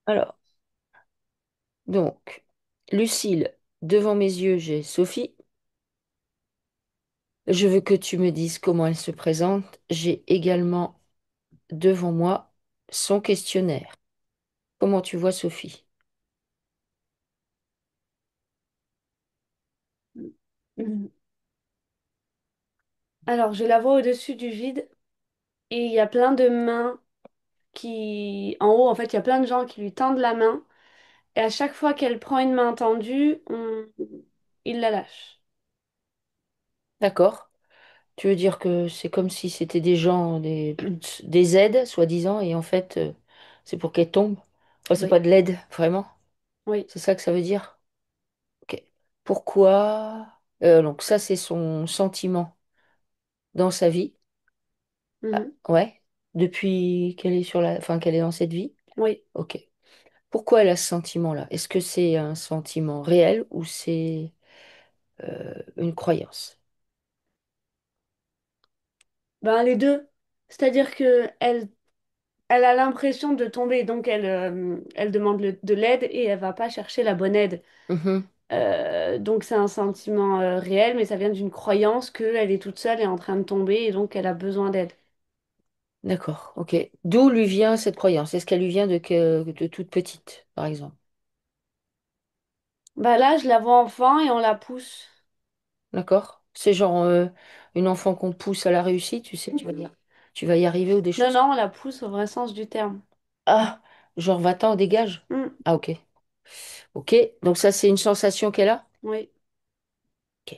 Alors, donc, Lucille, devant mes yeux, j'ai Sophie. Je veux que tu me dises comment elle se présente. J'ai également devant moi son questionnaire. Comment tu vois Sophie? Mhm. Alors, je la vois au-dessus du vide et il y a plein de mains qui... En haut, en fait, il y a plein de gens qui lui tendent la main. Et à chaque fois qu'elle prend une main tendue, il la lâche. D'accord? Tu veux dire que c'est comme si c'était des gens, des aides, soi-disant, et en fait, c'est pour qu'elle tombe. Enfin, c'est Oui, pas de l'aide, vraiment. oui. C'est ça que ça veut dire? Ok. Pourquoi? Donc ça, c'est son sentiment dans sa vie. Ah, Mhm. ouais. Depuis qu'elle est enfin, qu'elle est dans cette vie. Oui. Ok. Pourquoi elle a ce sentiment-là? Est-ce que c'est un sentiment réel ou c'est une croyance? Ben, les deux. C'est-à-dire que elle a l'impression de tomber, donc elle demande de l'aide et elle va pas chercher la bonne aide. Mhm. Donc c'est un sentiment réel, mais ça vient d'une croyance qu'elle est toute seule et en train de tomber et donc elle a besoin d'aide. D'accord, ok. D'où lui vient cette croyance? Est-ce qu'elle lui vient de toute petite, par exemple? Bah là, je la vois enfant et on la pousse. D'accord? C'est genre une enfant qu'on pousse à la réussite, tu sais, tu vas dire, tu vas y arriver ou des Non, choses. non, on la pousse au vrai sens du terme. Ah, genre va-t'en, dégage. Hmm, Ah, ok. Ok, donc ça, c'est une sensation qu'elle a? oui. Ok.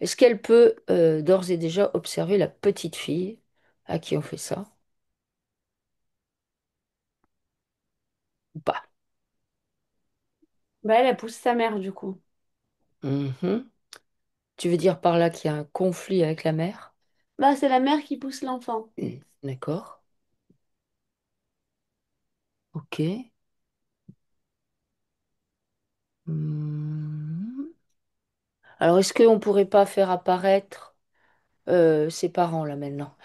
Est-ce qu'elle peut d'ores et déjà observer la petite fille à qui on fait ça? Ou pas? Bah elle pousse sa mère du coup. Mhm. Tu veux dire par là qu'il y a un conflit avec la mère? Bah c'est la mère qui pousse l'enfant. D'accord. Ok. Hmm. Alors, est-ce qu'on ne pourrait pas faire apparaître ses parents là maintenant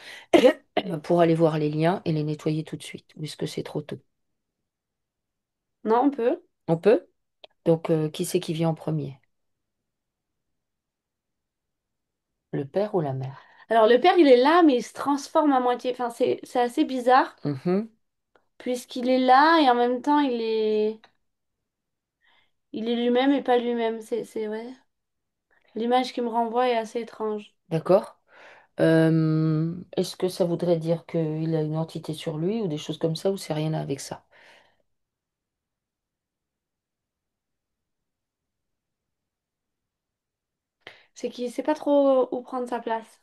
pour aller voir les liens et les nettoyer tout de suite? Ou est-ce que c'est trop tôt? Non, on peut. On peut? Donc, qui c'est qui vient en premier? Le père ou la mère? Alors le père il est là, mais il se transforme à moitié. Enfin c'est assez bizarre Mhm. puisqu'il est là et en même temps il est lui-même et pas lui-même. C'est ouais. L'image qui me renvoie est assez étrange. D'accord. Est-ce que ça voudrait dire qu'il a une entité sur lui ou des choses comme ça ou c'est rien avec ça? C'est qu'il sait pas trop où prendre sa place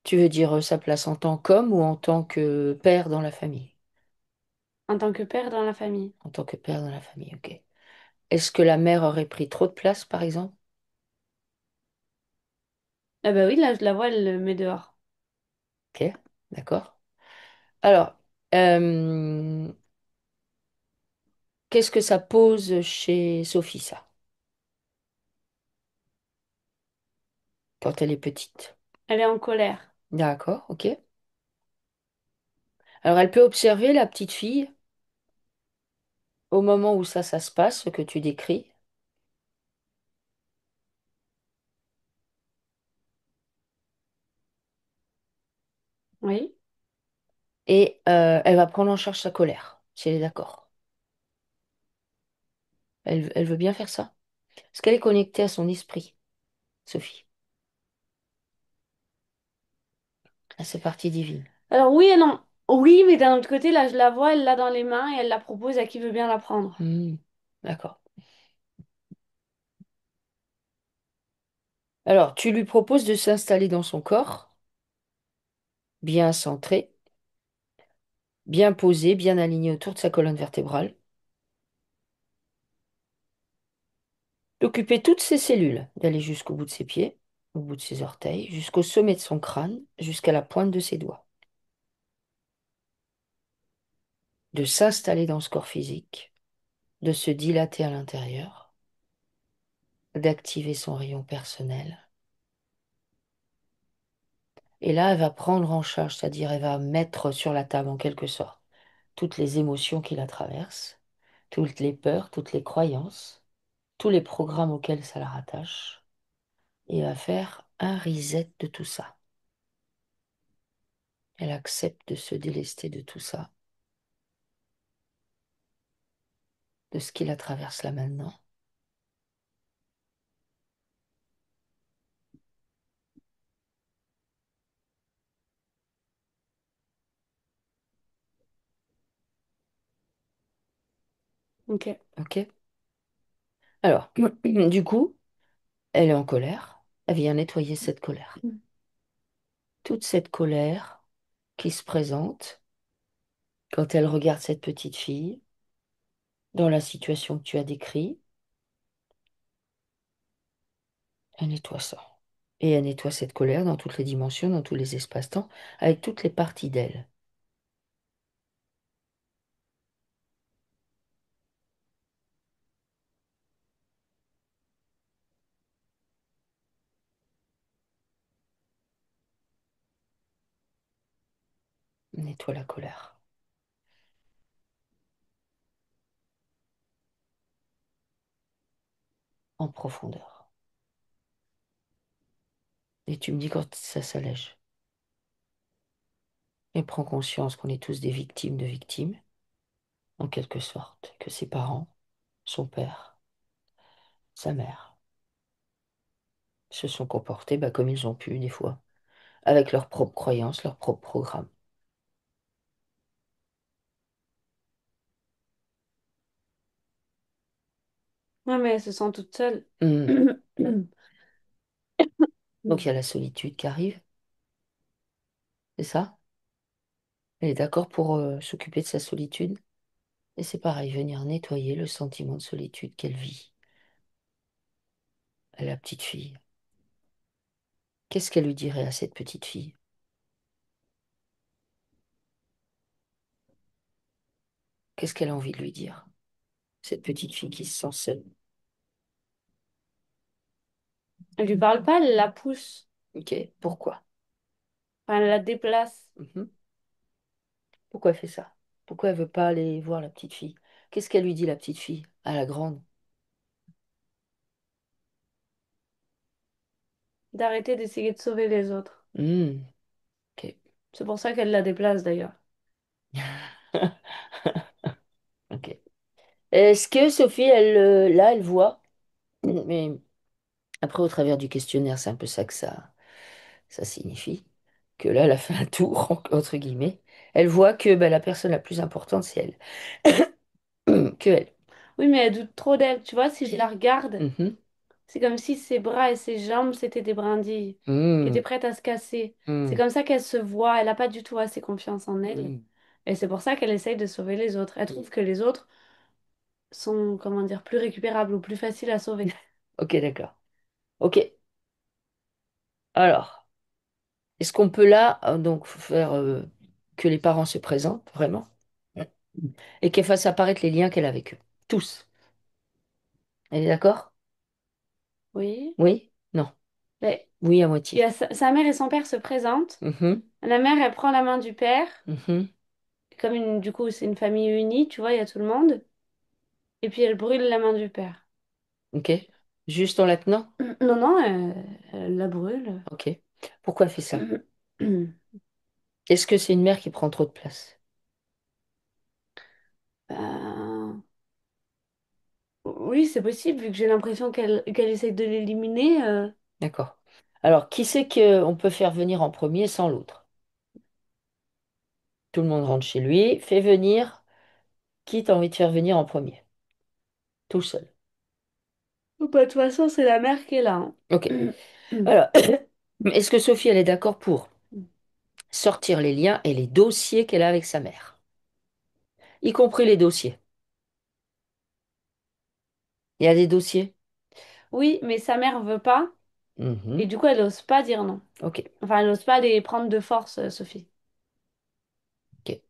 Tu veux dire sa place en tant qu'homme ou en tant que père dans la famille? en tant que père dans la famille. En tant que père dans la famille, ok. Est-ce que la mère aurait pris trop de place, par exemple? Ah bah oui, là je la vois, elle le met dehors. Ok, d'accord. Alors, euh, qu'est-ce que ça pose chez Sophie, ça, quand elle est petite? Elle est en colère. D'accord, ok. Alors, elle peut observer la petite fille au moment où ça se passe, ce que tu décris, Oui. et elle va prendre en charge sa colère, si elle est d'accord. Elle veut bien faire ça? Est-ce qu'elle est connectée à son esprit, Sophie, à ses parties divines? Alors oui et non. Oui, mais d'un autre côté, là je la vois, elle l'a dans les mains et elle la propose à qui veut bien la prendre. Hmm, d'accord. Alors, tu lui proposes de s'installer dans son corps, bien centré, bien posé, bien aligné autour de sa colonne vertébrale, d'occuper toutes ses cellules, d'aller jusqu'au bout de ses pieds, au bout de ses orteils, jusqu'au sommet de son crâne, jusqu'à la pointe de ses doigts, de s'installer dans ce corps physique, de se dilater à l'intérieur, d'activer son rayon personnel. Et là, elle va prendre en charge, c'est-à-dire elle va mettre sur la table en quelque sorte toutes les émotions qui la traversent, toutes les peurs, toutes les croyances, tous les programmes auxquels ça la rattache, et va faire un reset de tout ça. Elle accepte de se délester de tout ça, de ce qui la traverse là maintenant. Ok. Ok? Alors, du coup, elle est en colère. Elle vient nettoyer cette colère. Toute cette colère qui se présente quand elle regarde cette petite fille dans la situation que tu as décrite, elle nettoie ça. Et elle nettoie cette colère dans toutes les dimensions, dans tous les espaces-temps, avec toutes les parties d'elle. Elle nettoie la colère en profondeur. Et tu me dis quand ça s'allège. Et prends conscience qu'on est tous des victimes de victimes, en quelque sorte, que ses parents, son père, sa mère, se sont comportés bah, comme ils ont pu des fois, avec leurs propres croyances, leurs propres programmes. Ouais, mais elle se sent toute seule. Hmm. Donc il y a la solitude qui arrive, c'est ça? Elle est d'accord pour s'occuper de sa solitude? Et c'est pareil, venir nettoyer le sentiment de solitude qu'elle vit, à la petite fille. Qu'est-ce qu'elle lui dirait à cette petite fille? Qu'est-ce qu'elle a envie de lui dire? Cette petite fille qui se sent seule. Elle lui parle pas, elle la pousse. Ok, pourquoi? Enfin, elle la déplace. Mhm. Pourquoi elle fait ça? Pourquoi elle veut pas aller voir la petite fille? Qu'est-ce qu'elle lui dit, la petite fille, à la grande? D'arrêter d'essayer de sauver les autres. Hmm, ok. C'est pour ça qu'elle la déplace d'ailleurs. Ok. Est-ce que Sophie, elle, là, elle voit, mais après, au travers du questionnaire, c'est un peu ça que ça signifie, que là, elle a fait un tour, entre guillemets. Elle voit que bah, la personne la plus importante, c'est elle. Que elle. Oui, mais elle doute trop d'elle. Tu vois, si je la regarde, Mhm. c'est comme si ses bras et ses jambes, c'était des brindilles qui étaient Hmm, prêtes à se casser. C'est hmm, comme ça qu'elle se voit. Elle n'a pas du tout assez confiance en elle. hmm. Et c'est pour ça qu'elle essaye de sauver les autres. Elle trouve que les autres sont, comment dire, plus récupérables ou plus faciles à sauver. Ok, d'accord. Ok. Alors, est-ce qu'on peut là, donc, faire que les parents se présentent, vraiment, et qu'elle fasse apparaître les liens qu'elle a avec eux? Tous. Elle est d'accord? Oui. Oui? Non. Mais Oui, à il y moitié. a sa mère et son père se présentent. Mhm, La mère, elle prend la main du père. mhm. Comme une, du coup, c'est une famille unie, tu vois, il y a tout le monde. Et puis elle brûle la main du père. Ok. Juste en la tenant? Non, non, elle la brûle. Ok. Pourquoi elle fait ça? Est-ce que c'est une mère qui prend trop de place? Ben, oui, c'est possible, vu que j'ai l'impression qu'elle essaye de l'éliminer. D'accord. Alors, qui c'est qu'on peut faire venir en premier sans l'autre? Tout le monde rentre chez lui, fait venir qui t'as envie de faire venir en premier? Tout seul. Bah, de toute façon, c'est la mère qui est là, Ok. hein. Alors, est-ce que Sophie, elle est d'accord pour sortir les liens et les dossiers qu'elle a avec sa mère? Y compris les dossiers. Il y a des dossiers? Oui, mais sa mère veut pas. Et Mhm. du coup, elle n'ose pas dire non. Ok. Enfin, elle n'ose pas les prendre de force, Sophie. Ok.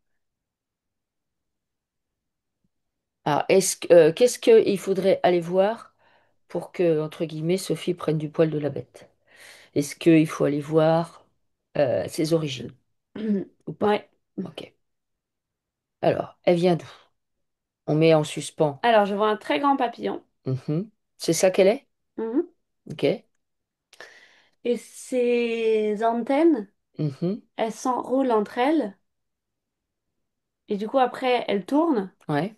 Alors, qu'est-ce qu'il faudrait aller voir pour que, entre guillemets, Sophie prenne du poil de la bête? Est-ce qu'il faut aller voir ses origines ou pas? Ouais. Ok. Alors, elle vient d'où? On met en suspens. Alors, je vois un très grand papillon. Mhm. C'est ça qu'elle est? Mhm. Ok. Et ses antennes, Mhm. elles s'enroulent entre elles. Et du coup, après, elles tournent. Ouais.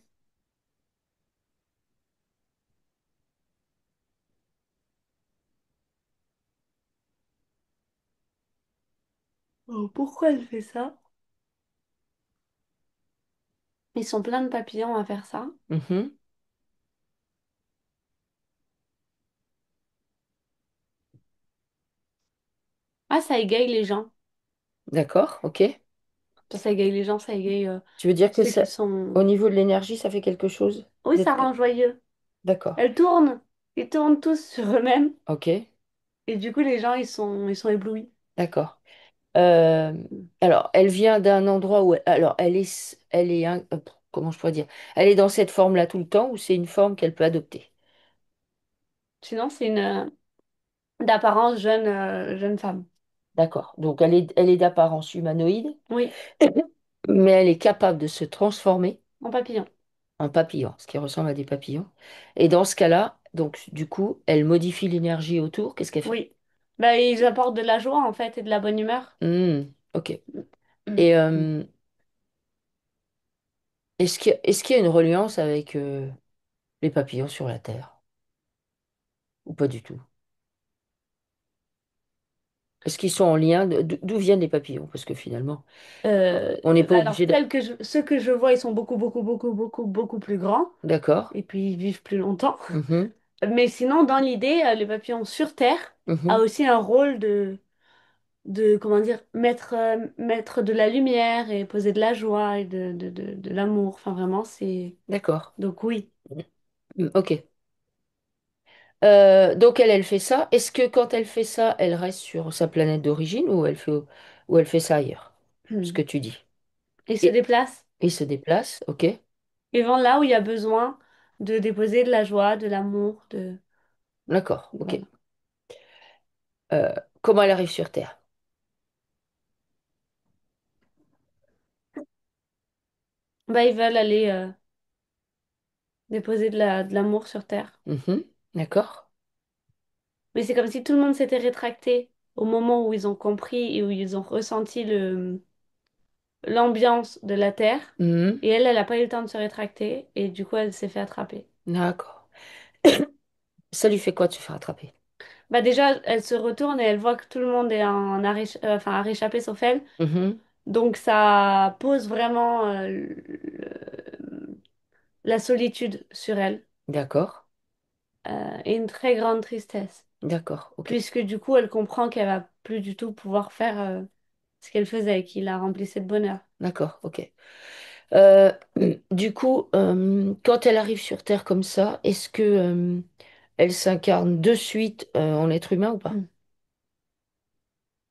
Oh, pourquoi elle fait ça? Ils sont pleins de papillons à faire ça. Mhm. Ah, ça égaye les gens. D'accord, ok. Ça égaye les gens, ça égaye Tu veux dire que ceux qui ça, au sont... niveau de l'énergie, ça fait quelque chose Oui, ça d'être... rend joyeux. D'accord, Elles tournent. Ils tournent tous sur eux-mêmes. ok, Et du coup, les gens, ils sont éblouis. d'accord. Euh, alors, elle vient d'un endroit où... Alors, comment je pourrais dire? Elle est dans cette forme-là tout le temps ou c'est une forme qu'elle peut adopter? Sinon, c'est une d'apparence jeune femme. D'accord. Donc, elle est d'apparence humanoïde, Oui, mais elle est capable de se transformer en papillon. en papillon, ce qui ressemble à des papillons. Et dans ce cas-là, donc, du coup, elle modifie l'énergie autour. Qu'est-ce qu'elle fait? Oui. Bah, ils apportent de la joie, en fait, et de la bonne humeur. Ok. Mm. Et est-ce qu'il y a une reliance avec les papillons sur la Terre? Ou pas du tout? Est-ce qu'ils sont en lien? D'où viennent les papillons? Parce que finalement, on n'est pas Alors, obligé de... ceux que je vois, ils sont beaucoup plus grands. D'accord. Et puis, ils vivent plus longtemps. Mhm, Mais sinon, dans l'idée, les papillons sur Terre a mhm. aussi un rôle comment dire, mettre de la lumière et poser de la joie et de l'amour. Enfin, vraiment, c'est... D'accord. Donc oui. Ok. Donc elle fait ça. Est-ce que quand elle fait ça, elle reste sur sa planète d'origine ou elle fait ça ailleurs? Ce que tu dis. Ils se Et déplacent. il se déplace, ok? Ils vont là où il y a besoin de déposer de la joie, de l'amour, de... D'accord, ok. Voilà. Euh, comment elle arrive sur Terre? Bah, ils veulent aller déposer de l'amour sur Terre. Mhm, d'accord. Mais c'est comme si tout le monde s'était rétracté au moment où ils ont compris et où ils ont ressenti l'ambiance de la Terre. Mhm, Et elle n'a pas eu le temps de se rétracter. Et du coup, elle s'est fait attraper. d'accord. Ça lui fait quoi de se faire attraper? Bah déjà, elle se retourne et elle voit que tout le monde est enfin, a réchappé sauf elle. Mhm, Donc ça pose vraiment la solitude sur elle d'accord, et une très grande tristesse. d'accord, ok. Puisque du coup, elle comprend qu'elle va plus du tout pouvoir faire ce qu'elle faisait et qui la remplissait de bonheur. D'accord, ok. Euh, du coup, quand elle arrive sur Terre comme ça, est-ce que elle s'incarne de suite en être humain ou pas?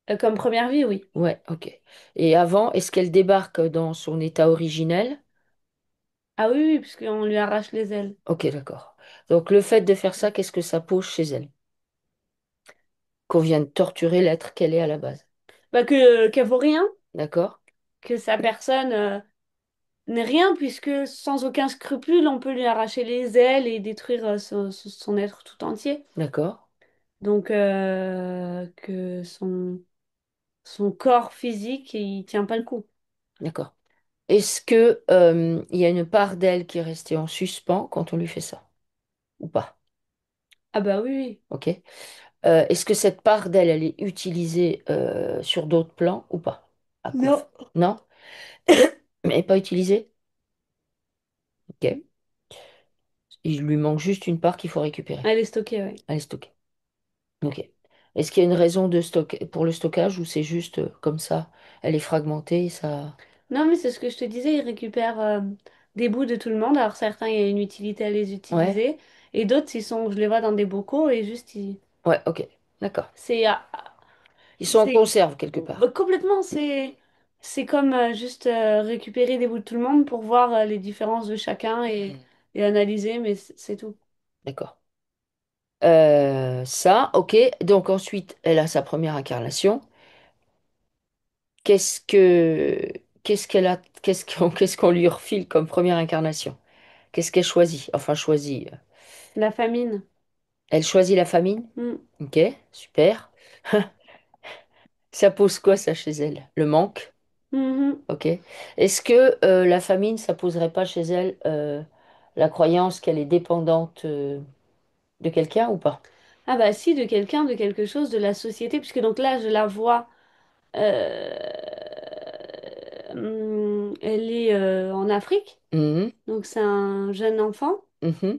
Mm. Comme première vie, oui. Ouais, ok. Et avant, est-ce qu'elle débarque dans son état originel? Ah oui, oui, puisqu'on lui arrache les ailes. Ok, d'accord. Donc le fait de faire ça, qu'est-ce que ça pose chez elle? Qu'on vient de torturer l'être qu'elle est à la base. Bah qu'elle vaut rien, D'accord? que sa personne n'est rien, puisque sans aucun scrupule, on peut lui arracher les ailes et détruire son être tout entier. D'accord? Donc que son corps physique, il tient pas le coup. D'accord. Est-ce que il y a une part d'elle qui est restée en suspens quand on lui fait ça? Ou pas? Ah bah oui, oui. Ok? Est-ce que cette part d'elle, elle est utilisée sur d'autres plans ou pas? À coup Non. Non? Mais pas utilisée? Ok. Il lui manque juste une part qu'il faut récupérer. Elle est stockée, oui. Elle est stockée. Ok. Est-ce qu'il y a une raison pour le stockage ou c'est juste comme ça, elle est fragmentée, ça... Non, mais c'est ce que je te disais, ils récupèrent des bouts de tout le monde. Alors certains, il y a une utilité à les Ouais, utiliser, et d'autres, je les vois dans des bocaux et juste, ouais, ok, d'accord. c'est Ils sont en c'est conserve quelque bah, part. complètement, c'est comme juste récupérer des bouts de tout le monde pour voir les différences de chacun Hmm. et analyser, mais c'est tout. D'accord. Ça, ok. Donc ensuite, elle a sa première incarnation. Qu'est-ce que... qu'est-ce qu'on lui refile comme première incarnation? Qu'est-ce qu'elle choisit? Enfin, choisit. La famine. Elle choisit la famine? Mm. Ok, super. Ça pose quoi, ça, chez elle? Le manque? Mhm. Ok. Est-ce que la famine, ça poserait pas chez elle la croyance qu'elle est dépendante de quelqu'un ou pas? Ah bah si, de quelqu'un, de quelque chose, de la société, puisque donc là, je la vois, euh, elle est en Afrique, Mhm, donc c'est un jeune enfant. mhm,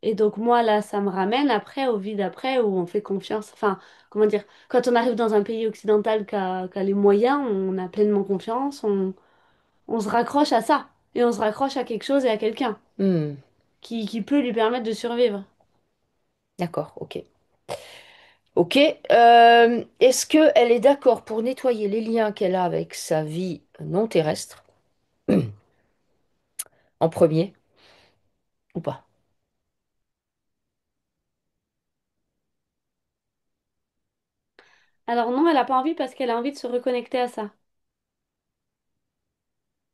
Et donc moi, là, ça me ramène après au vide après, où on fait confiance. Enfin, comment dire, quand on arrive dans un pays occidental qui a les moyens, on a pleinement confiance, on se raccroche à ça. Et on se raccroche à quelque chose et à quelqu'un hmm. qui peut lui permettre de survivre. D'accord, ok. Ok. Est-ce qu'elle est d'accord pour nettoyer les liens qu'elle a avec sa vie non terrestre en premier ou pas? Alors non, elle n'a pas envie parce qu'elle a envie de se reconnecter à ça.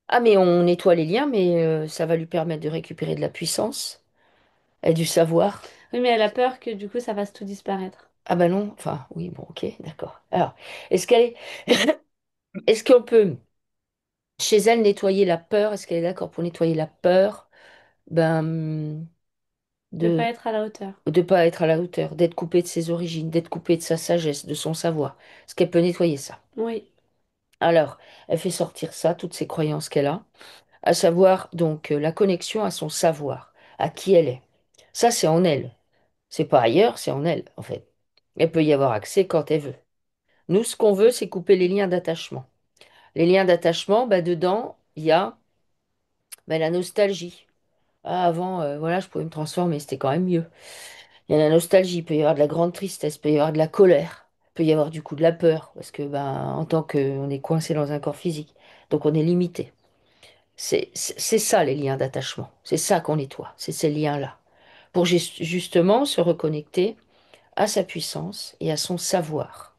Ah, mais on nettoie les liens, mais ça va lui permettre de récupérer de la puissance et du savoir. Oui, mais elle a peur que du coup, ça fasse tout disparaître. Ah bah non, enfin oui, bon, ok, d'accord. Alors, est-ce qu'elle est... est-ce qu'on peut, chez elle, nettoyer la peur? Est-ce qu'elle est d'accord pour nettoyer la peur, ben, De pas de être à la hauteur. de pas être à la hauteur, d'être coupée de ses origines, d'être coupée de sa sagesse, de son savoir? Est-ce qu'elle peut nettoyer ça? Oui. Alors, elle fait sortir ça, toutes ces croyances qu'elle a, à savoir donc la connexion à son savoir, à qui elle est. Ça, c'est en elle. C'est pas ailleurs, c'est en elle, en fait. Elle peut y avoir accès quand elle veut. Nous, ce qu'on veut, c'est couper les liens d'attachement. Les liens d'attachement, bah, dedans, il y a bah, la nostalgie. Ah, avant, voilà, je pouvais me transformer, c'était quand même mieux. Il y a la nostalgie, il peut y avoir de la grande tristesse, il peut y avoir de la colère, il peut y avoir du coup de la peur, parce que bah, en tant qu'on est coincé dans un corps physique, donc on est limité. C'est ça les liens d'attachement, c'est ça qu'on nettoie, c'est ces liens-là, pour justement se reconnecter à sa puissance et à son savoir,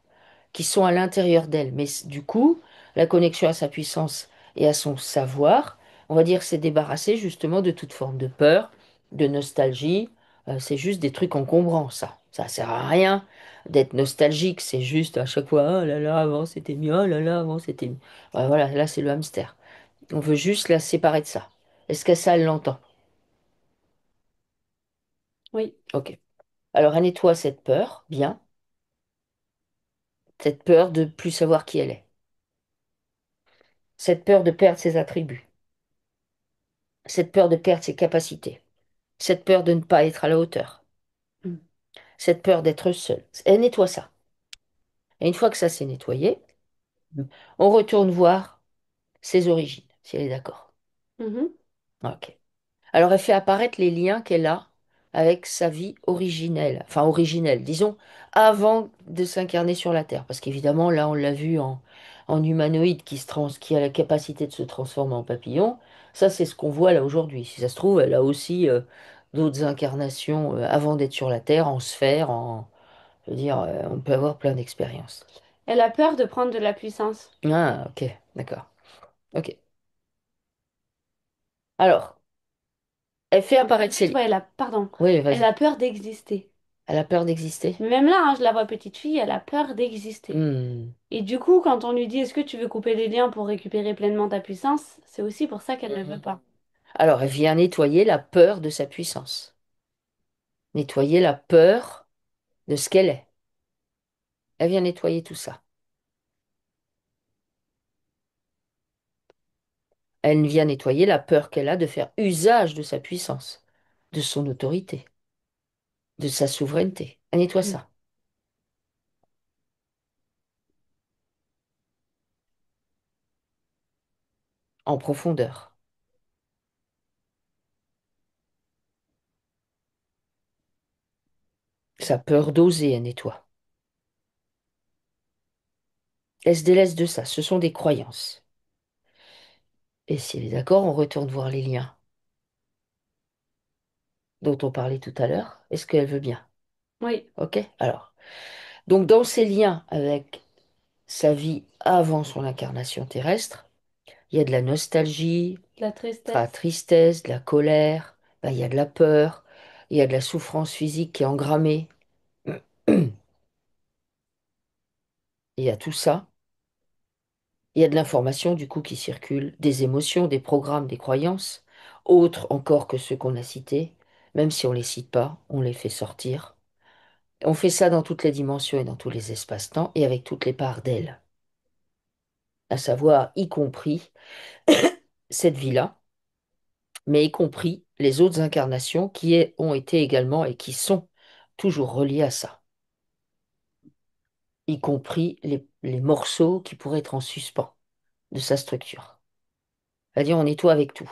qui sont à l'intérieur d'elle. Mais du coup, la connexion à sa puissance et à son savoir, on va dire, c'est débarrasser justement de toute forme de peur, de nostalgie. C'est juste des trucs encombrants, ça. Ça sert à rien d'être nostalgique. C'est juste à chaque fois, oh là là, avant c'était mieux, oh là là, avant c'était mieux. Ouais, voilà, là c'est le hamster. On veut juste la séparer de ça. Est-ce que ça, elle l'entend? Oui. Ok. Alors, elle nettoie cette peur, bien. Cette peur de plus savoir qui elle est. Cette peur de perdre ses attributs. Cette peur de perdre ses capacités. Cette peur de ne pas être à la hauteur. Mm. Cette peur d'être seule. Elle nettoie ça. Et une fois que ça s'est nettoyé, on retourne voir ses origines, si elle est d'accord. Mhm. Ok. Alors elle fait apparaître les liens qu'elle a avec sa vie originelle, enfin originelle, disons, avant de s'incarner sur la Terre. Parce qu'évidemment, là, on l'a vu en humanoïde qui a la capacité de se transformer en papillon. Ça, c'est ce qu'on voit là aujourd'hui. Si ça se trouve, elle a aussi d'autres incarnations avant d'être sur la Terre, en sphère, je veux dire, on peut avoir plein d'expériences. Elle a peur de prendre de la puissance. Ah, ok, d'accord. Ok. Alors, elle fait En apparaître fait, ses... ouais, pardon, Oui, elle a vas-y. peur d'exister. Elle a peur d'exister? Mais même là, hein, je la vois petite fille, elle a peur d'exister. Hmm. Et du coup, quand on lui dit est-ce que tu veux couper les liens pour récupérer pleinement ta puissance, c'est aussi pour ça qu'elle ne veut pas. Alors, elle vient nettoyer la peur de sa puissance, nettoyer la peur de ce qu'elle est. Elle vient nettoyer tout ça. Elle vient nettoyer la peur qu'elle a de faire usage de sa puissance, de son autorité, de sa souveraineté. Elle nettoie Mm. ça en profondeur. Sa peur d'oser, elle nettoie. Elle se délaisse de ça. Ce sont des croyances. Et si elle est d'accord, on retourne voir les liens dont on parlait tout à l'heure. Est-ce qu'elle veut bien? Oui. Ok? Alors, donc dans ces liens avec sa vie avant son incarnation terrestre. Il y a de la nostalgie, La de la tristesse. tristesse, de la colère, ben, il y a de la peur, il y a de la souffrance physique qui est engrammée. Il y a tout ça. Il y a de l'information du coup qui circule, des émotions, des programmes, des croyances, autres encore que ceux qu'on a cités. Même si on les cite pas, on les fait sortir. On fait ça dans toutes les dimensions et dans tous les espaces-temps et avec toutes les parts d'elle, à savoir y compris cette vie-là, mais y compris les autres incarnations ont été également et qui sont toujours reliées à ça, y compris les morceaux qui pourraient être en suspens de sa structure. C'est-à-dire on nettoie avec tout.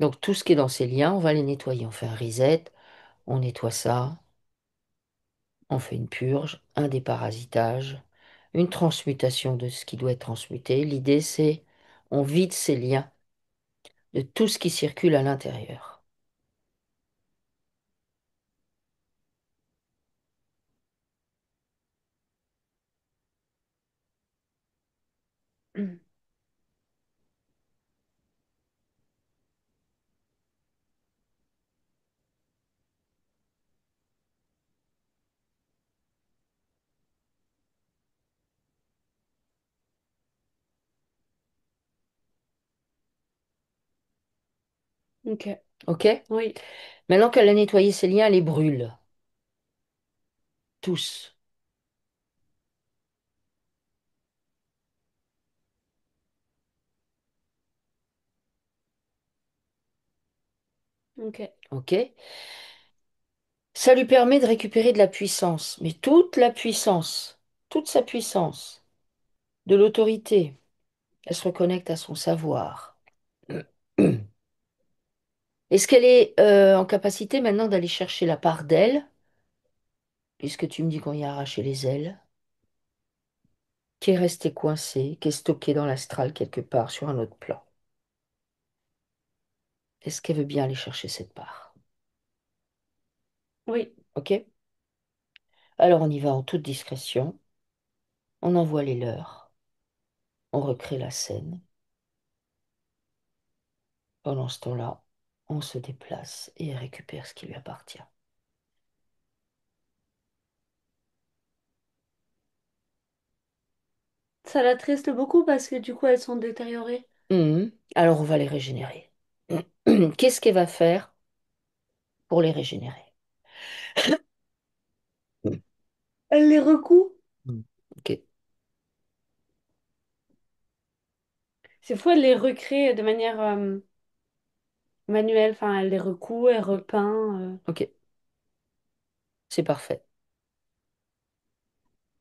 Donc tout ce qui est dans ces liens, on va les nettoyer. On fait un reset, on nettoie ça, on fait une purge, un déparasitage, une transmutation de ce qui doit être transmuté. L'idée c'est on vide ces liens de tout ce qui circule à l'intérieur. Ok. OK? Oui. Maintenant qu'elle a nettoyé ces liens, elle les brûle. Tous. Ok. OK? Ça lui permet de récupérer de la puissance, mais toute la puissance, toute sa puissance, de l'autorité. Elle se reconnecte à son savoir. Est-ce qu'elle est en capacité maintenant d'aller chercher la part d'elle, puisque tu me dis qu'on y a arraché les ailes, qui est restée coincée, qui est stockée dans l'astral quelque part sur un autre plan? Est-ce qu'elle veut bien aller chercher cette part? Oui. OK? Alors on y va en toute discrétion, on envoie les leurs, on recrée la scène. Pendant ce temps-là, on se déplace et récupère ce qui lui appartient. Ça l'attriste beaucoup parce que du coup, elles sont détériorées. Alors on va les régénérer. Qu'est-ce qu'elle va faire pour les régénérer? Elle les recoue. Mm. Ok. C'est fou, elle les recrée de manière manuelle. Enfin, elle les recoue, elle repeint. Ok, c'est parfait.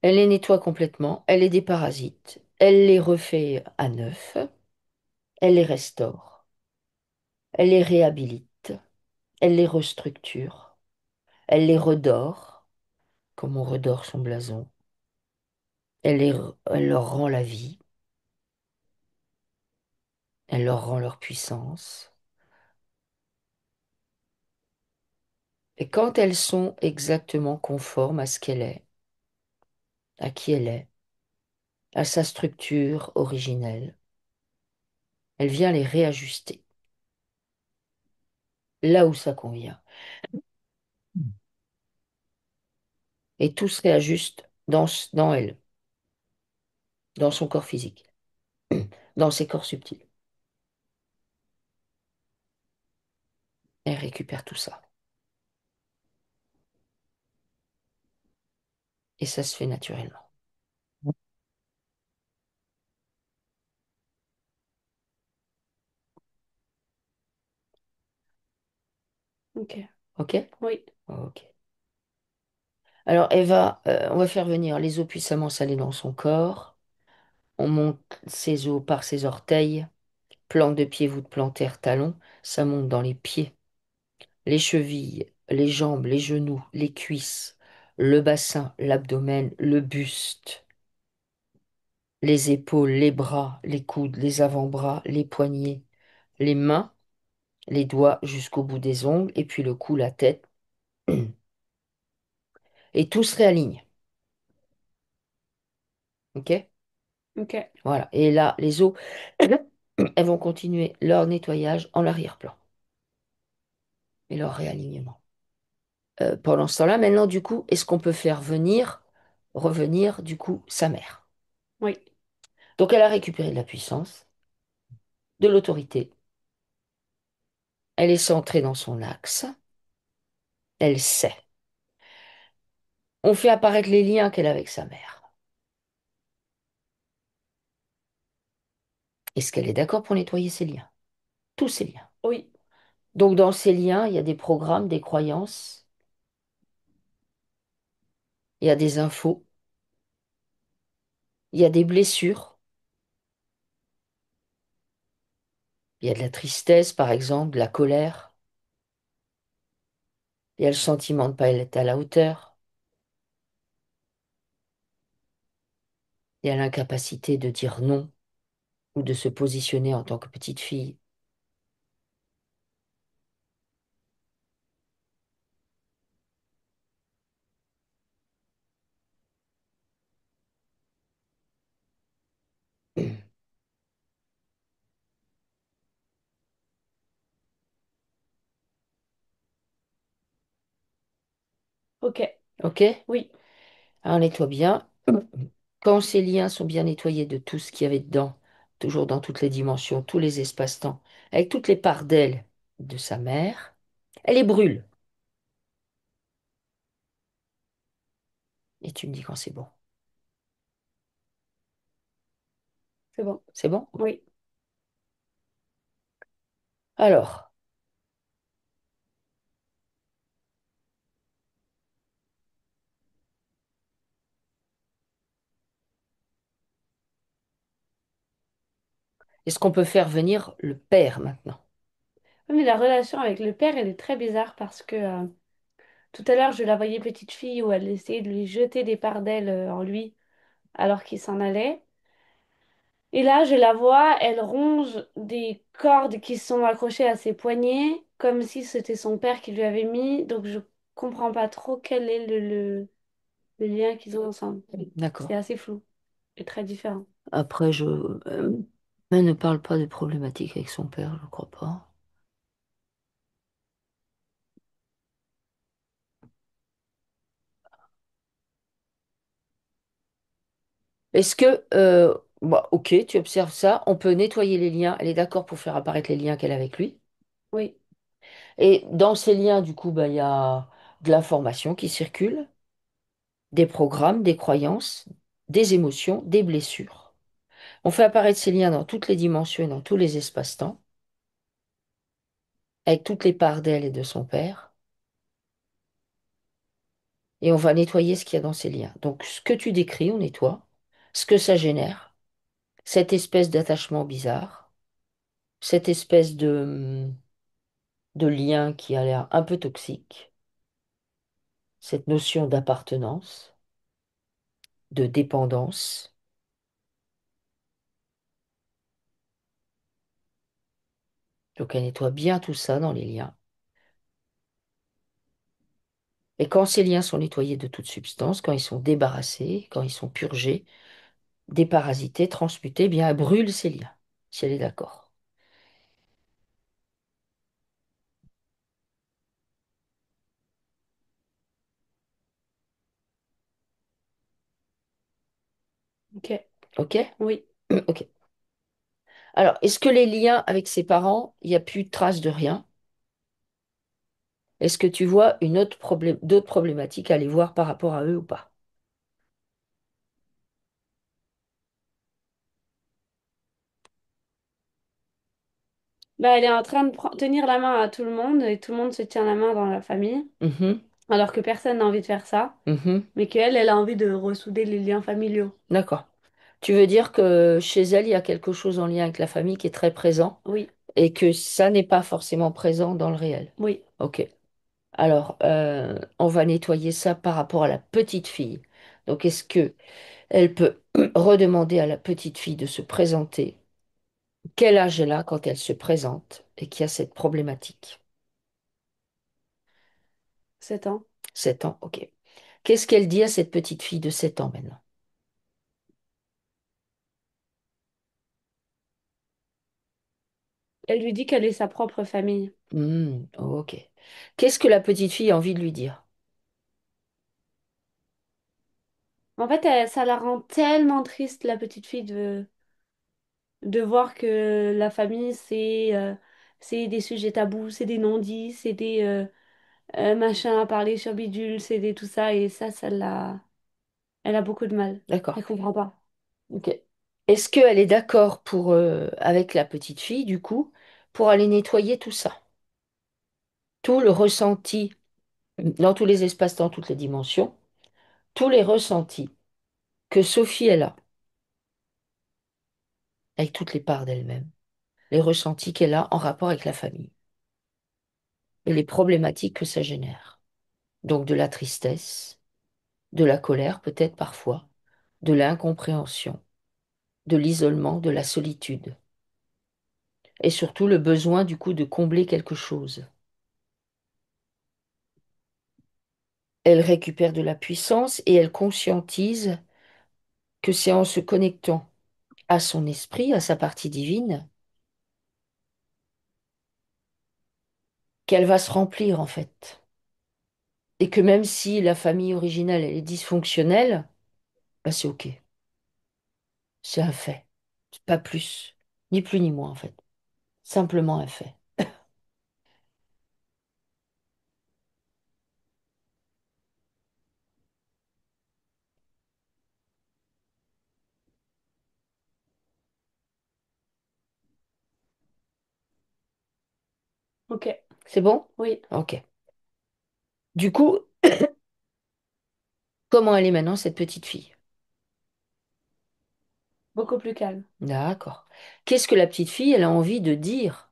Elle les nettoie complètement, elle les déparasite, elle les refait à neuf, elle les restaure, elle les réhabilite, elle les restructure, elle les redore, comme on redore son blason, elle leur rend la vie, elle leur rend leur puissance. Et quand elles sont exactement conformes à ce qu'elle est, à qui elle est, à sa structure originelle, elle vient les réajuster là où ça convient. Et tout se réajuste dans elle, dans son corps physique, dans ses corps subtils. Elle récupère tout ça. Et ça se fait naturellement. Ok. OK? Oui. OK. Alors, on va faire venir les eaux puissamment salées dans son corps. On monte ces eaux par ses orteils, planque de pied, voûte plantaire, talon. Ça monte dans les pieds, les chevilles, les jambes, les genoux, les cuisses, le bassin, l'abdomen, le buste, les épaules, les bras, les coudes, les avant-bras, les poignets, les mains, les doigts jusqu'au bout des ongles, et puis le cou, la tête. Et tout se réaligne. OK? Ok. Voilà. Et là, les eaux, elles vont continuer leur nettoyage en arrière-plan et leur réalignement. Pendant ce temps-là, maintenant, du coup, est-ce qu'on peut faire revenir, du coup, sa mère? Oui. Donc, elle a récupéré de la puissance, de l'autorité. Elle est centrée dans son axe. Elle sait. On fait apparaître les liens qu'elle a avec sa mère. Est-ce qu'elle est d'accord pour nettoyer ces liens? Tous ces liens. Oui. Donc, dans ces liens, il y a des programmes, des croyances, il y a des infos, il y a des blessures, il y a de la tristesse, par exemple, de la colère, il y a le sentiment de ne pas être à la hauteur, il y a l'incapacité de dire non ou de se positionner en tant que petite fille. Ok. OK? Oui. Alors, on nettoie bien. Quand ces liens sont bien nettoyés de tout ce qu'il y avait dedans, toujours dans toutes les dimensions, tous les espaces-temps, avec toutes les parts d'elle de sa mère, elle les brûle. Et tu me dis quand c'est bon. C'est bon. C'est bon? Ok. Oui. Alors, est-ce qu'on peut faire venir le père maintenant? Oui, mais la relation avec le père, elle est très bizarre parce que tout à l'heure, je la voyais petite fille où elle essayait de lui jeter des parts d'elle en lui alors qu'il s'en allait. Et là, je la vois, elle ronge des cordes qui sont accrochées à ses poignets, comme si c'était son père qui lui avait mis. Donc, je comprends pas trop quel est le lien qu'ils ont ensemble. C'est D'accord. assez flou et très différent. Après, elle ne parle pas de problématiques avec son père, je crois pas. Est-ce que, bah, ok, tu observes ça, on peut nettoyer les liens, elle est d'accord pour faire apparaître les liens qu'elle a avec lui. Oui, Et dans ces liens, du coup, bah, il y a de l'information qui circule, des programmes, des croyances, des émotions, des blessures. On fait apparaître ces liens dans toutes les dimensions et dans tous les espaces-temps, avec toutes les parts d'elle et de son père, et on va nettoyer ce qu'il y a dans ces liens. Donc, ce que tu décris, on nettoie, ce que ça génère, cette espèce d'attachement bizarre, cette espèce de lien qui a l'air un peu toxique, cette notion d'appartenance, de dépendance. Donc, elle nettoie bien tout ça dans les liens. Et quand ces liens sont nettoyés de toute substance, quand ils sont débarrassés, quand ils sont purgés, déparasités, transmutés, eh bien, elle brûle ces liens, si elle est d'accord. ok, OK? oui. OK. Alors, est-ce que les liens avec ses parents, il n'y a plus de trace de rien? Est-ce que tu vois d'autres problématiques à aller voir par rapport à eux ou pas? Bah, elle est en train de tenir la main à tout le monde et tout le monde se tient la main dans la famille, Mhm, alors que personne n'a envie de faire ça, mhm. mais qu'elle, elle a envie de ressouder les liens familiaux. D'accord. Tu veux dire que chez elle, il y a quelque chose en lien avec la famille qui est très présent Oui, et que ça n'est pas forcément présent dans le réel. oui, Ok. Alors, on va nettoyer ça par rapport à la petite fille. Donc, est-ce que elle peut redemander à la petite fille de se présenter? Quel âge elle a quand elle se présente et qu'il y a cette problématique? 7 ans. 7 ans, ok. Qu'est-ce qu'elle dit à cette petite fille de 7 ans maintenant? Elle lui dit qu'elle est sa propre famille. Ok. Qu'est-ce que la petite fille a envie de lui dire? En fait, ça la rend tellement triste, la petite fille, de voir que la famille, c'est des sujets tabous, c'est des non-dits, c'est des machins à parler sur bidule, c'est des tout ça, et elle a beaucoup de mal. D'accord. Elle comprend pas. Ok. Est-ce qu'elle est d'accord pour, avec la petite fille, du coup, pour aller nettoyer tout ça? Tout le ressenti, dans tous les espaces, dans toutes les dimensions, tous les ressentis que Sophie, elle a, avec toutes les parts d'elle-même, les ressentis qu'elle a en rapport avec la famille et les problématiques que ça génère. Donc de la tristesse, de la colère peut-être parfois, de l'incompréhension, de l'isolement, de la solitude, et surtout le besoin du coup de combler quelque chose. Elle récupère de la puissance et elle conscientise que c'est en se connectant à son esprit, à sa partie divine, qu'elle va se remplir en fait. Et que même si la famille originelle elle est dysfonctionnelle, bah, c'est ok. C'est un fait. C'est pas plus, ni plus ni moins en fait. Simplement un fait. Ok, C'est bon? oui, Ok. Du coup, comment elle est maintenant cette petite fille? beaucoup plus calme. D'accord. Qu'est-ce que la petite fille elle a envie de dire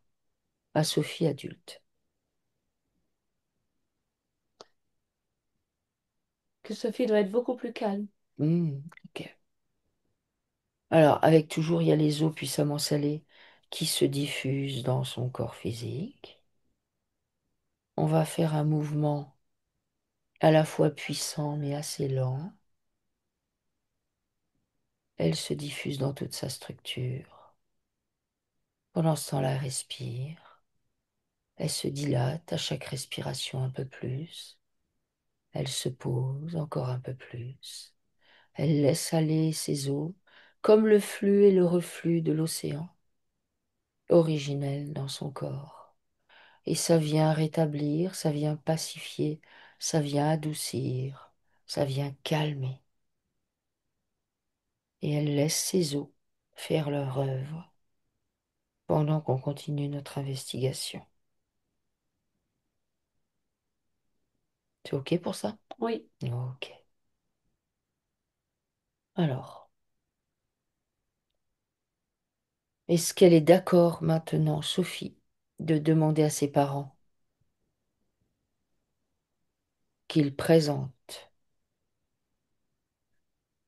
à Sophie adulte? Que Sophie doit être beaucoup plus calme. Ok. Alors, avec toujours, il y a les eaux puissamment salées qui se diffusent dans son corps physique. On va faire un mouvement à la fois puissant mais assez lent. Elle se diffuse dans toute sa structure. Pendant ce temps-là, elle respire. Elle se dilate à chaque respiration un peu plus. Elle se pose encore un peu plus. Elle laisse aller ses eaux comme le flux et le reflux de l'océan, originel dans son corps. Et ça vient rétablir, ça vient pacifier, ça vient adoucir, ça vient calmer. Et elle laisse ses eaux faire leur œuvre pendant qu'on continue notre investigation. C'est OK pour ça? Oui, OK. Alors, est-ce qu'elle est d'accord maintenant, Sophie, de demander à ses parents qu'ils présentent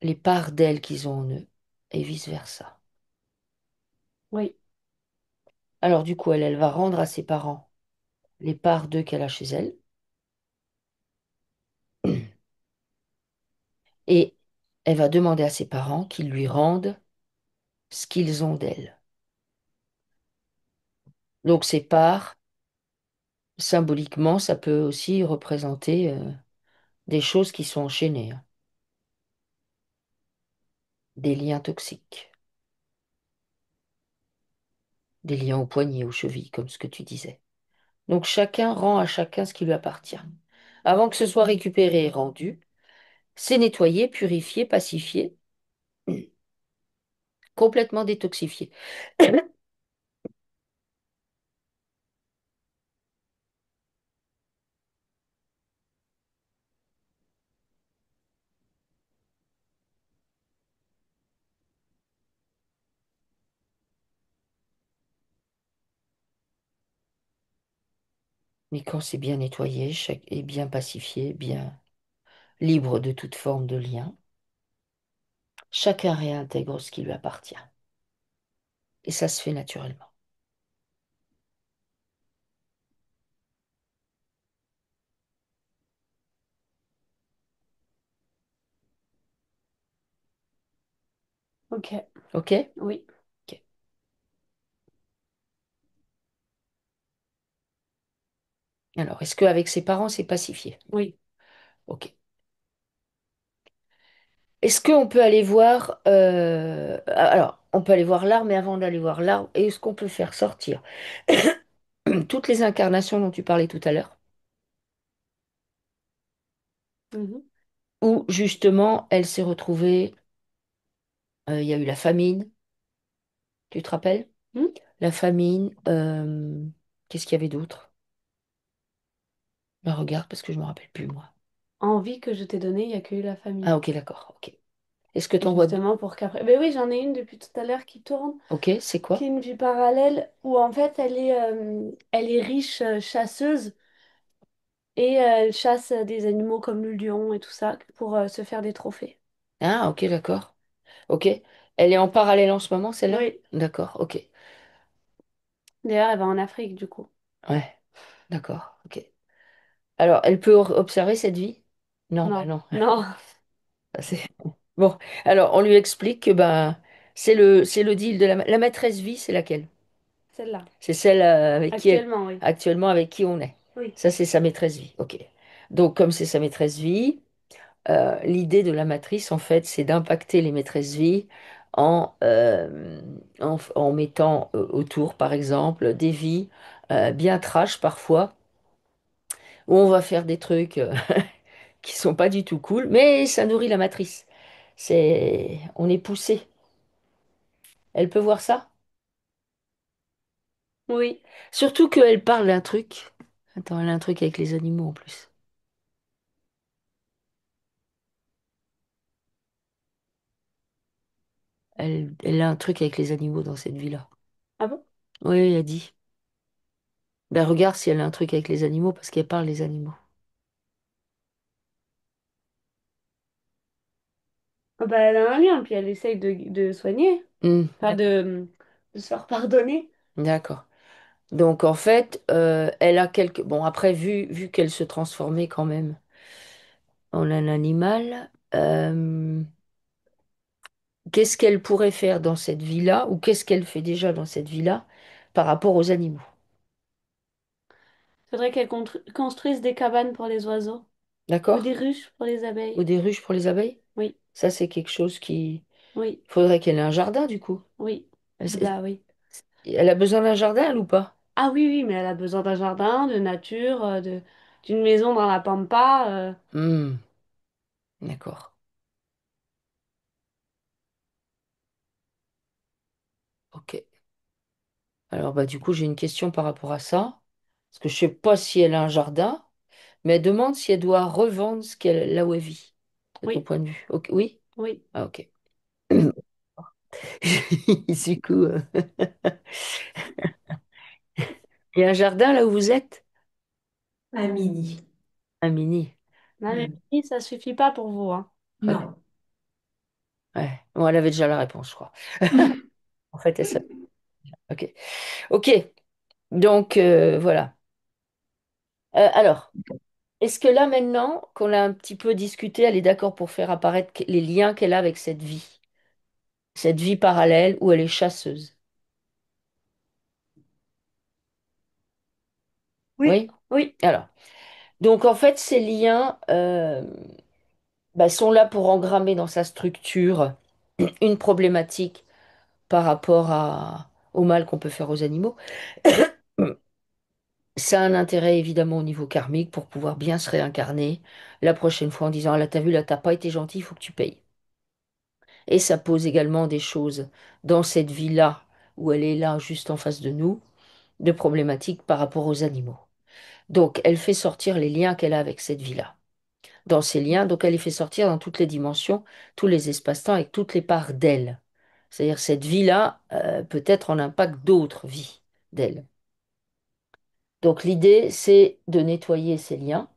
les parts d'elle qu'ils ont en eux et vice-versa? oui, Alors, du coup, elle va rendre à ses parents les parts d'eux qu'elle a chez elle. Et elle va demander à ses parents qu'ils lui rendent ce qu'ils ont d'elle. Donc ces parts, symboliquement, ça peut aussi représenter des choses qui sont enchaînées, hein. Des liens toxiques, des liens aux poignets, aux chevilles, comme ce que tu disais. Donc chacun rend à chacun ce qui lui appartient. Avant que ce soit récupéré et rendu, c'est nettoyé, purifié, pacifié, complètement détoxifié. Mais quand c'est bien nettoyé et bien pacifié, bien libre de toute forme de lien, chacun réintègre ce qui lui appartient. Et ça se fait naturellement. ok, OK? oui. Ok. Alors, est-ce qu'avec ses parents, c'est pacifié? Oui. Ok. Est-ce qu'on peut aller voir... alors, on peut aller voir l'arbre, mais avant d'aller voir l'arbre, est-ce qu'on peut faire sortir toutes les incarnations dont tu parlais tout à l'heure? Mhm. Où, justement, elle s'est retrouvée... il y a eu la famine, tu te rappelles? Hmm. La famine, qu'est-ce qu'il y avait d'autre? Ben, regarde, parce que je me rappelle plus, moi. Envie que je t'ai donnée, il n'y a que eu la famille. Ah, ok, d'accord, ok. Est-ce que t'en vois... Justement pour qu'après. Mais oui, j'en ai une depuis tout à l'heure qui tourne, Ok, c'est qui est quoi? une vie parallèle où en fait elle est riche chasseuse et elle chasse des animaux comme le lion et tout ça pour se faire des trophées. Ah, ok, d'accord. Ok. Elle est en parallèle en ce moment, celle-là? Oui, D'accord, ok. d'ailleurs elle va en Afrique du coup. Ouais, d'accord, ok. Alors, elle peut observer cette vie? Non, bah Non, non. non, Ça, bon, alors, on lui explique que ben, c'est le deal de la maîtresse vie, c'est laquelle? celle-là. C'est celle avec qui elle, Actuellement, oui. actuellement avec qui on est. Oui. Ça, c'est sa maîtresse vie, ok. Donc, comme c'est sa maîtresse vie, l'idée de la matrice, en fait, c'est d'impacter les maîtresses vie en mettant autour, par exemple, des vies bien trash parfois, où on va faire des trucs qui sont pas du tout cool, mais ça nourrit la matrice. On est poussé. Elle peut voir ça? Oui. Surtout qu'elle parle d'un truc. Attends, elle a un truc avec les animaux en plus. Elle a un truc avec les animaux dans cette vie-là. Ah bon? Oui, elle a dit. Ben regarde si elle a un truc avec les animaux parce qu'elle parle les animaux. Ah bah, elle a un lien, puis elle essaye de soigner, Hmm, enfin de se faire pardonner. d'accord. Donc en fait, elle a quelques... Bon, après, vu qu'elle se transformait quand même en un animal, qu'est-ce qu'elle pourrait faire dans cette vie-là, ou qu'est-ce qu'elle fait déjà dans cette vie-là par rapport aux animaux? Faudrait qu'elle construise des cabanes pour les oiseaux ou des D'accord? ruches pour les Ou abeilles. des ruches pour les abeilles? Oui, Ça, c'est quelque chose qui... oui, Faudrait qu'elle ait un jardin, du coup. oui. Elle, Ah bah oui. elle a besoin d'un jardin, elle, ou pas? Ah oui, oui, mais elle a besoin d'un jardin, de nature, d'une maison dans la pampa. Hmm, d'accord. Ok. Alors, bah, du coup, j'ai une question par rapport à ça. Parce que je sais pas si elle a un jardin, mais elle demande si elle doit revendre là où elle vit, de ton Oui, point de vue. Ok, oui? oui. Ah, ok. Du coup, il y a un jardin là où vous êtes? Un mini. Un mini. Non, mais Hmm. oui, ça suffit pas pour vous, hein. Ouais. Non. Ouais. Bon, elle avait déjà la réponse, je crois. En fait, elle savait. Ok. Ok. Donc, voilà. Alors, est-ce que là, maintenant, qu'on a un petit peu discuté, elle est d'accord pour faire apparaître les liens qu'elle a avec cette vie parallèle où elle est chasseuse? Oui, Oui? oui, Alors, donc en fait, ces liens bah, sont là pour engrammer dans sa structure une problématique par rapport au mal qu'on peut faire aux animaux. Ça a un intérêt évidemment au niveau karmique pour pouvoir bien se réincarner la prochaine fois en disant, ah là, t'as vu, là, t'as pas été gentil, il faut que tu payes. Et ça pose également des choses dans cette vie-là, où elle est là juste en face de nous, de problématiques par rapport aux animaux. Donc, elle fait sortir les liens qu'elle a avec cette vie-là. Dans ces liens, donc elle les fait sortir dans toutes les dimensions, tous les espaces-temps, avec toutes les parts d'elle. C'est-à-dire cette vie-là peut être en impact d'autres vies d'elle. Donc l'idée, c'est de nettoyer ces liens,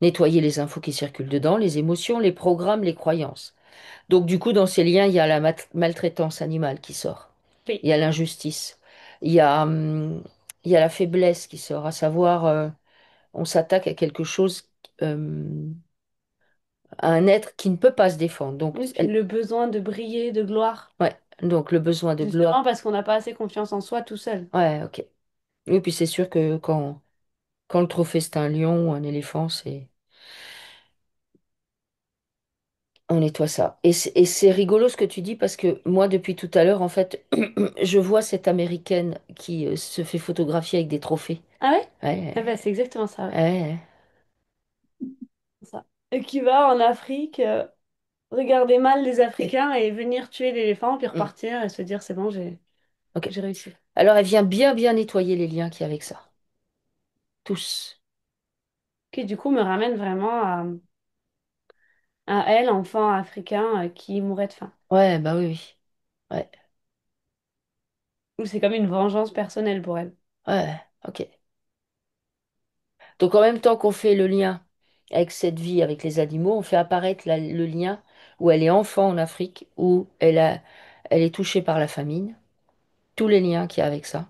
nettoyer les infos qui circulent dedans, les émotions, les programmes, les croyances. Donc du coup, dans ces liens, il y a la maltraitance animale qui sort, il oui. y a l'injustice, il y a, il y a la faiblesse qui sort, à savoir, on s'attaque à quelque chose, à un être qui ne peut pas se défendre. Donc, Oui, puis le besoin de briller, de gloire. ouais, donc le besoin de gloire. Justement parce qu'on n'a pas assez confiance en soi tout seul. Ouais, ok. Oui, puis c'est sûr que Quand le trophée c'est un lion ou un éléphant, on nettoie ça. Et c'est rigolo ce que tu dis parce que moi, depuis tout à l'heure, en fait, je vois cette Américaine qui se fait photographier avec des trophées. Ah ouais? Ouais, Ah bah, c'est exactement ça, ouais. ouais, Ça. Et qui va en Afrique regarder mal les Africains et venir tuer l'éléphant, puis ouais. Mm. repartir et se dire c'est bon, Ok. j'ai réussi. Alors, elle vient bien, bien nettoyer les liens qu'il y a avec ça. Tous. Qui du coup me ramène vraiment à elle, enfant africain qui mourait de faim. Ouais, bah oui, oui. Ouais, Ou c'est comme une vengeance personnelle pour elle. ouais, ok. Donc, en même temps qu'on fait le lien avec cette vie, avec les animaux, on fait apparaître le lien où elle est enfant en Afrique, où elle est touchée par la famine, tous les liens qu'il y a avec ça,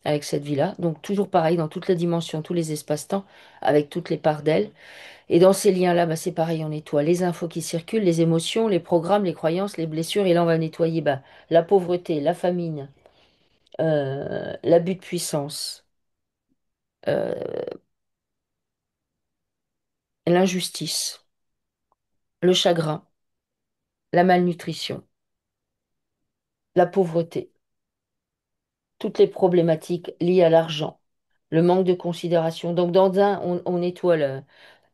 avec cette vie-là. Donc, toujours pareil, dans toutes les dimensions, tous les espaces-temps, avec toutes les parts d'elle. Et dans ces liens-là, bah, c'est pareil, on nettoie les infos qui circulent, les émotions, les programmes, les croyances, les blessures. Et là, on va nettoyer bah, la pauvreté, la famine, l'abus de puissance, euh, l'injustice, le chagrin, la malnutrition, la pauvreté, toutes les problématiques liées à l'argent, le manque de considération. Donc, dans un, on nettoie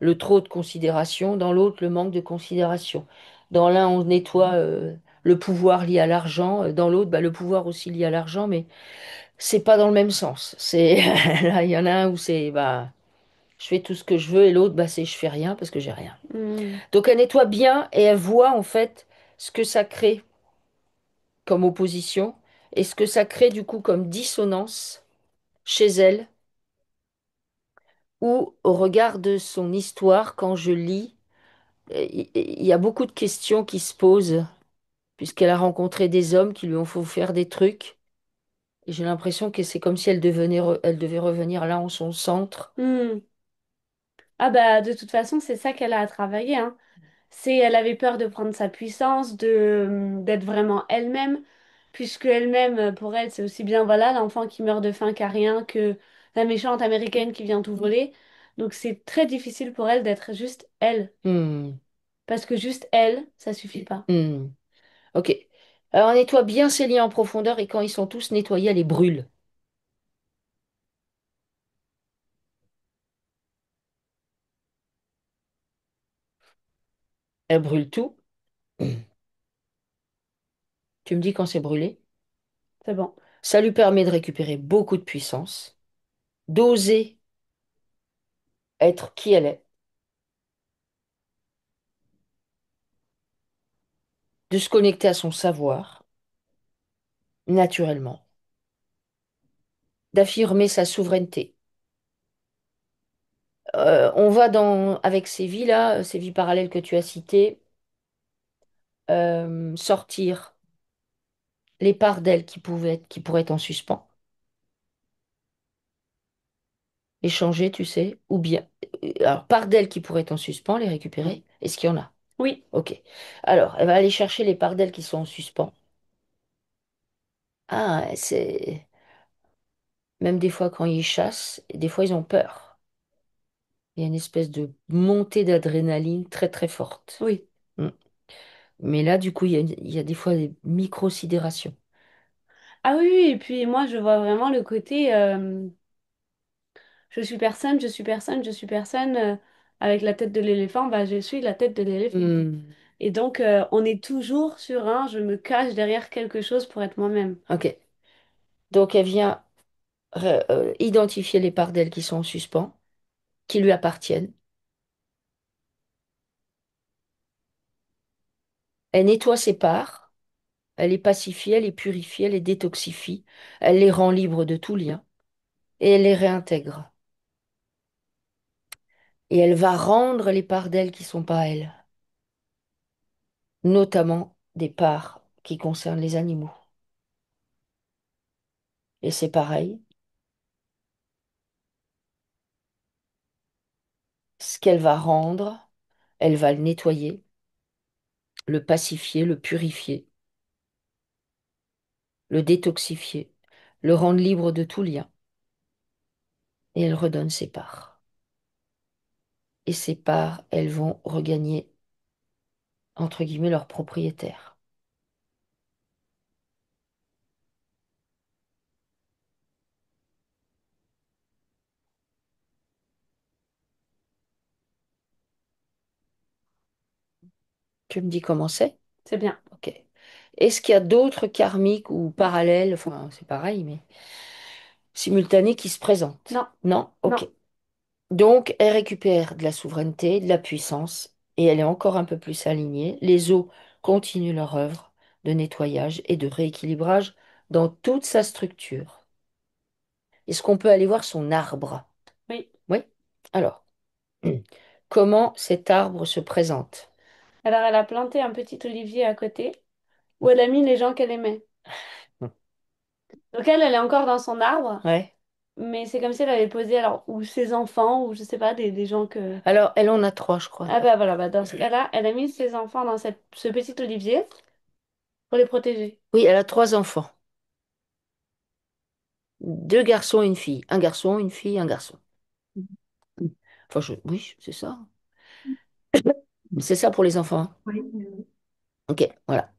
le trop de considération, dans l'autre, le manque de considération. Dans l'un, on nettoie le pouvoir lié à l'argent, dans l'autre, bah, le pouvoir aussi lié à l'argent, mais c'est pas dans le même sens. C'est là, il y en a un où c'est bah je fais tout ce que je veux et l'autre bah c'est je fais rien parce que j'ai rien. Hmm. Donc elle nettoie bien et elle voit en fait ce que ça crée comme opposition et ce que ça crée du coup comme dissonance chez elle ou au regard de son histoire quand je lis, il y a beaucoup de questions qui se posent puisqu'elle a rencontré des hommes qui lui ont fait faire des trucs et j'ai l'impression que c'est comme si elle devait revenir là en son centre. Hmm. Ah bah de toute façon c'est ça qu'elle a à travailler, hein. C'est elle avait peur de prendre sa puissance, de d'être vraiment elle-même, puisque elle-même pour elle c'est aussi bien voilà l'enfant qui meurt de faim qu'à rien que la méchante américaine qui vient tout voler. Donc c'est très difficile pour elle d'être juste elle, Hmm, parce que juste elle ça suffit pas. hmm. Ok. Alors on nettoie bien ces liens en profondeur et quand ils sont tous nettoyés, elle les brûle. Elle brûle tout. Tu me dis quand c'est brûlé. C'est bon. Ça lui permet de récupérer beaucoup de puissance, d'oser être qui elle est, de se connecter à son savoir, naturellement, d'affirmer sa souveraineté. On va avec ces vies-là, ces vies parallèles que tu as citées, sortir les parts d'elle qui pourraient être en suspens, échanger, tu sais, ou bien, alors, parts d'elle qui pourraient être en suspens, les récupérer. Est-ce qu'il y en a? Oui, Ok. Alors, elle va aller chercher les parts d'elle qui sont en suspens. Ah, c'est... Même des fois, quand ils chassent, des fois, ils ont peur. Il y a une espèce de montée d'adrénaline très, très forte. oui. Mm. Mais là, du coup, il y a des fois des micro-sidérations. Ah oui, oui, et puis moi je vois vraiment le côté je suis personne, je suis personne, je suis personne avec la tête de l'éléphant, bah je suis la tête de l'éléphant. Hmm. Et donc, on est toujours sur un je me cache derrière quelque chose pour être moi-même. Ok. Donc, elle vient identifier les parts d'elle qui sont en suspens, qui lui appartiennent. Elle nettoie ses parts. Elle les pacifie, elle les purifie, elle les détoxifie. Elle les rend libres de tout lien. Et elle les réintègre. Et elle va rendre les parts d'elle qui sont pas elle, notamment des parts qui concernent les animaux. Et c'est pareil, ce qu'elle va rendre, elle va le nettoyer, le pacifier, le purifier, le détoxifier, le rendre libre de tout lien. et elle redonne ses parts. Et ces parts, elles vont regagner, entre guillemets, leur propriétaire. Tu me dis comment c'est? C'est bien. Ok. Est-ce qu'il y a d'autres karmiques ou parallèles, enfin c'est pareil, mais simultanés qui se présentent? Non, Non? non. Ok. Donc elle récupère de la souveraineté, de la puissance, et elle est encore un peu plus alignée. Les eaux continuent leur œuvre de nettoyage et de rééquilibrage dans toute sa structure. Est-ce qu'on peut aller voir son arbre? Oui. Oui. Alors, comment cet arbre se présente? Alors, elle a planté un petit olivier à côté où elle a mis les gens qu'elle aimait. Donc, elle est encore dans son arbre, Ouais. mais c'est comme si elle avait posé, alors, ou ses enfants, ou je sais pas, des gens que. Alors, elle en a trois, je crois. Ah bah voilà, bah dans ce cas-là, elle a mis ses enfants dans ce petit olivier pour les protéger. Oui, elle a trois enfants. Deux garçons et une fille. Un garçon, une fille, un garçon. Enfin, oui, c'est ça. C'est ça pour les enfants, hein. Oui, Ok, voilà.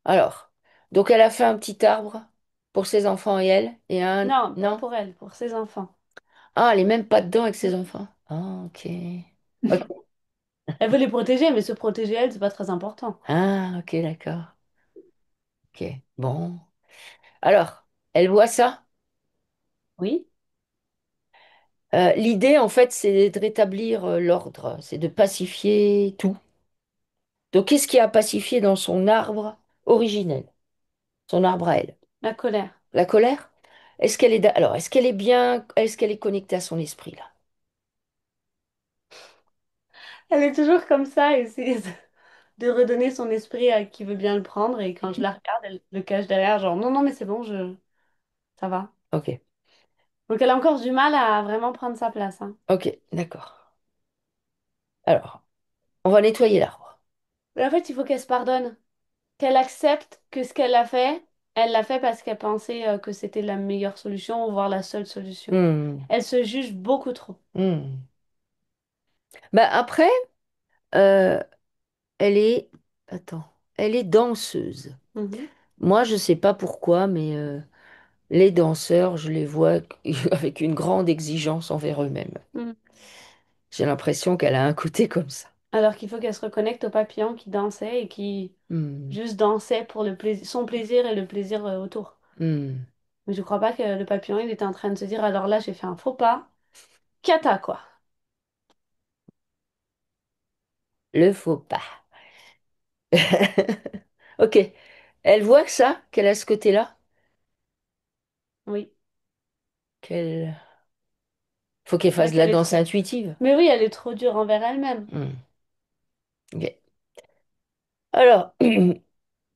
Alors, donc elle a fait un petit arbre pour ses enfants et elle, et un... Non, pas Non? pour elle, pour ses enfants. Ah, elle est même pas dedans avec ses enfants. Ah, ok. Ok. Elle veut les protéger, mais se protéger elle, c'est pas très important. Ah, ok, d'accord. Ok, bon. Alors, elle voit ça. Oui, L'idée, en fait, c'est de rétablir l'ordre, c'est de pacifier tout. Donc, qu'est-ce qui a pacifié dans son arbre originel, son arbre à elle? la colère. La colère? Alors, est-ce qu'elle est bien, est-ce qu'elle est connectée à son esprit là? Elle est toujours comme ça, essayer de redonner son esprit à qui veut bien le prendre, et quand je la regarde, elle le cache derrière, genre non, non, mais c'est bon, ça va. Ok, Donc elle a encore du mal à vraiment prendre sa place, hein. ok, d'accord. Alors, on va nettoyer l'arbre. Mais en fait, il faut qu'elle se pardonne, qu'elle accepte que ce qu'elle a fait, elle l'a fait parce qu'elle pensait que c'était la meilleure solution, voire la seule solution. Hmm, Elle se juge beaucoup trop. hmm. Bah après, euh, elle est, attends, elle est danseuse. Mhm. Moi, je sais pas pourquoi, mais les danseurs, je les vois avec une grande exigence envers eux-mêmes. Mhm. J'ai l'impression qu'elle a un côté comme ça. Alors qu'il faut qu'elle se reconnecte au papillon qui dansait et qui Hmm, juste dansait pour le plaisir, son plaisir et le plaisir autour. hmm. Mais je crois pas que le papillon, il était en train de se dire, alors là, j'ai fait un faux pas. Cata, quoi. Le faux pas. Ok. Elle voit que ça, qu'elle a ce côté-là, Oui. qu'elle faut qu'elle Bah, fasse de la qu'elle est danse trop. intuitive. Mais oui, elle est trop dure envers elle-même. Hmm, ok. Alors,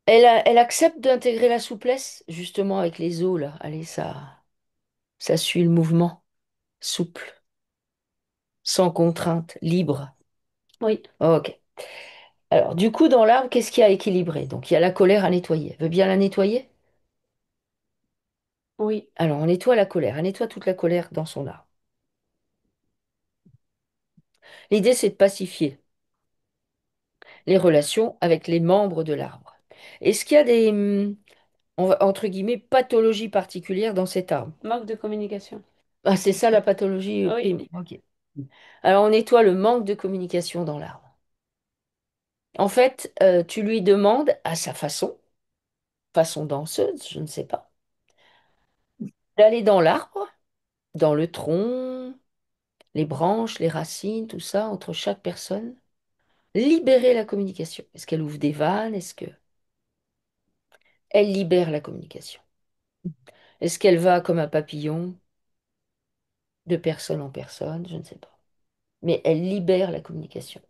elle accepte d'intégrer la souplesse, justement avec les os, là. Allez, ça suit le mouvement, souple, sans contrainte, libre. Oui, Ok. Alors, du coup, dans l'arbre, qu'est-ce qu'il y a à équilibrer? Donc, il y a la colère à nettoyer. Elle veut bien la nettoyer? oui, Alors, on nettoie la colère. Elle nettoie toute la colère dans son arbre. L'idée, c'est de pacifier les relations avec les membres de l'arbre. Est-ce qu'il y a des, entre guillemets, pathologies particulières dans cet arbre? manque de communication. Ah, c'est ça la pathologie Oui, primaire. Ok. Alors, on nettoie le manque de communication dans l'arbre. En fait, tu lui demandes à sa façon danseuse, je ne sais pas, d'aller dans l'arbre, dans le tronc, les branches, les racines, tout ça, entre chaque personne, libérer la communication. Est-ce qu'elle ouvre des vannes? Est-ce que elle libère la communication? Est-ce qu'elle va comme un papillon de personne en personne? Je ne sais pas. Mais elle libère la communication.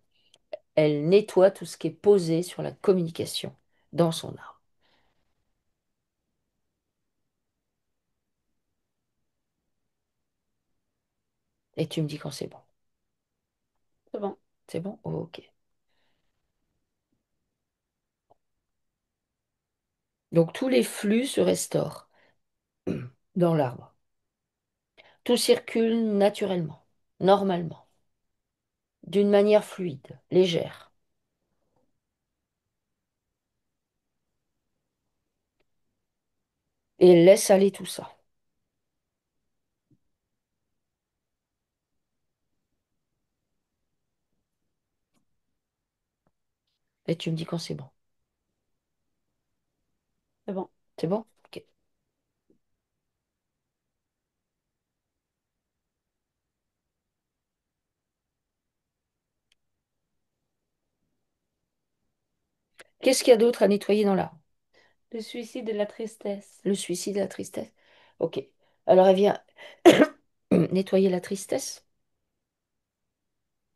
Elle nettoie tout ce qui est posé sur la communication dans son arbre. Et tu me dis quand c'est bon. c'est bon. C'est bon? Ok. Donc tous les flux se restaurent dans l'arbre. Tout circule naturellement, normalement, d'une manière fluide, légère. Et laisse aller tout ça. Et tu me dis quand c'est bon. C'est bon. C'est bon? Ok. Qu'est-ce qu'il y a d'autre à nettoyer dans l'arbre? Le suicide et la tristesse. Le suicide, la tristesse. Ok. Alors elle vient nettoyer la tristesse.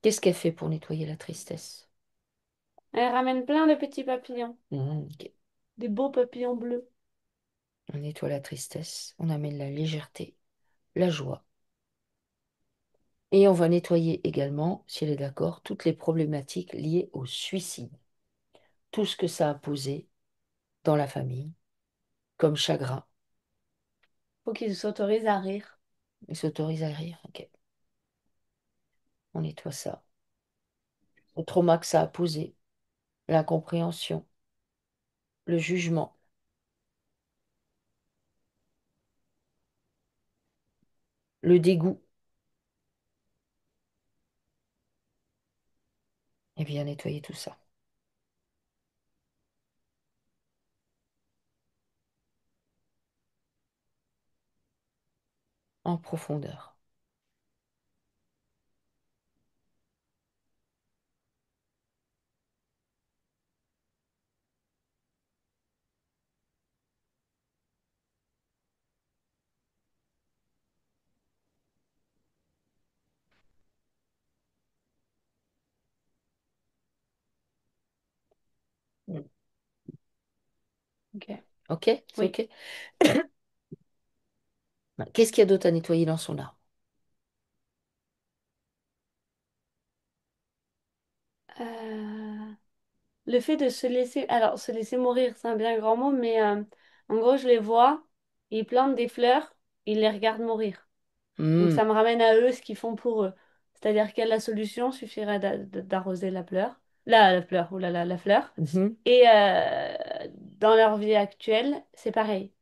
Qu'est-ce qu'elle fait pour nettoyer la tristesse? Elle ramène plein de petits papillons. Ok. Des beaux papillons bleus. On nettoie la tristesse, on amène la légèreté, la joie. Et on va nettoyer également, si elle est d'accord, toutes les problématiques liées au suicide. Tout ce que ça a posé dans la famille, comme chagrin. Faut qu'ils s'autorisent à rire. Il s'autorise à rire. Ok. On nettoie ça. Le trauma que ça a posé, l'incompréhension, le jugement, le dégoût. Et bien nettoyer tout ça en profondeur. Mm. Ok. Ok? C'est Oui. ok? Qu'est-ce qu'il y a d'autre à nettoyer dans son arbre? Euh, Le fait de se laisser... Alors, se laisser mourir, c'est un bien grand mot, mais en gros, je les vois, ils plantent des fleurs, ils les regardent mourir. Donc, Hmm. ça me ramène à eux ce qu'ils font pour eux. C'est-à-dire que la solution suffirait d'arroser la fleur. La fleur, oulala, la fleur. Mhm. Et dans leur vie actuelle, c'est pareil.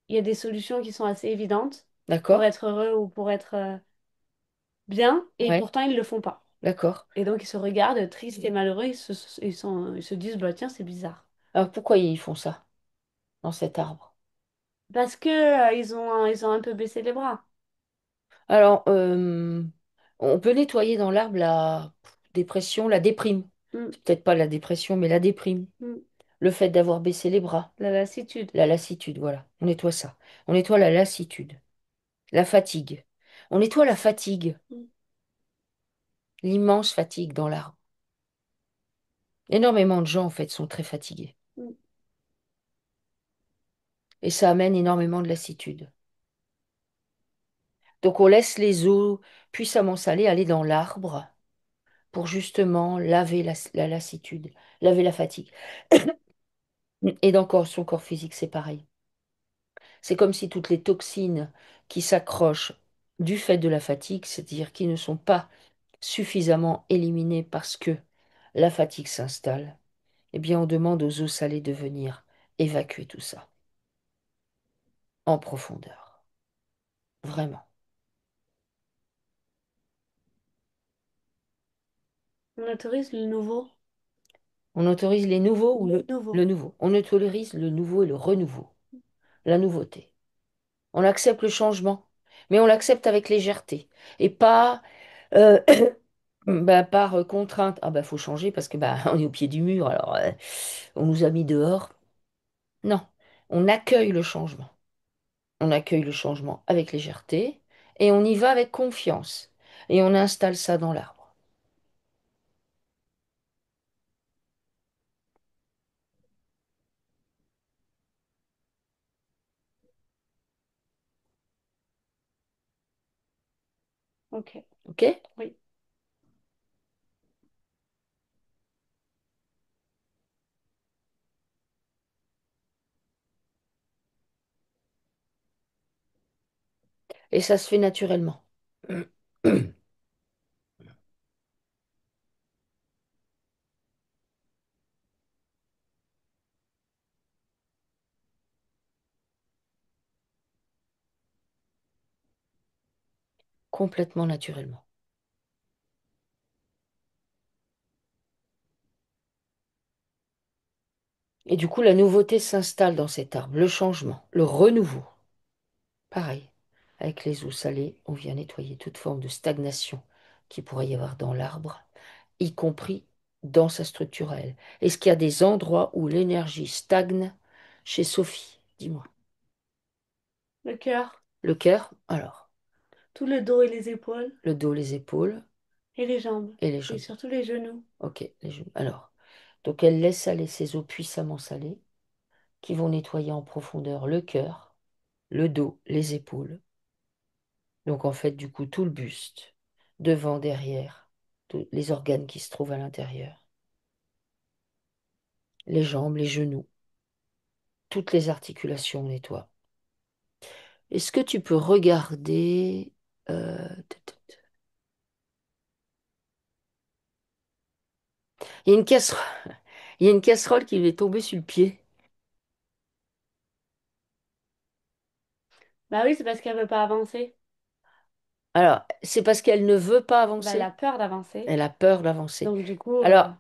Il y a des solutions qui sont assez évidentes pour D'accord? être heureux ou pour être bien, et Ouais, pourtant ils le font pas. d'accord. Et donc ils se regardent tristes et malheureux, ils se disent, bah tiens, c'est bizarre. Alors pourquoi ils font ça dans cet arbre? Parce que ils ont un peu baissé les bras. Alors, on peut nettoyer dans l'arbre la dépression, la déprime. Mm, C'est peut-être pas la dépression, mais la déprime. mm. Le fait d'avoir baissé les bras. La lassitude. La lassitude, voilà. On nettoie ça. On nettoie la lassitude. La fatigue. On nettoie la fatigue. Mm, L'immense fatigue dans l'arbre. Énormément de gens, en fait, sont très fatigués. mm. Et ça amène énormément de lassitude. Donc on laisse les eaux puissamment salées aller dans l'arbre pour justement laver la lassitude, laver la fatigue. Et dans son corps physique, c'est pareil. C'est comme si toutes les toxines qui s'accrochent du fait de la fatigue, c'est-à-dire qui ne sont pas suffisamment éliminées parce que la fatigue s'installe, eh bien on demande aux eaux salées de venir évacuer tout ça en profondeur. Vraiment. On autorise le nouveau. On autorise les nouveaux ou Nouveau. le nouveau. On autorise le nouveau et le renouveau, la nouveauté. On accepte le changement, mais on l'accepte avec légèreté et pas euh, par contrainte. Ah bah faut changer parce que bah on est au pied du mur, alors on nous a mis dehors. Non, on accueille le changement. On accueille le changement avec légèreté et on y va avec confiance. Et on installe ça dans l'arbre. Ok. OK? Oui. Et ça se fait naturellement. Complètement naturellement. Et du coup, la nouveauté s'installe dans cet arbre, le changement, le renouveau. Pareil, avec les eaux salées, on vient nettoyer toute forme de stagnation qui pourrait y avoir dans l'arbre, y compris dans sa structure à elle. Est-ce qu'il y a des endroits où l'énergie stagne chez Sophie? Dis-moi. Le cœur, Le cœur, alors, tout le dos et les épaules, le dos, les épaules et les jambes, et les et jambes. surtout les genoux. Ok, les genoux. Alors, donc elle laisse aller ces eaux puissamment salées qui vont nettoyer en profondeur le cœur, le dos, les épaules. Donc en fait, du coup, tout le buste, devant, derrière, tous les organes qui se trouvent à l'intérieur, les jambes, les genoux, toutes les articulations, on nettoie. Est-ce que tu peux regarder Il y a une casserole, il y a une casserole qui lui est tombée sur le pied. Bah oui, c'est parce qu'elle veut pas avancer. Alors, c'est parce qu'elle ne veut pas Bah, elle a avancer. peur d'avancer. Elle a peur d'avancer. Donc du coup, Alors,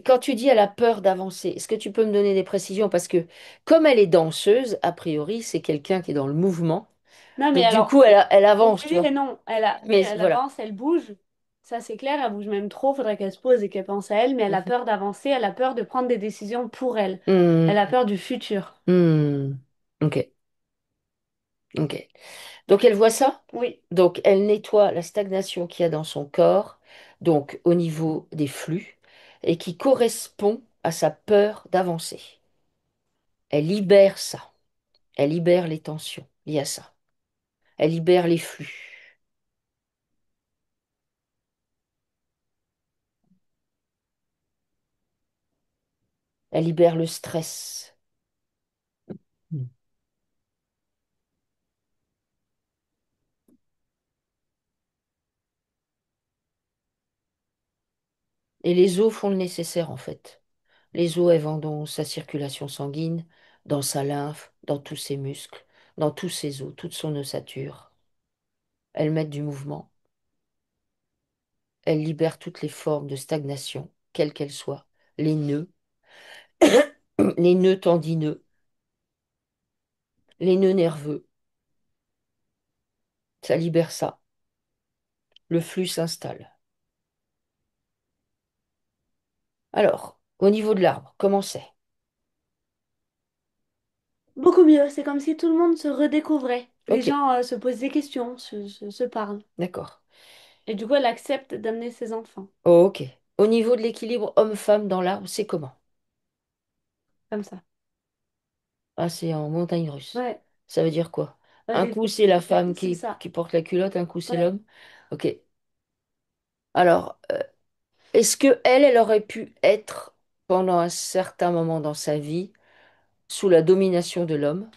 quand tu dis elle a peur d'avancer, est-ce que tu peux me donner des précisions? Parce que comme elle est danseuse, a priori, c'est quelqu'un qui est dans le mouvement. non mais Donc du alors, coup, elle avance, tu oui vois. et non. Oui, Mais elle voilà. avance, elle bouge. Ça c'est clair, elle bouge même trop. Faudrait qu'elle se pose et qu'elle pense à elle. Mais elle a Mhm. peur d'avancer. Elle a peur de prendre des décisions pour elle. Elle a Hmm, peur du futur. hmm. Ok, ok. Donc elle voit ça. Oui, Donc elle nettoie la stagnation qu'il y a dans son corps, donc au niveau des flux, et qui correspond à sa peur d'avancer. Elle libère ça. Elle libère les tensions liées à ça. Elle libère les flux. Elle libère le stress. Mm. Et les os font le nécessaire en fait. Les os, elles vont dans sa circulation sanguine, dans sa lymphe, dans tous ses muscles, dans tous ses os, toute son ossature. Elles mettent du mouvement. Elles libèrent toutes les formes de stagnation, quelles qu'elles soient. Les nœuds, les nœuds tendineux, les nœuds nerveux. Ça libère ça. Le flux s'installe. Alors, au niveau de l'arbre, comment c'est? beaucoup mieux. C'est comme si tout le monde se redécouvrait. Les Ok, gens se posent des questions, se parlent. d'accord. Et du coup, elle accepte d'amener ses enfants. Ok. Au niveau de l'équilibre homme-femme dans l'arbre, c'est comment? Comme ça. Ah, c'est en montagne russe. Ouais. Ça veut dire quoi? Un Ouais, coup, c'est la femme c'est ça. qui porte la culotte, un coup, c'est Ouais. l'homme. Ok. Alors, est-ce que elle, elle aurait pu être, pendant un certain moment dans sa vie, sous la domination de l'homme?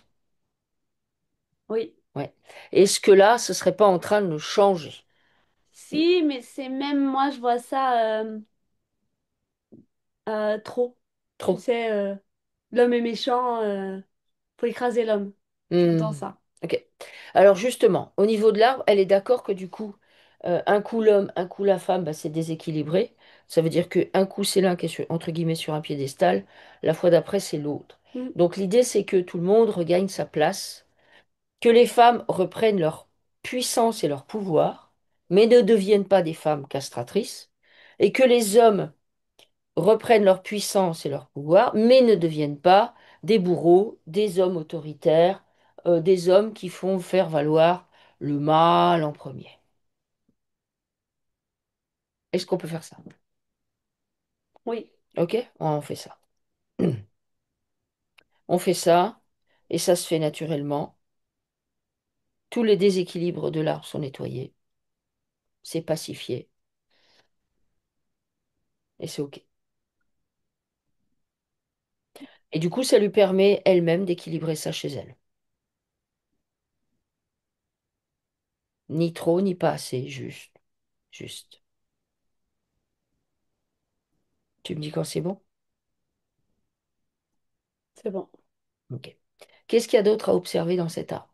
Oui. Ouais. Est-ce que là, ce serait pas en train de le changer? Si, mais c'est même moi, je vois ça trop. Tu Trop. sais, l'homme est méchant, faut écraser l'homme. J'entends Hmm. ça. Ok. Alors justement, au niveau de l'arbre, elle est d'accord que du coup, un coup l'homme, un coup la femme, bah, c'est déséquilibré. Ça veut dire que un coup c'est l'un qui est entre guillemets sur un piédestal, la fois d'après c'est l'autre. Mm. Donc l'idée c'est que tout le monde regagne sa place, que les femmes reprennent leur puissance et leur pouvoir, mais ne deviennent pas des femmes castratrices, et que les hommes reprennent leur puissance et leur pouvoir, mais ne deviennent pas des bourreaux, des hommes autoritaires, des hommes qui font faire valoir le mal en premier. Est-ce qu'on peut faire ça? Oui, Ok, on fait ça. On fait ça, et ça se fait naturellement. Tous les déséquilibres de l'arbre sont nettoyés, c'est pacifié, et c'est ok. Et du coup, ça lui permet elle-même d'équilibrer ça chez elle. Ni trop, ni pas assez, juste. Juste. Tu me dis quand c'est bon? C'est bon. Ok. Qu'est-ce qu'il y a d'autre à observer dans cet arbre?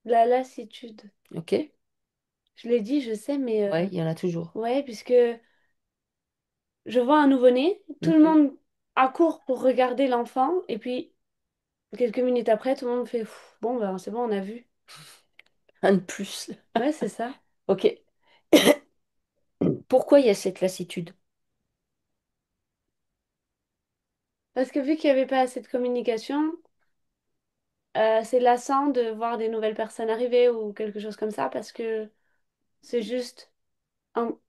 La lassitude. Ok? Je l'ai dit, je sais, mais Ouais, il y en a toujours. ouais, puisque je vois un nouveau-né, tout le Mhm. monde accourt pour regarder l'enfant, et puis quelques minutes après, tout le monde fait Pff, bon, ben c'est bon, on a vu. Un de plus. Ouais, c'est ça. Ok. Pourquoi il y a cette lassitude? Parce que vu qu'il n'y avait pas assez de communication, c'est lassant de voir des nouvelles personnes arriver ou quelque chose comme ça, parce que c'est juste,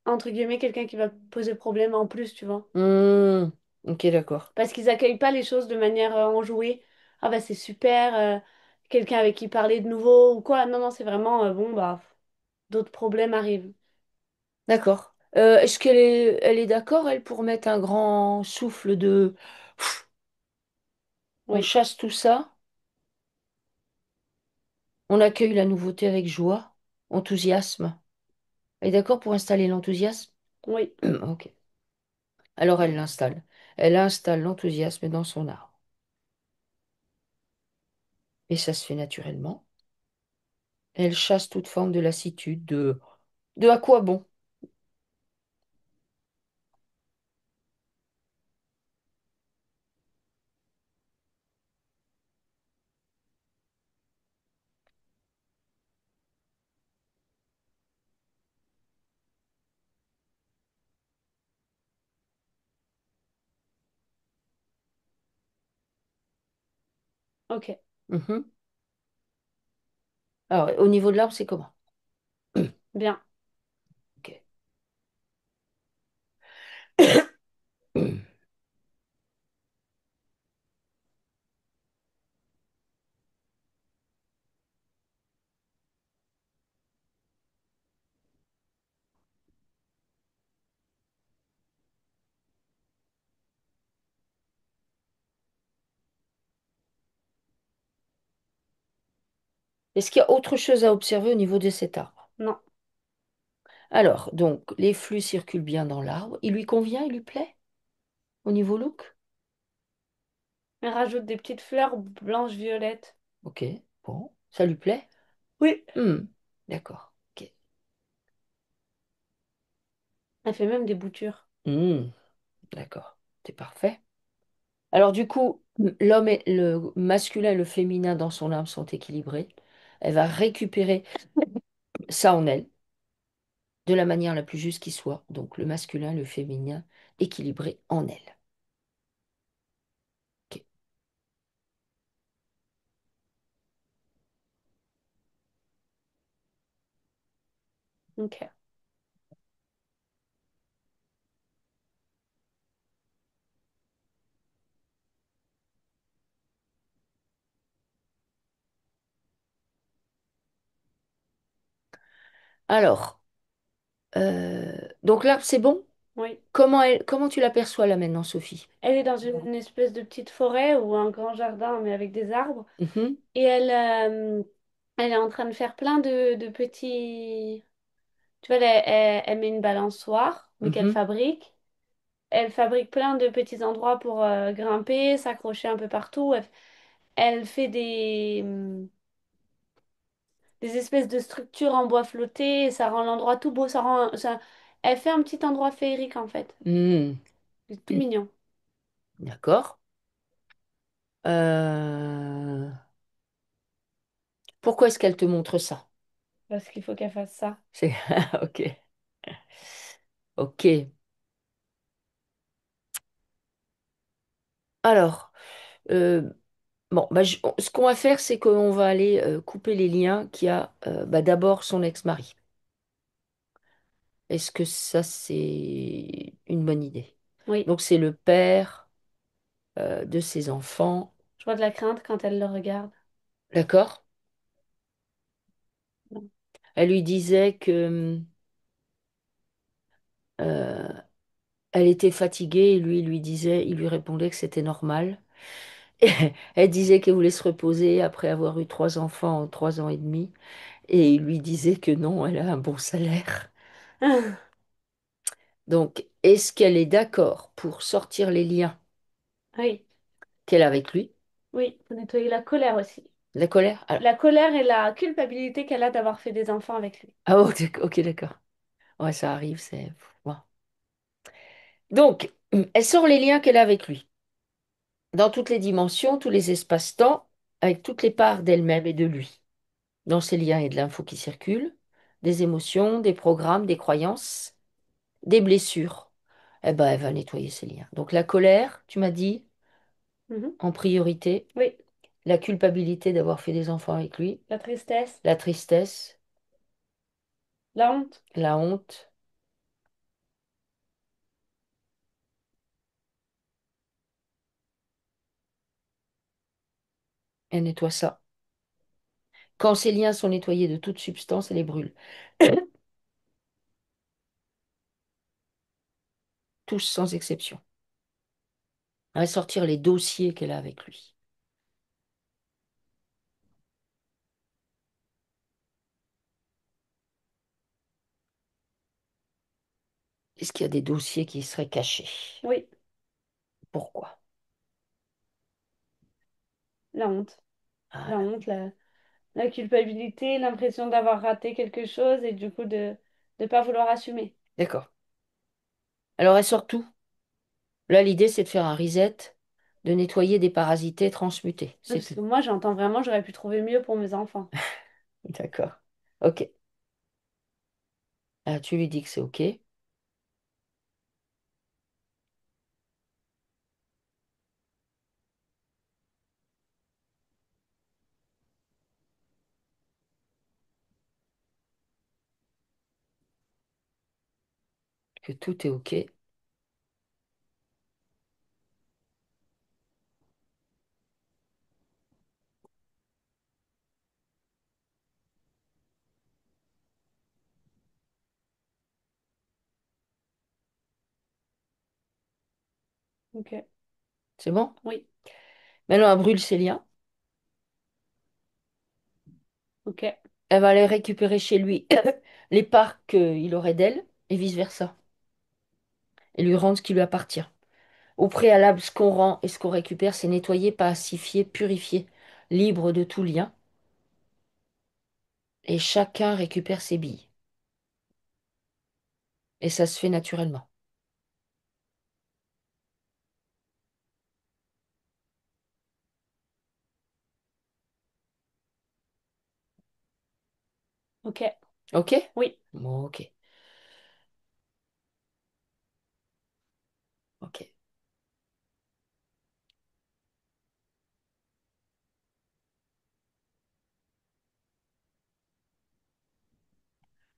entre guillemets, quelqu'un qui va poser problème en plus, tu vois. Hmm, ok, d'accord. Parce qu'ils accueillent pas les choses de manière enjouée. Ah bah c'est super, quelqu'un avec qui parler de nouveau ou quoi. Non, non, c'est vraiment, bon, bah, d'autres problèmes arrivent. D'accord. Est-ce elle est d'accord, elle, pour mettre un grand souffle de... On Oui, chasse tout ça, on accueille la nouveauté avec joie, enthousiasme. Elle est d'accord pour installer l'enthousiasme? oui, Ok. Alors elle l'installe. Elle installe l'enthousiasme dans son arbre. Et ça se fait naturellement. Elle chasse toute forme de lassitude, de à quoi bon? ok, Mhm. Alors, au niveau de l'arbre, c'est comment? bien. Ok. Est-ce qu'il y a autre chose à observer au niveau de cet arbre? Non, Alors, donc, les flux circulent bien dans l'arbre. Il lui convient, il lui plaît au niveau look? elle rajoute des petites fleurs blanches-violettes. Ok, bon, ça lui plaît? Oui. Hmm, d'accord. Ok. Elle fait même des boutures. Hmm, d'accord, c'est parfait. Alors du coup, l'homme et le masculin et le féminin dans son âme sont équilibrés. Elle va récupérer ça en elle de la manière la plus juste qui soit. Donc le masculin et le féminin équilibrés en elle. Ok. Ok, Alors, donc là, c'est bon? oui. Comment tu l'aperçois là maintenant, Sophie? Elle est dans une espèce de petite forêt ou un grand jardin, mais avec des arbres. Mhm, Et elle est en train de faire plein de petits... Tu vois, elle met une balançoire, mais qu'elle mhm, fabrique. Elle fabrique plein de petits endroits pour grimper, s'accrocher un peu partout. Elle fait des espèces de structures en bois flotté. Et ça rend l'endroit tout beau. Elle fait un petit endroit féerique en fait. hmm, C'est tout mignon. d'accord. Euh, Pourquoi est-ce qu'elle te montre ça? Parce qu'il faut qu'elle fasse ça. C'est ok. Ok. Alors, euh, bon, bah, ce qu'on va faire, c'est qu'on va aller couper les liens qu'il y a bah, d'abord son ex-mari. Est-ce que ça, c'est une bonne idée? Oui, Donc, c'est le père de ses enfants, je vois de la crainte quand elle le regarde. d'accord? Elle lui disait que euh, Elle était fatiguée et lui, il lui disait, il lui répondait que c'était normal. Et elle disait qu'elle voulait se reposer après avoir eu 3 enfants en 3 ans et demi. Et il lui disait que non, elle a un bon salaire. Donc, est-ce qu'elle est d'accord pour sortir les liens Oui, qu'elle a avec lui? oui, faut nettoyer la colère aussi. La colère? Alors, La colère et la culpabilité qu'elle a d'avoir fait des enfants avec lui. ah, oh, ok, d'accord. Ouais, ça arrive, c'est... bon. Donc, elle sort les liens qu'elle a avec lui, dans toutes les dimensions, tous les espaces-temps, avec toutes les parts d'elle-même et de lui. Dans ces liens, il y a de l'info qui circule, des émotions, des programmes, des croyances, des blessures. Eh ben, elle va nettoyer ces liens. Donc, la colère, tu m'as dit, Mhm. en priorité, Oui, la culpabilité d'avoir fait des enfants avec lui, la tristesse, la tristesse, la honte. la honte, elle nettoie ça. Quand ces liens sont nettoyés de toute substance, elle les brûle. Tous sans exception. Elle va sortir les dossiers qu'elle a avec lui. Est-ce qu'il y a des dossiers qui seraient cachés? Oui, Pourquoi? la honte. La Voilà. honte, la culpabilité, l'impression d'avoir raté quelque chose et du coup de ne pas vouloir assumer. D'accord. Alors elle sort tout. Là, l'idée, c'est de faire un reset, de nettoyer des parasités transmutés. Oui, C'est parce tout. que moi, j'entends vraiment, j'aurais pu trouver mieux pour mes enfants. D'accord. Ok. Ah, tu lui dis que c'est ok, que tout est ok. Ok, C'est bon? oui, Maintenant, elle brûle ses liens. ok, Elle va aller récupérer chez lui les parts qu'il aurait d'elle et vice-versa. Et lui rendre ce qui lui appartient. Au préalable, ce qu'on rend et ce qu'on récupère, c'est nettoyer, pacifier, purifier, libre de tout lien. Et chacun récupère ses billes. Et ça se fait naturellement. ok, Ok? oui, Bon, ok. Ok.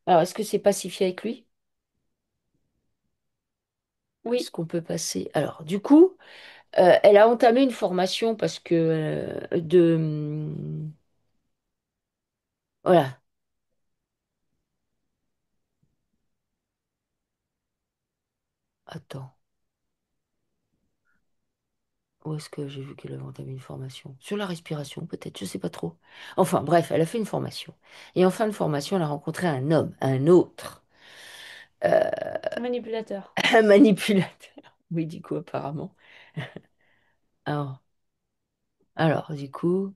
Alors, est-ce que c'est pacifié avec lui? Est-ce oui, qu'on peut passer? Alors, du coup, elle a entamé une formation parce que voilà. Attends. Où est-ce que j'ai vu qu'elle avait entamé une formation? Sur la respiration, peut-être, je sais pas trop. Enfin, bref, elle a fait une formation. Et en fin de formation, elle a rencontré un homme, un autre, manipulateur. un manipulateur. Oui, du coup, apparemment. Alors, alors, du coup,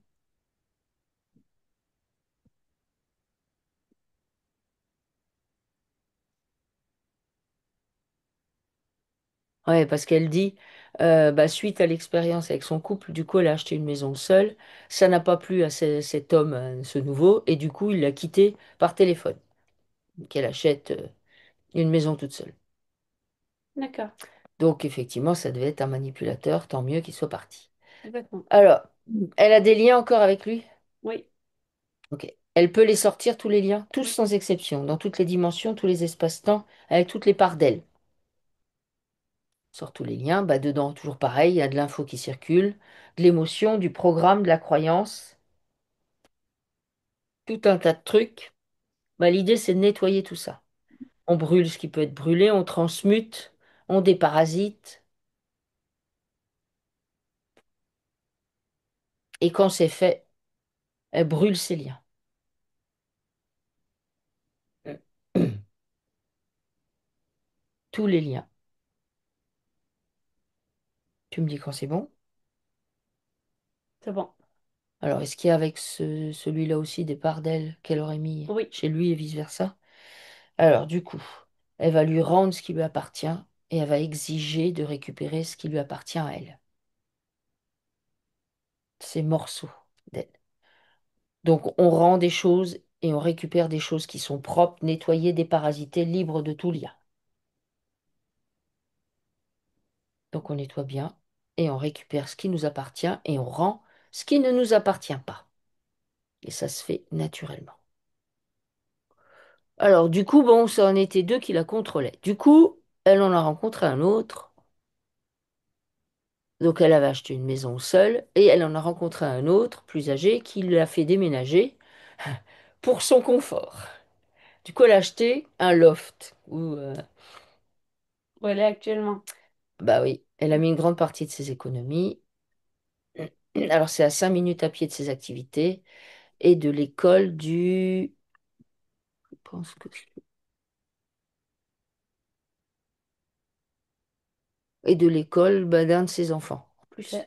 ouais, parce qu'elle dit, bah, suite à l'expérience avec son couple, du coup, elle a acheté une maison seule. Ça n'a pas plu à cet homme, ce nouveau, et du coup, il l'a quittée par téléphone. Qu'elle achète une maison toute seule. D'accord, Donc, effectivement, ça devait être un manipulateur, tant mieux qu'il soit parti. complètement. Alors, elle a des liens encore avec lui? Oui, Ok. Elle peut les sortir, tous les liens, tous oui, sans exception, dans toutes les dimensions, tous les espaces-temps, avec toutes les parts d'elle. Sort tous les liens, bah dedans, toujours pareil, il y a de l'info qui circule, de l'émotion, du programme, de la croyance, tout un tas de trucs. Bah, l'idée, c'est de nettoyer tout ça. On brûle ce qui peut être brûlé, on transmute, ont des parasites, et quand c'est fait, elle brûle ses liens. Tous les liens. Tu me dis quand c'est bon? C'est bon. Alors, est-ce qu'il y a avec celui-là aussi des parts d'elle qu'elle aurait mis Oui. chez lui et vice-versa? Alors, du coup, elle va lui rendre ce qui lui appartient et elle va exiger de récupérer ce qui lui appartient à elle, ces morceaux d'elle. Donc, on rend des choses et on récupère des choses qui sont propres, nettoyées, déparasitées, libres de tout lien. Donc, on nettoie bien et on récupère ce qui nous appartient et on rend ce qui ne nous appartient pas. Et ça se fait naturellement. Alors, du coup, bon, ça en était deux qui la contrôlaient. Du coup, elle en a rencontré un autre. Donc, elle avait acheté une maison seule et elle en a rencontré un autre, plus âgé, qui l'a fait déménager pour son confort. Du coup, elle a acheté un loft où, Où elle est actuellement. bah oui, elle a mis une grande partie de ses économies. Alors, c'est à 5 minutes à pied de ses activités et de l'école du. Je pense que. Et de l'école bah, d'un de ses enfants, en plus. Ok.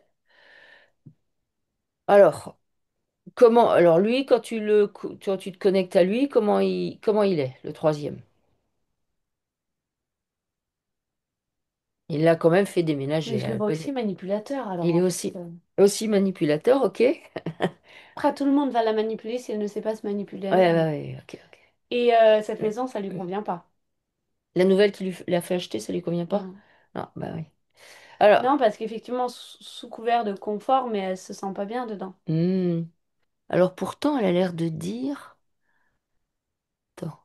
Alors, comment. Alors, lui, quand tu te connectes à lui, comment il est, le troisième? Il l'a quand même fait Mais déménager, je le hein, vois aussi manipulateur, alors il est en fait. aussi manipulateur, ok? Ouais, Après, tout le monde va la manipuler si elle ne sait pas se manipuler ouais, elle-même. ouais, ok, ok. Et cette maison, ça lui convient pas. La nouvelle qu'il lui a fait acheter, ça lui convient pas? Non. Non, bah oui. Alors, Non, parce qu'effectivement, sous couvert de confort, mais elle se sent pas bien dedans. hmm, alors pourtant, elle a l'air de dire. Attends.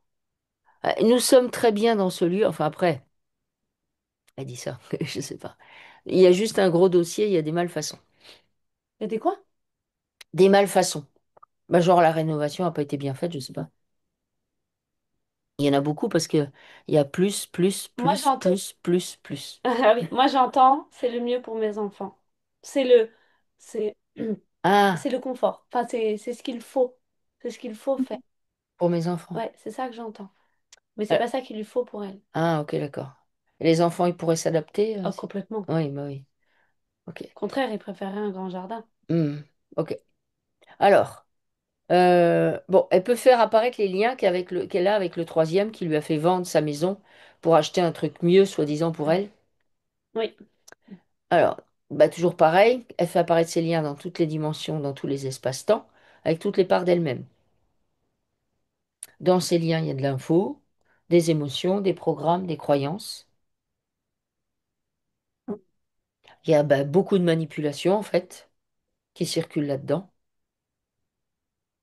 Nous sommes très bien dans ce lieu. Enfin, après, elle dit ça, je sais pas. Il y a juste un gros dossier, il y a des malfaçons. Et t'es quoi? Des malfaçons. Bah, genre, la rénovation n'a pas été bien faite, je sais pas. Il y en a beaucoup parce que il y a plus, plus, Moi, plus, j'entends. plus, plus, plus. Ah oui, moi, j'entends, c'est le mieux pour mes enfants. C'est le. C'est. Ah, C'est le confort. Enfin, c'est ce qu'il faut. C'est ce qu'il faut faire. pour mes enfants. Ouais, c'est ça que j'entends. Mais c'est Euh, pas ça qu'il lui faut pour elle. Ah, ok, d'accord. Et les enfants, ils pourraient s'adapter Oh, complètement. Oui, bah oui. Ok. Au contraire, il préférait un grand jardin. Hmm, ok. Alors, bon, elle peut faire apparaître les liens qu'elle a avec le troisième qui lui a fait vendre sa maison pour acheter un truc mieux, soi-disant pour elle. Oui. Alors, bah, toujours pareil, elle fait apparaître ses liens dans toutes les dimensions, dans tous les espaces-temps, avec toutes les parts d'elle-même. Dans ces liens, il y a de l'info, des émotions, des programmes, des croyances. Il y a bah, beaucoup de manipulation, en fait, qui circulent là-dedans.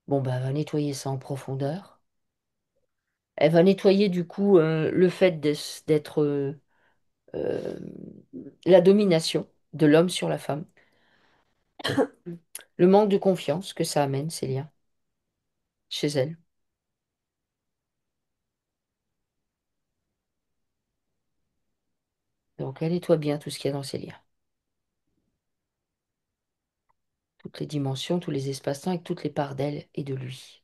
Bon, bah, elle va nettoyer ça en profondeur. Elle va nettoyer, du coup, le fait d'être euh, la domination de l'homme sur la femme, le manque de confiance que ça amène, ces liens, chez elle. Donc, elle nettoie bien tout ce qu'il y a dans ces liens. Toutes les dimensions, tous les espaces-temps, avec toutes les parts d'elle et de lui.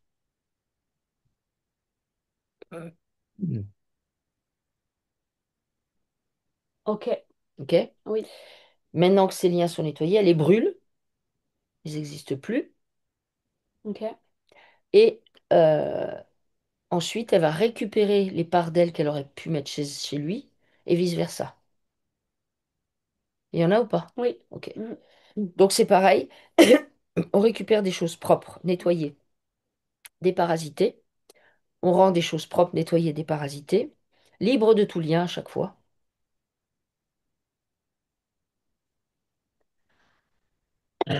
Mm. Ok. Ok? Oui. Maintenant que ces liens sont nettoyés, elle les brûle, ils n'existent plus. Ok. Et euh, ensuite, elle va récupérer les parts d'elle qu'elle aurait pu mettre chez lui, et vice-versa. Il y en a ou pas? Oui. Ok. Mm. Donc c'est pareil, on récupère des choses propres, nettoyées, déparasitées. On rend des choses propres, nettoyées, déparasitées, libres de tout lien à chaque fois.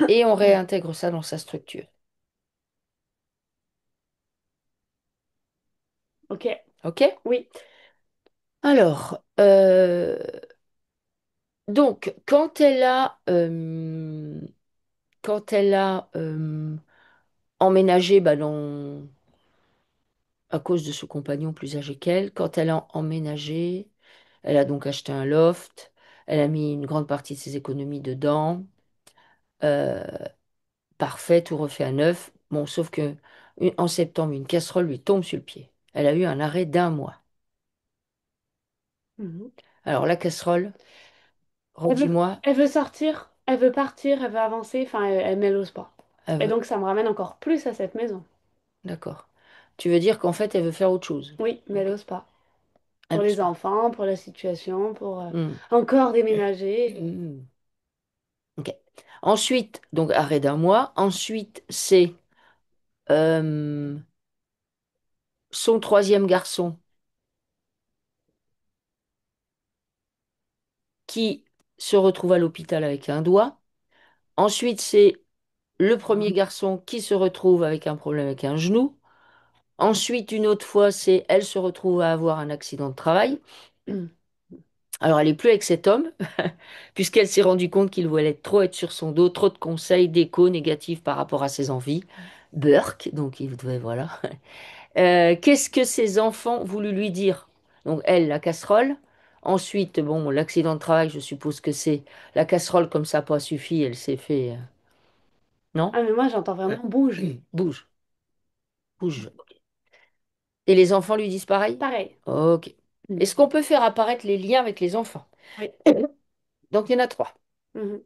Et on réintègre ça dans sa structure. Ok. OK? Oui. Alors, donc, quand elle a emménagé bah, à cause de ce compagnon plus âgé qu'elle, quand elle a emménagé, Elle a donc acheté un loft. Elle a mis une grande partie de ses économies dedans. Euh, Parfait, tout refait à neuf. Bon, sauf que en septembre, une casserole lui tombe sur le pied. Elle a eu un arrêt d'un mois. Mhm. Alors la casserole, Elle veut, redis-moi, elle veut sortir, elle veut partir, elle veut avancer, enfin, mais elle n'ose pas. elle Et veut- donc, ça me ramène encore plus à cette maison. d'accord. Tu veux dire qu'en fait, elle veut faire autre chose. Oui, mais elle Ok. n'ose pas. Elle Pour veut les se- enfants, pour la situation, pour Hmm. encore déménager. Hmm. Ok. Ensuite, donc arrêt d'un mois. Ensuite, c'est euh, son troisième garçon qui se retrouve à l'hôpital avec un doigt. Ensuite, c'est le premier garçon qui se retrouve avec un problème avec un genou. Ensuite, une autre fois, c'est elle se retrouve à avoir un accident de travail. Alors, elle n'est plus avec cet homme, puisqu'elle s'est rendue compte qu'il voulait trop être sur son dos, trop de conseils, d'échos négatifs par rapport à ses envies. Burke, donc il devait, voilà. Qu'est-ce que ses enfants voulu lui dire? Donc, elle, la casserole. Ensuite, bon, l'accident de travail, je suppose que c'est la casserole, comme ça n'a pas suffi, elle s'est fait. Non? Ah, mais moi, j'entends vraiment bouge. Bouge, bouge. Et les enfants lui disent pareil? Pareil. Ok. Mhm. Est-ce qu'on peut faire apparaître les liens avec les enfants? Oui. Donc, il y en a trois. Mhm.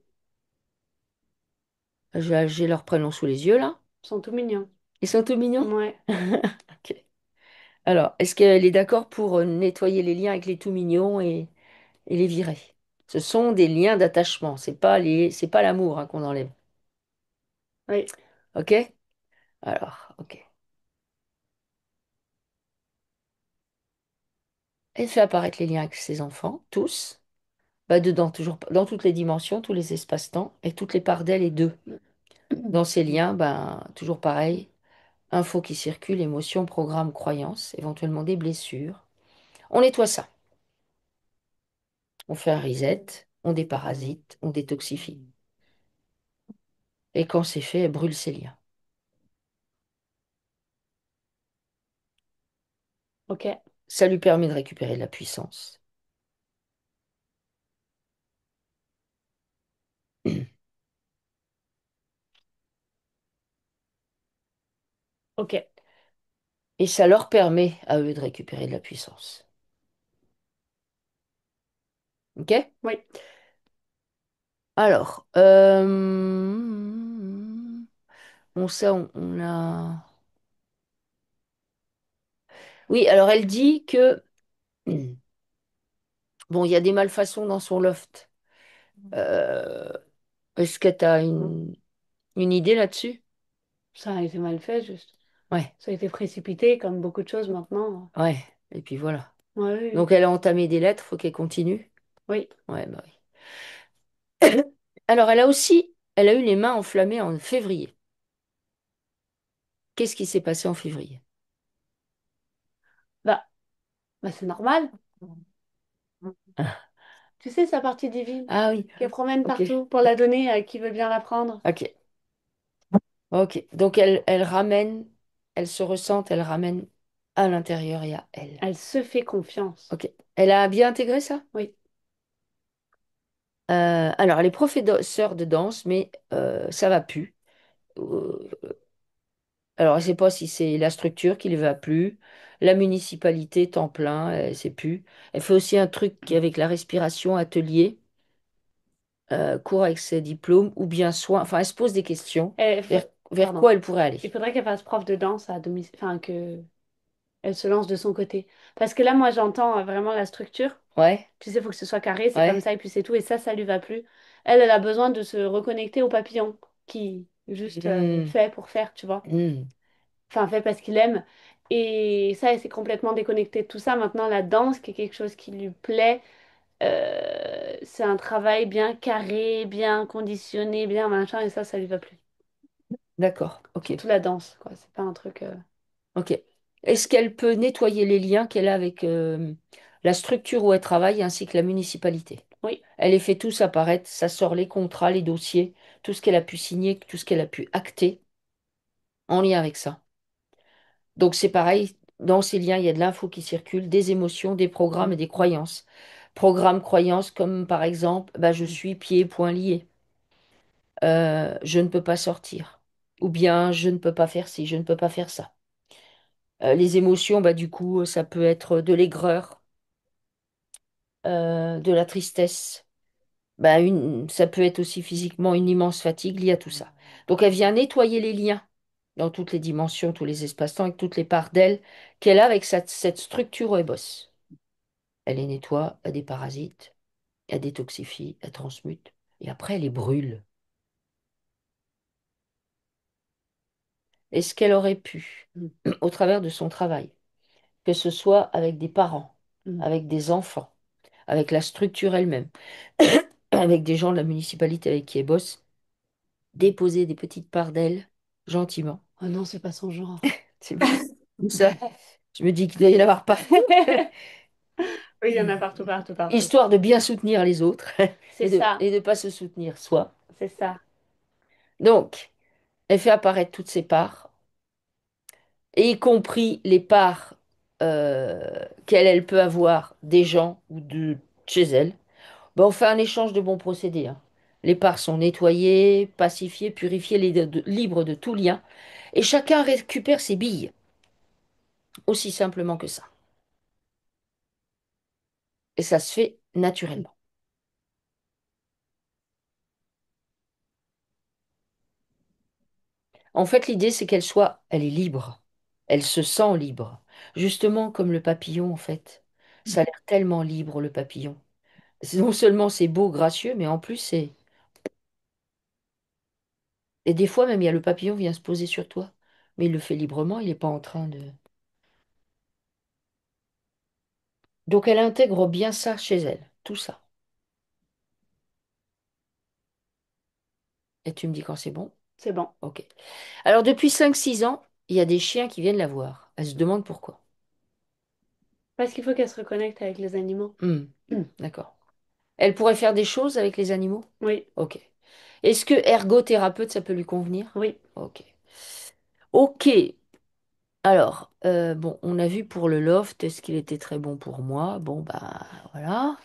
J'ai leurs prénoms sous les yeux, là. Ils sont tout mignons. Ils sont tout mignons? Ouais. Ok. Alors, est-ce qu'elle est d'accord pour nettoyer les liens avec les tout mignons et les virer? Ce sont des liens d'attachement. C'est pas l'amour hein, qu'on enlève. Oui. Ok? Alors, ok. Elle fait apparaître les liens avec ses enfants, tous. Bah, dedans, toujours, dans toutes les dimensions, tous les espaces-temps et toutes les parts d'elle et d'eux. Dans ces liens, ben, toujours pareil. Infos qui circulent, émotions, programmes, croyances, éventuellement des blessures. On nettoie ça. On fait un reset, on déparasite, on détoxifie. Et quand c'est fait, elle brûle ses liens. Ok. Ça lui permet de récupérer de la puissance. Ok. Et ça leur permet à eux de récupérer de la puissance. Ok? Oui. Alors, bon, ça, on a. Oui, alors elle dit que, bon, il y a des malfaçons dans son loft. Euh, Est-ce que tu as une idée là-dessus? Ça a été mal fait, juste. Ouais, Ça a été précipité, comme beaucoup de choses maintenant. ouais. Et puis voilà. Ouais, oui, Donc oui. elle a entamé des lettres, faut qu'elle continue. Oui. Ouais, bah oui. Alors elle a eu les mains enflammées en février. Qu'est-ce qui s'est passé en février? Bah, bah c'est normal. Ah, Tu sais, sa partie divine, ah oui, qu'elle promène ok, partout pour la donner à qui veut bien la prendre. ok, ok. Donc elle ramène, elle se ressent, elle ramène à l'intérieur et à elle. Elle se fait confiance. Ok. Elle a bien intégré ça? Oui. Alors elle est professeure de danse, mais ça va plus. Euh, alors elle ne sait pas si c'est la structure qui ne va plus, la municipalité temps plein, elle ne sait plus. Elle fait aussi un truc avec la respiration atelier. Cours avec ses diplômes ou bien soin. Enfin, elle se pose des questions. Vers Pardon. quoi elle pourrait aller? Il faudrait qu'elle fasse prof de danse à domicile. Enfin, que elle se lance de son côté. Parce que là, moi, j'entends vraiment la structure. Ouais, Tu sais, il faut que ce soit carré, c'est comme ouais. ça, et puis c'est tout. Et ça lui va plus. Elle a besoin de se reconnecter au papillon qui juste Hmm, fait pour faire, tu vois. hmm. Enfin, fait parce qu'il aime. Et ça, elle s'est complètement déconnectée de tout ça. Maintenant, la danse, qui est quelque chose qui lui plaît, c'est un travail bien carré, bien conditionné, bien machin, et ça lui va plus. D'accord, ok, Surtout la danse, quoi. C'est pas un truc. ok. Est-ce qu'elle peut nettoyer les liens qu'elle a avec la structure où elle travaille ainsi que la municipalité? Oui, Elle les fait tous apparaître, ça sort les contrats, les dossiers, tout ce qu'elle a pu signer, tout ce qu'elle a pu acter en lien avec ça. Donc c'est pareil, dans ces liens, il y a de l'info qui circule, des émotions, des programmes et des croyances. Programme croyance comme par exemple, bah, je suis pieds et poings liés. Je ne peux pas sortir. Ou bien je ne peux pas faire ci, je ne peux pas faire ça. Les émotions, bah, du coup, ça peut être de l'aigreur, de la tristesse. Bah, ça peut être aussi physiquement une immense fatigue liée à tout ça. Donc elle vient nettoyer les liens dans toutes les dimensions, tous les espaces-temps, avec toutes les parts d'elle qu'elle a avec cette structure boss. Elle les nettoie, elle déparasite, elle détoxifie, elle transmute, et après elle les brûle. Est-ce qu'elle aurait pu, au travers de son travail, que ce soit avec des parents, avec des enfants, avec la structure elle-même, avec des gens de la municipalité avec qui elle bosse, déposer des petites parts d'elle, gentiment. Oh non, c'est pas son genre. C'est comme ça. Je me dis qu'il doit y en avoir pas. Oui, il y en a partout, partout, partout. Histoire de bien soutenir les autres C'est ça, et de pas se soutenir soi. c'est ça. Donc, elle fait apparaître toutes ses parts, et y compris les parts elle peut avoir des gens ou de chez elle. Ben, on fait un échange de bons procédés, hein. Les parts sont nettoyées, pacifiées, purifiées, libres de tout lien, et chacun récupère ses billes, aussi simplement que ça. Et ça se fait naturellement. En fait, l'idée, c'est elle est libre. Elle se sent libre. Justement, comme le papillon, en fait. Ça a l'air tellement libre, le papillon. Non seulement c'est beau, gracieux, mais en plus, c'est... Et des fois, même, il y a le papillon vient se poser sur toi. Mais il le fait librement, il n'est pas en train de... Donc, elle intègre bien ça chez elle, tout ça. Et tu me dis quand c'est bon? C'est bon. Ok. Alors, depuis 5 6 ans, il y a des chiens qui viennent la voir. Elle se demande pourquoi. Parce qu'il faut qu'elle se reconnecte avec les animaux. Hmm, d'accord. Elle pourrait faire des choses avec les animaux? Oui, Ok. Est-ce que ergothérapeute, ça peut lui convenir? oui. Ok. Ok. Alors, bon, on a vu pour le loft, est-ce qu'il était très bon pour moi? Bon, bah, voilà.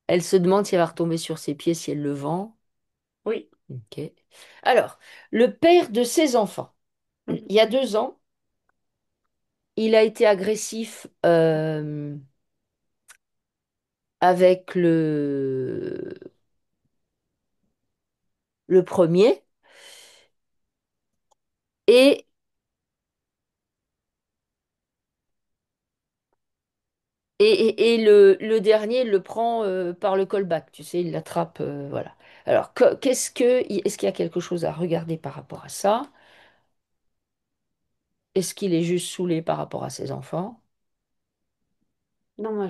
Elle se demande si elle va retomber sur ses pieds si elle le vend. Oui. Ok. Alors, le père de ses enfants, il Mhm. y a 2 ans, il a été agressif avec le premier et, et le dernier il le prend par le callback, tu sais, il l'attrape, voilà. Alors, est-ce qu'il y a quelque chose à regarder par rapport à ça? Est-ce qu'il est juste saoulé par rapport à ses enfants? Non, moi,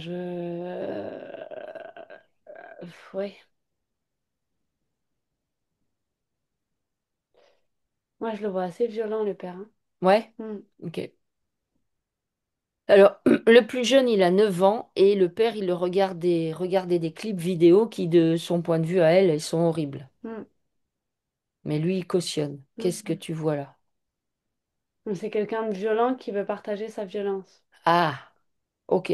ouais. Moi, je le vois assez violent, le père, hein. Ouais? Hmm. Ok. Alors, le plus jeune, il a 9 ans et le père, il le regardait des clips vidéo qui, de son point de vue à elle, ils sont horribles. Hmm. Mais lui, il cautionne. Qu'est-ce que Hmm. tu vois là? Donc, c'est quelqu'un de violent qui veut partager sa violence. Ah, ok.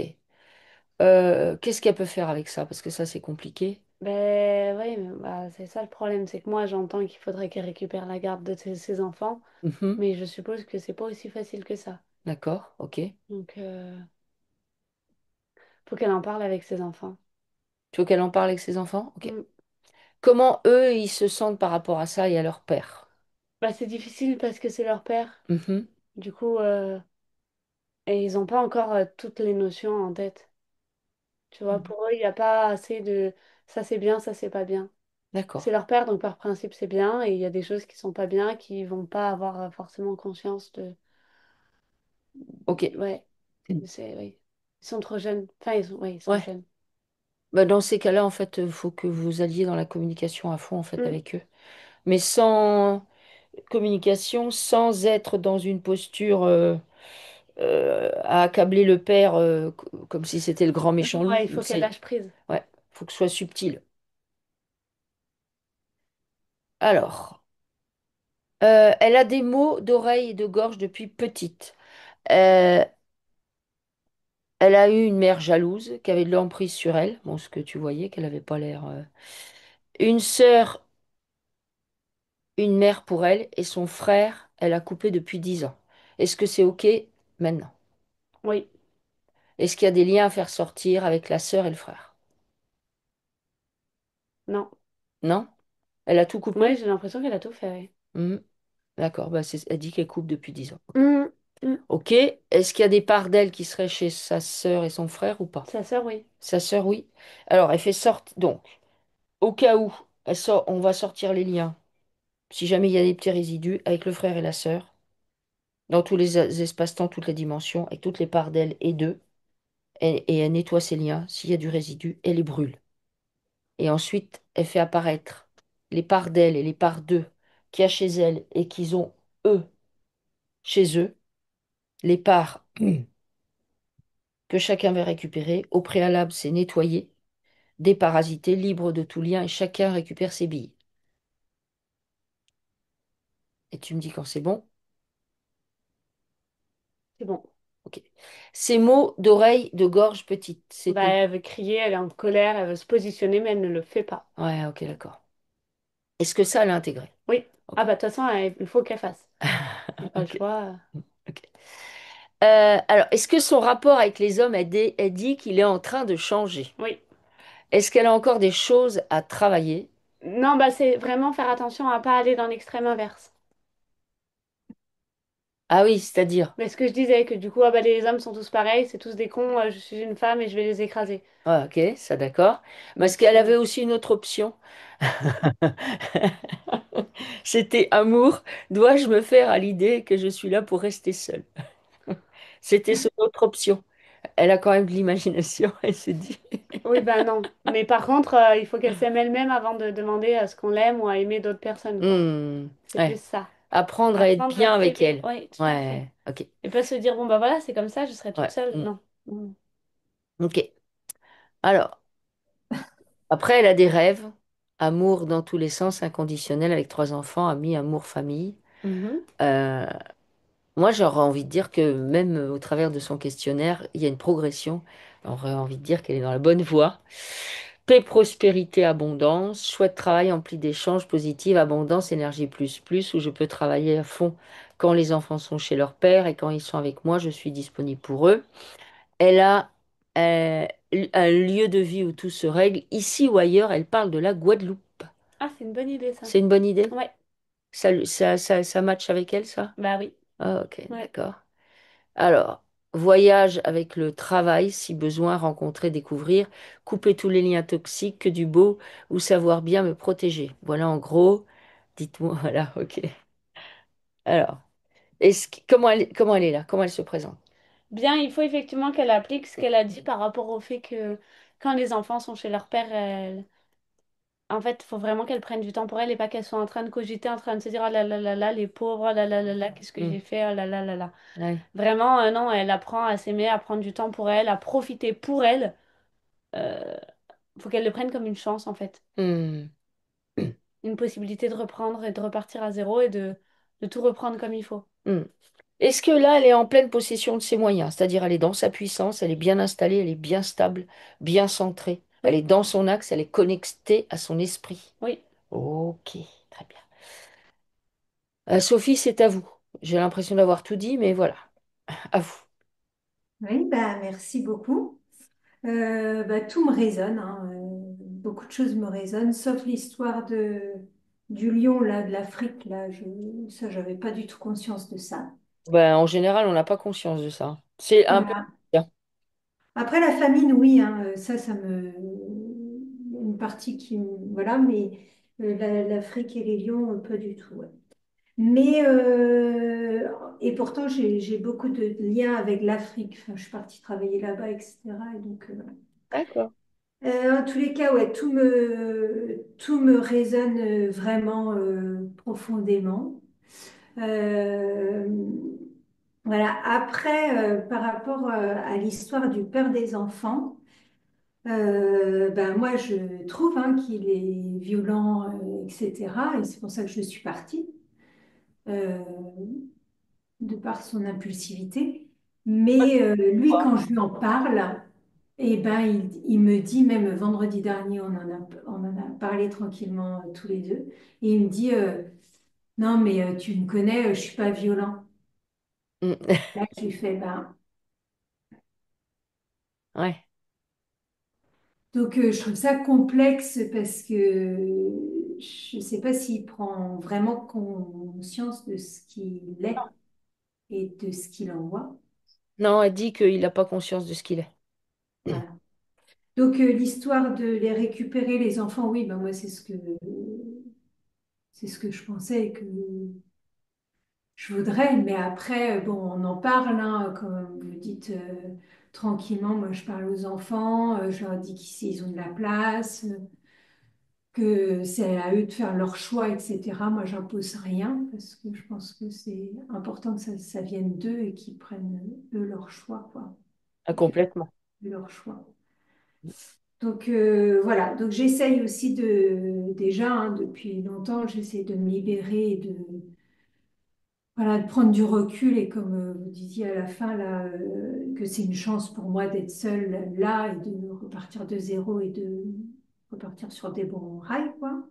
Qu'est-ce qu'elle peut faire avec ça? Parce que ça, c'est compliqué. Ben oui, mais bah, c'est ça le problème, c'est que moi j'entends qu'il faudrait qu'elle récupère la garde de ses enfants, Mhm. mais je suppose que c'est pas aussi facile que ça. D'accord, ok. Donc faut qu'elle en parle avec ses enfants. Tu veux qu'elle en parle avec ses enfants? Ok. Mm. Comment eux, ils se sentent par rapport à ça et à leur père? Bah, c'est difficile parce que c'est leur père. Mhm. Du coup, et ils n'ont pas encore toutes les notions en tête. Tu vois, pour eux, il n'y a pas assez de ça c'est bien, ça c'est pas bien. D'accord, C'est leur père, donc par principe c'est bien, et il y a des choses qui sont pas bien, qui vont pas avoir forcément conscience de. ok. Ouais, oui. Ils sont trop jeunes. Enfin, ouais, ils sont Ouais. jeunes. Bah, dans ces cas-là, en fait, il faut que vous alliez dans la communication à fond, en fait, Mm. avec eux. Mais sans communication, sans être dans une posture à accabler le père comme si c'était le grand méchant loup. Ouais, il faut qu'elle C'est, lâche prise. ouais, faut que ce soit subtil. Alors, elle a des maux d'oreille et de gorge depuis petite. Euh, Elle a eu une mère jalouse qui avait de l'emprise sur elle. Bon, ce que tu voyais, qu'elle n'avait pas l'air. Une sœur, une mère pour elle, et son frère, elle a coupé depuis 10 ans. Est-ce que c'est OK maintenant? Oui, Est-ce qu'il y a des liens à faire sortir avec la sœur et le frère? non. Non? Elle a tout Oui, coupé? j'ai l'impression qu'elle a tout fait. Oui. Mhm. D'accord, bah elle dit qu'elle coupe depuis 10 ans. OK. Mhm. Mhm. Ok. Est-ce qu'il y a des parts d'elle qui seraient chez sa sœur et son frère ou pas? Sa sœur, oui. Sa sœur, oui. Alors, elle fait sortir. Donc, au cas où, on va sortir les liens. Si jamais il y a des petits résidus avec le frère et la sœur, dans tous les espaces-temps, toutes les dimensions, avec toutes les parts d'elle et d'eux, et elle nettoie ces liens. S'il y a du résidu, elle les brûle. Et ensuite, elle fait apparaître les parts d'elle et les parts d'eux qu'il y a chez elle et qu'ils ont, eux, chez eux, les parts que chacun va récupérer. Au préalable, c'est nettoyer, déparasiter, libre de tout lien, et chacun récupère ses billes. Et tu me dis quand c'est bon? C'est bon. Ok. Ces mots d'oreille, de gorge petite, Bah, c'était... elle veut crier, elle est en colère, elle veut se positionner, mais elle ne le fait pas. Ouais, ok, d'accord. Est-ce que ça, elle a intégré? Oui. Ah Ok. bah, de toute façon, il faut qu'elle fasse. Il n'y a pas le Ok. choix. Ok. Alors, est-ce que son rapport avec les hommes, elle dit qu'il est en train de changer? Oui. Est-ce qu'elle a encore des choses à travailler? Non, bah, c'est vraiment faire attention à pas aller dans l'extrême inverse. Ah oui, c'est-à-dire. Mais ce que je disais, que du coup, ah bah, les hommes sont tous pareils, c'est tous des cons, je suis une femme et je vais les écraser. Ouais, ok, ça d'accord. Parce Donc, qu'elle avait aussi une autre option. C'était amour, dois-je me faire à l'idée que je suis là pour rester seule? C'était son autre option. Elle a quand même de l'imagination, elle se dit. oui, bah non. Mais par contre, il faut qu'elle s'aime elle-même avant de demander à ce qu'on l'aime ou à aimer d'autres personnes, quoi. Hmm, C'est ouais. plus ça. Apprendre à être Apprendre à bien avec s'aimer. elle. Oui, tout à fait. Ouais, ok. Et pas se dire, bon, bah voilà, c'est comme ça, je serai toute Ouais, seule. hmm, Non. Mm. ok. Alors, après, elle a des rêves. Amour dans tous les sens, inconditionnel, avec 3 enfants, amis, amour, famille. Mhm. Euh, Moi, j'aurais envie de dire que même au travers de son questionnaire, il y a une progression. J'aurais envie de dire qu'elle est dans la bonne voie. Paix, prospérité, abondance, chouette travail empli d'échanges positifs, abondance, énergie plus plus, où je peux travailler à fond quand les enfants sont chez leur père et quand ils sont avec moi, je suis disponible pour eux. Elle a euh, un lieu de vie où tout se règle. Ici ou ailleurs, elle parle de la Guadeloupe. Ah, c'est une bonne idée, ça. C'est une bonne idée? Ouais. Ça match avec elle, ça? Bah oui. Ah, ok, Ouais. d'accord. Alors, voyage avec le travail, si besoin, rencontrer, découvrir, couper tous les liens toxiques, que du beau, ou savoir bien me protéger. Voilà, en gros, dites-moi, voilà, ok. Alors, comment elle est là? Comment elle se présente? Bien, il faut effectivement qu'elle applique ce qu'elle a dit par rapport au fait que quand les enfants sont chez leur père, en fait, il faut vraiment qu'elle prenne du temps pour elle et pas qu'elle soit en train de cogiter, en train de se dire, oh là là là là, les pauvres, oh là là là là, qu'est-ce que Hmm, j'ai fait, oh là là là là. ouais, Vraiment, non, elle apprend à s'aimer, à prendre du temps pour elle, à profiter pour elle. Euh, faut qu'elle le prenne comme une chance, en fait. hmm, Une possibilité de reprendre et de repartir à zéro et de tout reprendre comme il faut. hmm. Est-ce que là, elle est en pleine possession de ses moyens? C'est-à-dire, elle est dans sa puissance, elle est bien installée, elle est bien stable, bien centrée. Elle Oui, est dans son axe, elle est connectée à son esprit. oui. Ok, très bien. Sophie, c'est à vous. J'ai l'impression d'avoir tout dit, mais voilà, à vous. Oui, bah, merci beaucoup. Bah, tout me résonne, hein, beaucoup de choses me résonnent, sauf l'histoire du lion, là, de l'Afrique. Là, ça, j'avais pas du tout conscience de ça. Ben, en général, on n'a pas conscience de ça. C'est un peu Voilà. bien. Après, la famine, oui, hein, ça me... Une partie qui... Voilà, mais l'Afrique et les lions, pas du tout. Ouais. Mais, et pourtant, j'ai beaucoup de liens avec l'Afrique. Enfin, je suis partie travailler là-bas, etc. Et donc, D'accord. en tous les cas, ouais, tout me résonne vraiment profondément. Euh, voilà. Après, par rapport à l'histoire du père des enfants, ben moi, je trouve hein, qu'il est violent, etc. Et c'est pour ça que je suis partie. Euh, de par son impulsivité. Mais lui, quand je lui en parle, eh ben, il me dit, même vendredi dernier, on en a parlé tranquillement tous les deux, et il me dit, non, mais tu me connais, je suis pas violent. Mm. Là, je lui fais, ben, Ouais, donc je trouve ça complexe parce que je ne sais pas s'il prend vraiment conscience de ce qu'il est et de ce qu'il envoie. non, elle dit qu'il n'a pas conscience de ce qu'il est. Voilà. Donc l'histoire de les récupérer, les enfants, oui, ben moi c'est ce que je pensais et que je voudrais, mais après, bon, on en parle, hein, comme vous dites tranquillement. Moi, je parle aux enfants, je leur dis qu'ici, ils ont de la place, que c'est à eux de faire leur choix, etc. Moi, j'impose rien parce que je pense que c'est important que ça vienne d'eux et qu'ils prennent eux leur choix, quoi. Ah, Et que complètement. leur choix. Donc voilà, donc j'essaye aussi déjà, hein, depuis longtemps, j'essaie de me libérer et voilà, de prendre du recul et comme vous disiez à la fin, là, que c'est une chance pour moi d'être seule là et de repartir de zéro et de repartir sur des bons rails, quoi.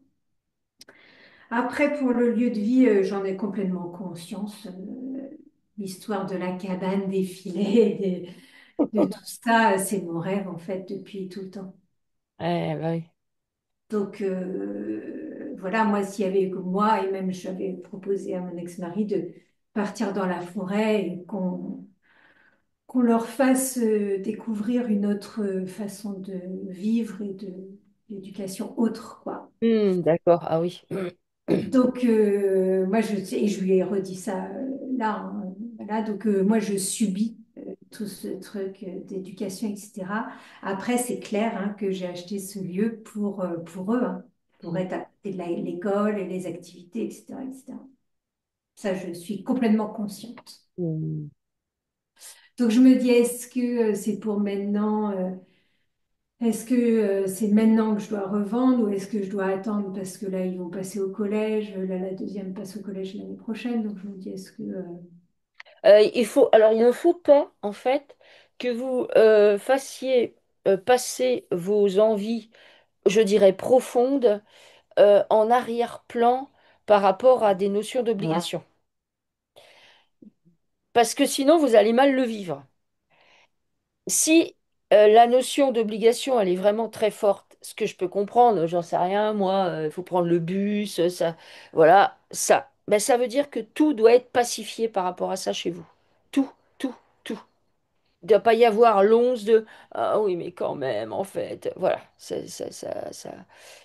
Après, pour le lieu de vie, j'en ai complètement conscience. L'histoire de la cabane, des filets, de tout ça, c'est mon rêve en fait depuis tout le temps. Bah oui. Donc voilà, moi, s'il y avait que moi, et même j'avais proposé à mon ex-mari de partir dans la forêt et qu'on leur fasse découvrir une autre façon de vivre et de d'éducation autre, quoi. D'accord, ah oui. Donc moi, et je lui ai redit ça là, hein, voilà, donc moi, je subis tout ce truc d'éducation, etc. Après, c'est clair hein, que j'ai acheté ce lieu pour eux, hein, pour Mm. être à côté de l'école et les activités, etc., etc. Ça, je suis complètement consciente. Mm. Donc je me dis, est-ce que c'est pour maintenant, est-ce que c'est maintenant que je dois revendre ou est-ce que je dois attendre parce que là, ils vont passer au collège, là, la deuxième passe au collège l'année prochaine, donc je me dis, est-ce que... Alors, il ne faut pas, en fait, que vous fassiez passer vos envies, je dirais, profondes, en arrière-plan par rapport à des notions d'obligation. Parce que sinon, vous allez mal le vivre. Si la notion d'obligation, elle est vraiment très forte, ce que je peux comprendre, j'en sais rien, moi, il faut prendre le bus, ça, voilà, ça, ben, ça veut dire que tout doit être pacifié par rapport à ça chez vous. Tout, tout, tout. Il ne doit pas y avoir l'once de ah oui, mais quand même, en fait, voilà,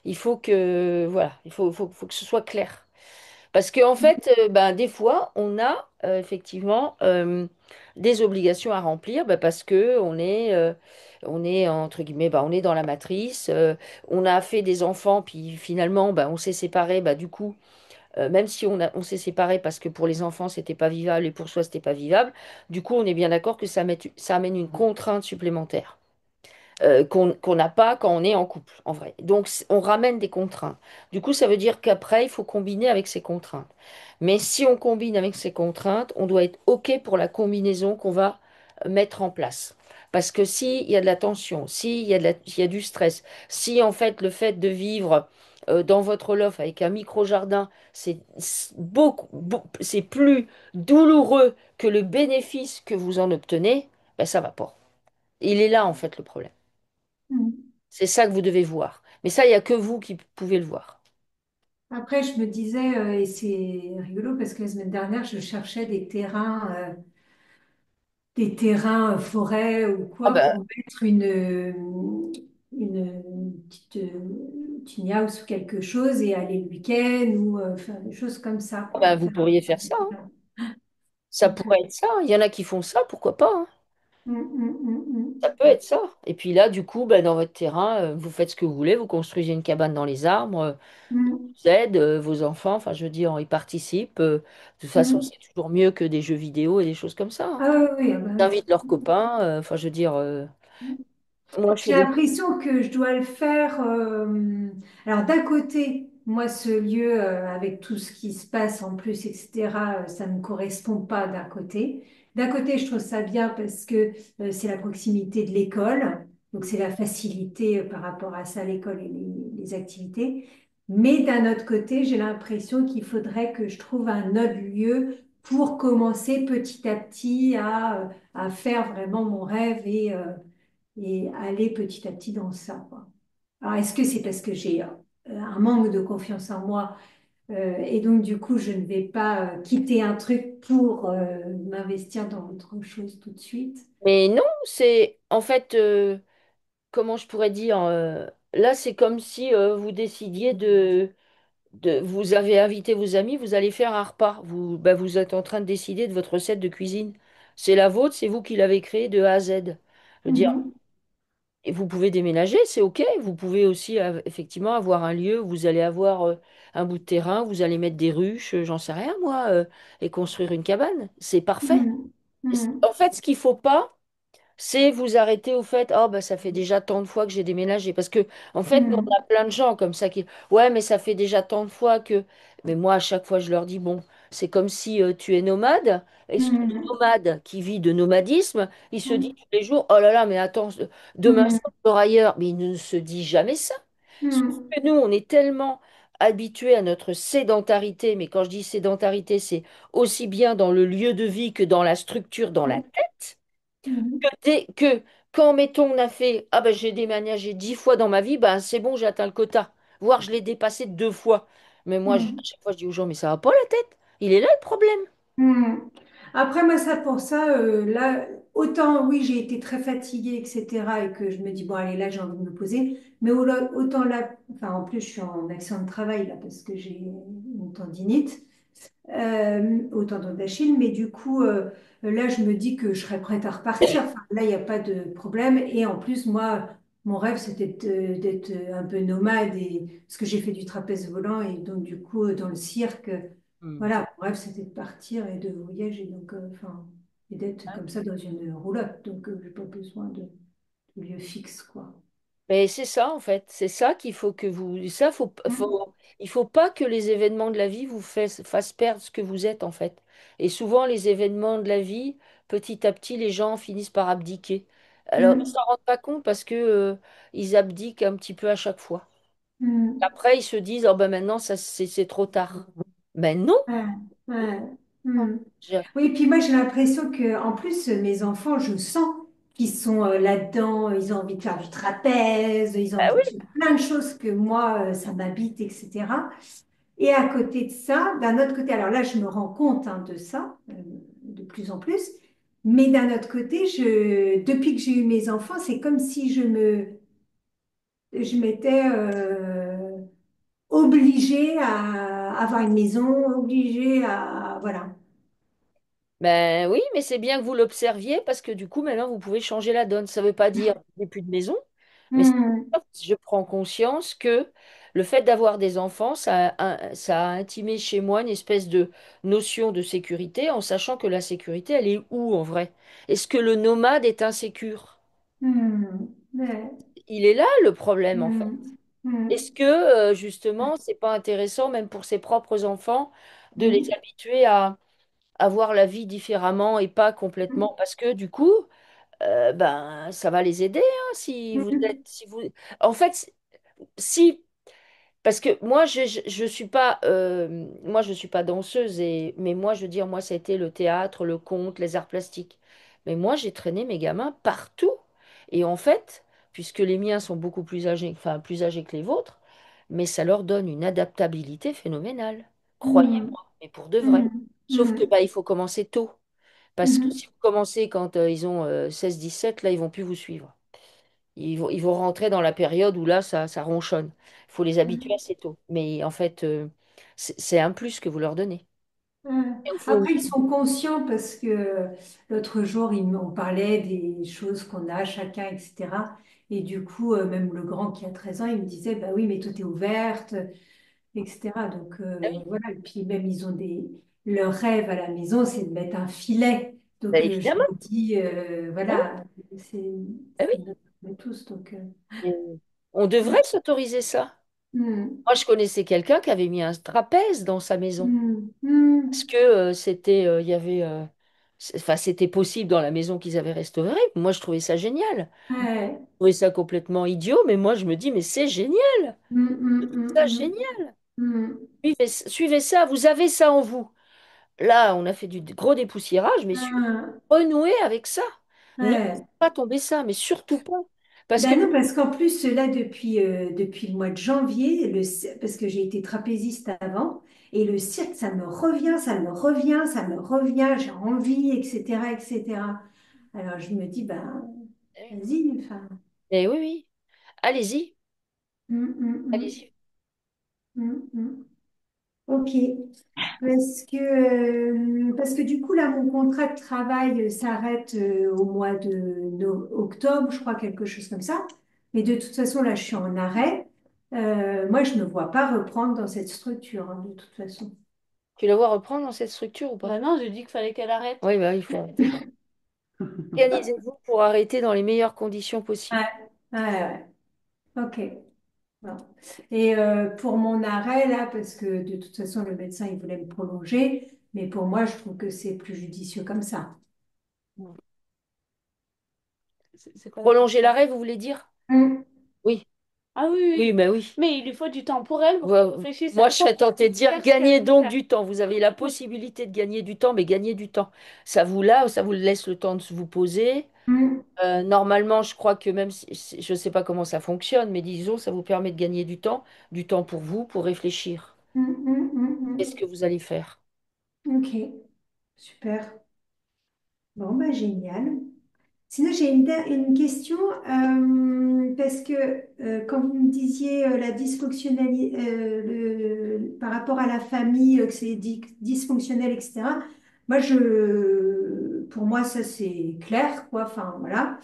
il faut que, voilà, faut que ce soit clair. Parce qu'en fait, ben, des fois, on a effectivement des obligations à remplir ben, parce que on est entre guillemets, ben, on est dans la matrice, on a fait des enfants, puis finalement, ben, on s'est séparés, ben, du coup, même si on s'est séparés parce que pour les enfants, c'était pas vivable et pour soi, c'était pas vivable, du coup, on est bien d'accord que ça amène une contrainte supplémentaire qu'on n'a pas quand on est en couple, en vrai. Donc, on ramène des contraintes. Du coup, ça veut dire qu'après, il faut combiner avec ces contraintes. Mais si on combine avec ces contraintes, on doit être OK pour la combinaison qu'on va mettre en place. Parce que s'il y a de la tension, s'il y a il y a du stress, si en fait le fait de vivre dans votre loft avec un micro-jardin, c'est plus douloureux que le bénéfice que vous en obtenez, ben ça va pas. Il est là en fait le problème. Mm. C'est ça que vous devez voir. Mais ça, il n'y a que vous qui pouvez le voir. Après, je me disais, et c'est rigolo parce que la semaine dernière, je cherchais des terrains forêt ou Ah quoi ben, pour mettre une petite tiny house ou quelque chose et aller le week-end ou faire des choses comme ça, ah quoi. ben, vous pourriez faire ça, hein. Ça Donc, pourrait être ça. Il y en a qui font ça, pourquoi pas, hein. mm, mm, mm, Ça peut être ça. Et puis là, du coup, ben, dans votre terrain, vous faites ce que vous voulez, vous construisez une cabane dans les arbres, mm, vous aidez vos enfants, enfin, je veux dire, ils participent. De toute mm, façon, mm. c'est toujours mieux que des jeux vidéo et des choses comme ça, hein. Ah oui, oui, ah bah Ils oui. invitent leurs copains, enfin, je veux dire, moi, je fais J'ai des... l'impression que je dois le faire. Alors, d'un côté, moi, ce lieu, avec tout ce qui se passe en plus, etc., ça ne me correspond pas d'un côté. d'un côté, je trouve ça bien parce que c'est la proximité de l'école, donc c'est la facilité par rapport à ça, l'école et les activités. Mais d'un autre côté, j'ai l'impression qu'il faudrait que je trouve un autre lieu pour commencer petit à petit à faire vraiment mon rêve et aller petit à petit dans ça, quoi. Alors, est-ce que c'est parce que j'ai un manque de confiance en moi et donc du coup, je ne vais pas quitter un truc pour m'investir dans autre chose tout de suite? Mais non, c'est en fait, comment je pourrais dire, là c'est comme si vous décidiez vous avez invité vos amis, vous allez faire un repas. Vous êtes en train de décider de votre recette de cuisine. C'est la vôtre, c'est vous qui l'avez créée de A à Z. Je veux dire, Mhm, et vous pouvez déménager, c'est OK. Vous pouvez aussi effectivement avoir un lieu où vous allez avoir un bout de terrain, vous allez mettre des ruches, j'en sais rien moi, et construire une cabane. C'est parfait. mhm, mhm, En fait, ce qu'il faut pas, c'est vous arrêter au fait, oh bah ça fait déjà tant de fois que j'ai déménagé. Parce que en fait, nous, on mhm, a plein de gens comme ça qui, ouais, mais ça fait déjà tant de fois que. Mais moi, à chaque fois, je leur dis, bon, c'est comme si tu es nomade. Est-ce que le mhm, nomade qui vit de nomadisme, il se dit mhm, tous les jours, oh là là, mais attends, demain mhm, c'est encore ailleurs. Mais il ne se dit jamais ça. Sauf mhm, que nous, on est tellement habitués à notre sédentarité, mais quand je dis sédentarité, c'est aussi bien dans le lieu de vie que dans la structure, dans la tête mhm, que quand, mettons, on a fait, ah ben j'ai déménagé 10 fois dans ma vie, ben c'est bon, j'ai atteint le quota. Voire je l'ai dépassé 2 fois. Mais moi, à mhm, chaque fois, je dis aux gens, mais ça va pas la tête. Il est là le problème. mhm. Après, moi, ça pour ça, là, autant oui, j'ai été très fatiguée, etc., et que je me dis, bon, allez, là, j'ai envie de me poser, mais autant là, enfin, en plus, je suis en accident de travail, là, parce que j'ai une tendinite. Au tendon d'Achille, mais du coup, là, je me dis que je serais prête à repartir. Enfin, là, il n'y a pas de problème. Et en plus, moi, mon rêve, c'était d'être un peu nomade, et, parce que j'ai fait du trapèze volant, et donc, du coup, dans le cirque, Hmm. voilà, mon rêve, c'était de partir et de voyager, donc, enfin, et d'être comme ça dans une roulotte. Donc, j'ai pas besoin de lieu fixe, quoi. Mais c'est ça, en fait. C'est ça qu'il faut que vous. Mm. Il faut pas que les événements de la vie vous fassent perdre ce que vous êtes, en fait. Et souvent, les événements de la vie, petit à petit, les gens finissent par abdiquer. Alors, ils Mm. s'en rendent pas compte parce que, ils abdiquent un petit peu à chaque fois. Mm. Après, ils se disent, oh ben maintenant, ça, c'est trop tard. Mais non. Ouais, ouais. Hmm. Je- Oui, puis moi j'ai l'impression que en plus mes enfants, je sens qu'ils sont là-dedans, ils ont envie de faire du trapèze, ils ont Bah envie oui. de faire plein de choses que moi ça m'habite, etc. Et à côté de ça, d'un autre côté, alors là je me rends compte hein, de ça de plus en plus, mais d'un autre côté, depuis que j'ai eu mes enfants, c'est comme si je m'étais obligée à avoir une maison, obligée à voilà. Ben oui, mais c'est bien que vous l'observiez parce que du coup, maintenant, vous pouvez changer la donne. Ça ne veut pas dire qu'il n'y a plus de maison, mais Hmm. je prends conscience que le fait d'avoir des enfants, ça a intimé chez moi une espèce de notion de sécurité en sachant que la sécurité, elle est où en vrai? Est-ce que le nomade est insécure? Ouais. Il est là le problème en fait. Hmm. Hmm. Est-ce que justement, c'est pas intéressant, même pour ses propres enfants, de les Hmm. habituer à voir la vie différemment et pas complètement, parce que du coup, ben, ça va les aider hein, Hmm. si vous, en fait, si, parce que moi, je suis pas, moi, je suis pas danseuse mais moi, je veux dire, moi, ça a été le théâtre, le conte, les arts plastiques. Mais moi, j'ai traîné mes gamins partout. Et en fait, puisque les miens sont beaucoup plus âgés, enfin, plus âgés que les vôtres, mais ça leur donne une adaptabilité phénoménale. Hmm. Croyez-moi, mais pour de vrai. Hmm. Sauf que, Hmm. bah, il faut commencer tôt. Parce que Hmm. si vous commencez quand ils ont 16-17, là, ils vont plus vous suivre. Ils vont rentrer dans la période où là, ça ronchonne. Il faut les habituer assez tôt. Mais en fait, c'est un plus que vous leur donnez. Ouais. Et au fond, Après, ils sont conscients parce que l'autre jour, on parlait des choses qu'on a chacun, etc. Et du coup, même le grand qui a 13 ans, il me disait, bah oui, mais toi, t'es ouverte, etc. Donc ah oui, voilà. Et puis même, leur rêve à la maison, c'est de mettre un filet. bah, Donc je évidemment. me dis, Ah oui, voilà, c'est ah oui. c'est notre de tous. Donc, Et on devrait s'autoriser ça. hmm, Moi, je connaissais quelqu'un qui avait mis un trapèze dans sa maison. hmm, hmm, Parce que c'était, il y avait Enfin, c'était possible dans la maison qu'ils avaient restaurée. Moi, je trouvais ça génial. Ouais. Je trouvais ça complètement idiot, mais moi, je me dis, mais c'est génial, Mm, mm, ça, mm, génial. mm, mm. Suivez ça, vous avez ça en vous. Là, on a fait du gros dépoussiérage, mais Ah, renouer avec ça. Ne laissez ouais. pas tomber ça, mais surtout pas. Parce que, Ben non, parce qu'en plus, là, depuis le mois de janvier, parce que j'ai été trapéziste avant, et le cirque, ça me revient, ça me revient, ça me revient, j'ai envie, etc., etc. Alors, je me dis, ben, vas-y, enfin. eh oui, oui, allez-y, Mm, mm, mm, allez-y. mm, mm. Ok. Parce que du coup, là, mon contrat de travail s'arrête au mois de octobre, je crois, quelque chose comme ça. Mais de toute façon, là, je suis en arrêt. Moi, je ne me vois pas reprendre dans cette structure, hein, de toute façon. Tu la vois reprendre dans cette structure ou pas? Bah non, j'ai dit qu'il fallait qu'elle arrête. Oui, bah, il faut arrêter. Organisez-vous pour arrêter dans les meilleures conditions Ouais, possibles. ouais, ouais. Ok. Bon. Et pour mon arrêt, là, parce que de toute façon, le médecin, il voulait me prolonger, mais pour moi, je trouve que c'est plus judicieux comme ça. C'est quoi la Prolonger question? l'arrêt, vous voulez dire? Mm, Oui, Ah oui, oui, oui. bah oui. Mais il lui faut du temps pour elle, pour qu'elle Voilà. réfléchisse Moi, à je serais tentée de dire faire ce qu'elle gagnez veut donc faire. du temps. Vous avez la possibilité de gagner du temps, mais gagnez du temps. Ça vous là, ça vous laisse le temps de vous poser. mm, Normalement, je crois que même si je ne sais pas comment ça fonctionne, mais disons, ça vous permet de gagner du temps pour vous, pour réfléchir. mm, mm, mm, Qu'est-ce mm. que vous allez faire? Ok, super. Bon, bah, génial. Sinon, j'ai une question parce que quand vous me disiez la dysfonctionnalité par rapport à la famille, que c'est dysfonctionnel, etc. Pour moi, ça c'est clair, quoi. Enfin, voilà.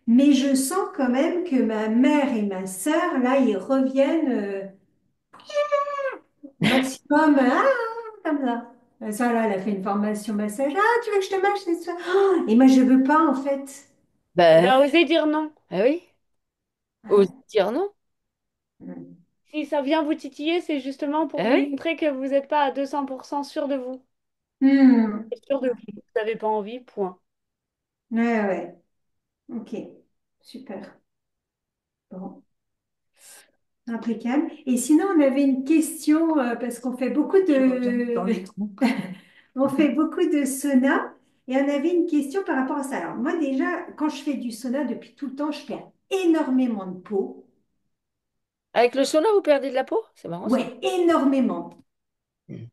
Mais je sens quand même que ma mère et ma sœur, là, ils reviennent au maximum, comme ça. Ça, là, elle a fait une formation massage. Ah, tu veux que je te masse c'est ça. Ah, et moi, je veux pas, en fait. Ben, Bah, osez dire non. ah oui, osez Ouais. dire non. Mm. Si ça vient vous titiller, c'est justement pour Ah vous oui. montrer que vous n'êtes pas à 200% sûr de vous. Hmm. Sûr de vous. Vous n'avez pas envie, point. Ouais, ouais. Ok. Super. Bon. Impeccable. Et sinon, on avait une question, parce qu'on fait beaucoup on fait beaucoup de sauna, et on avait une question par rapport à ça. Alors, moi, déjà, quand je fais du sauna depuis tout le temps, je perds énormément de peau. Avec le sauna, vous perdez de la peau? C'est marrant ça. Ouais, énormément. Mm.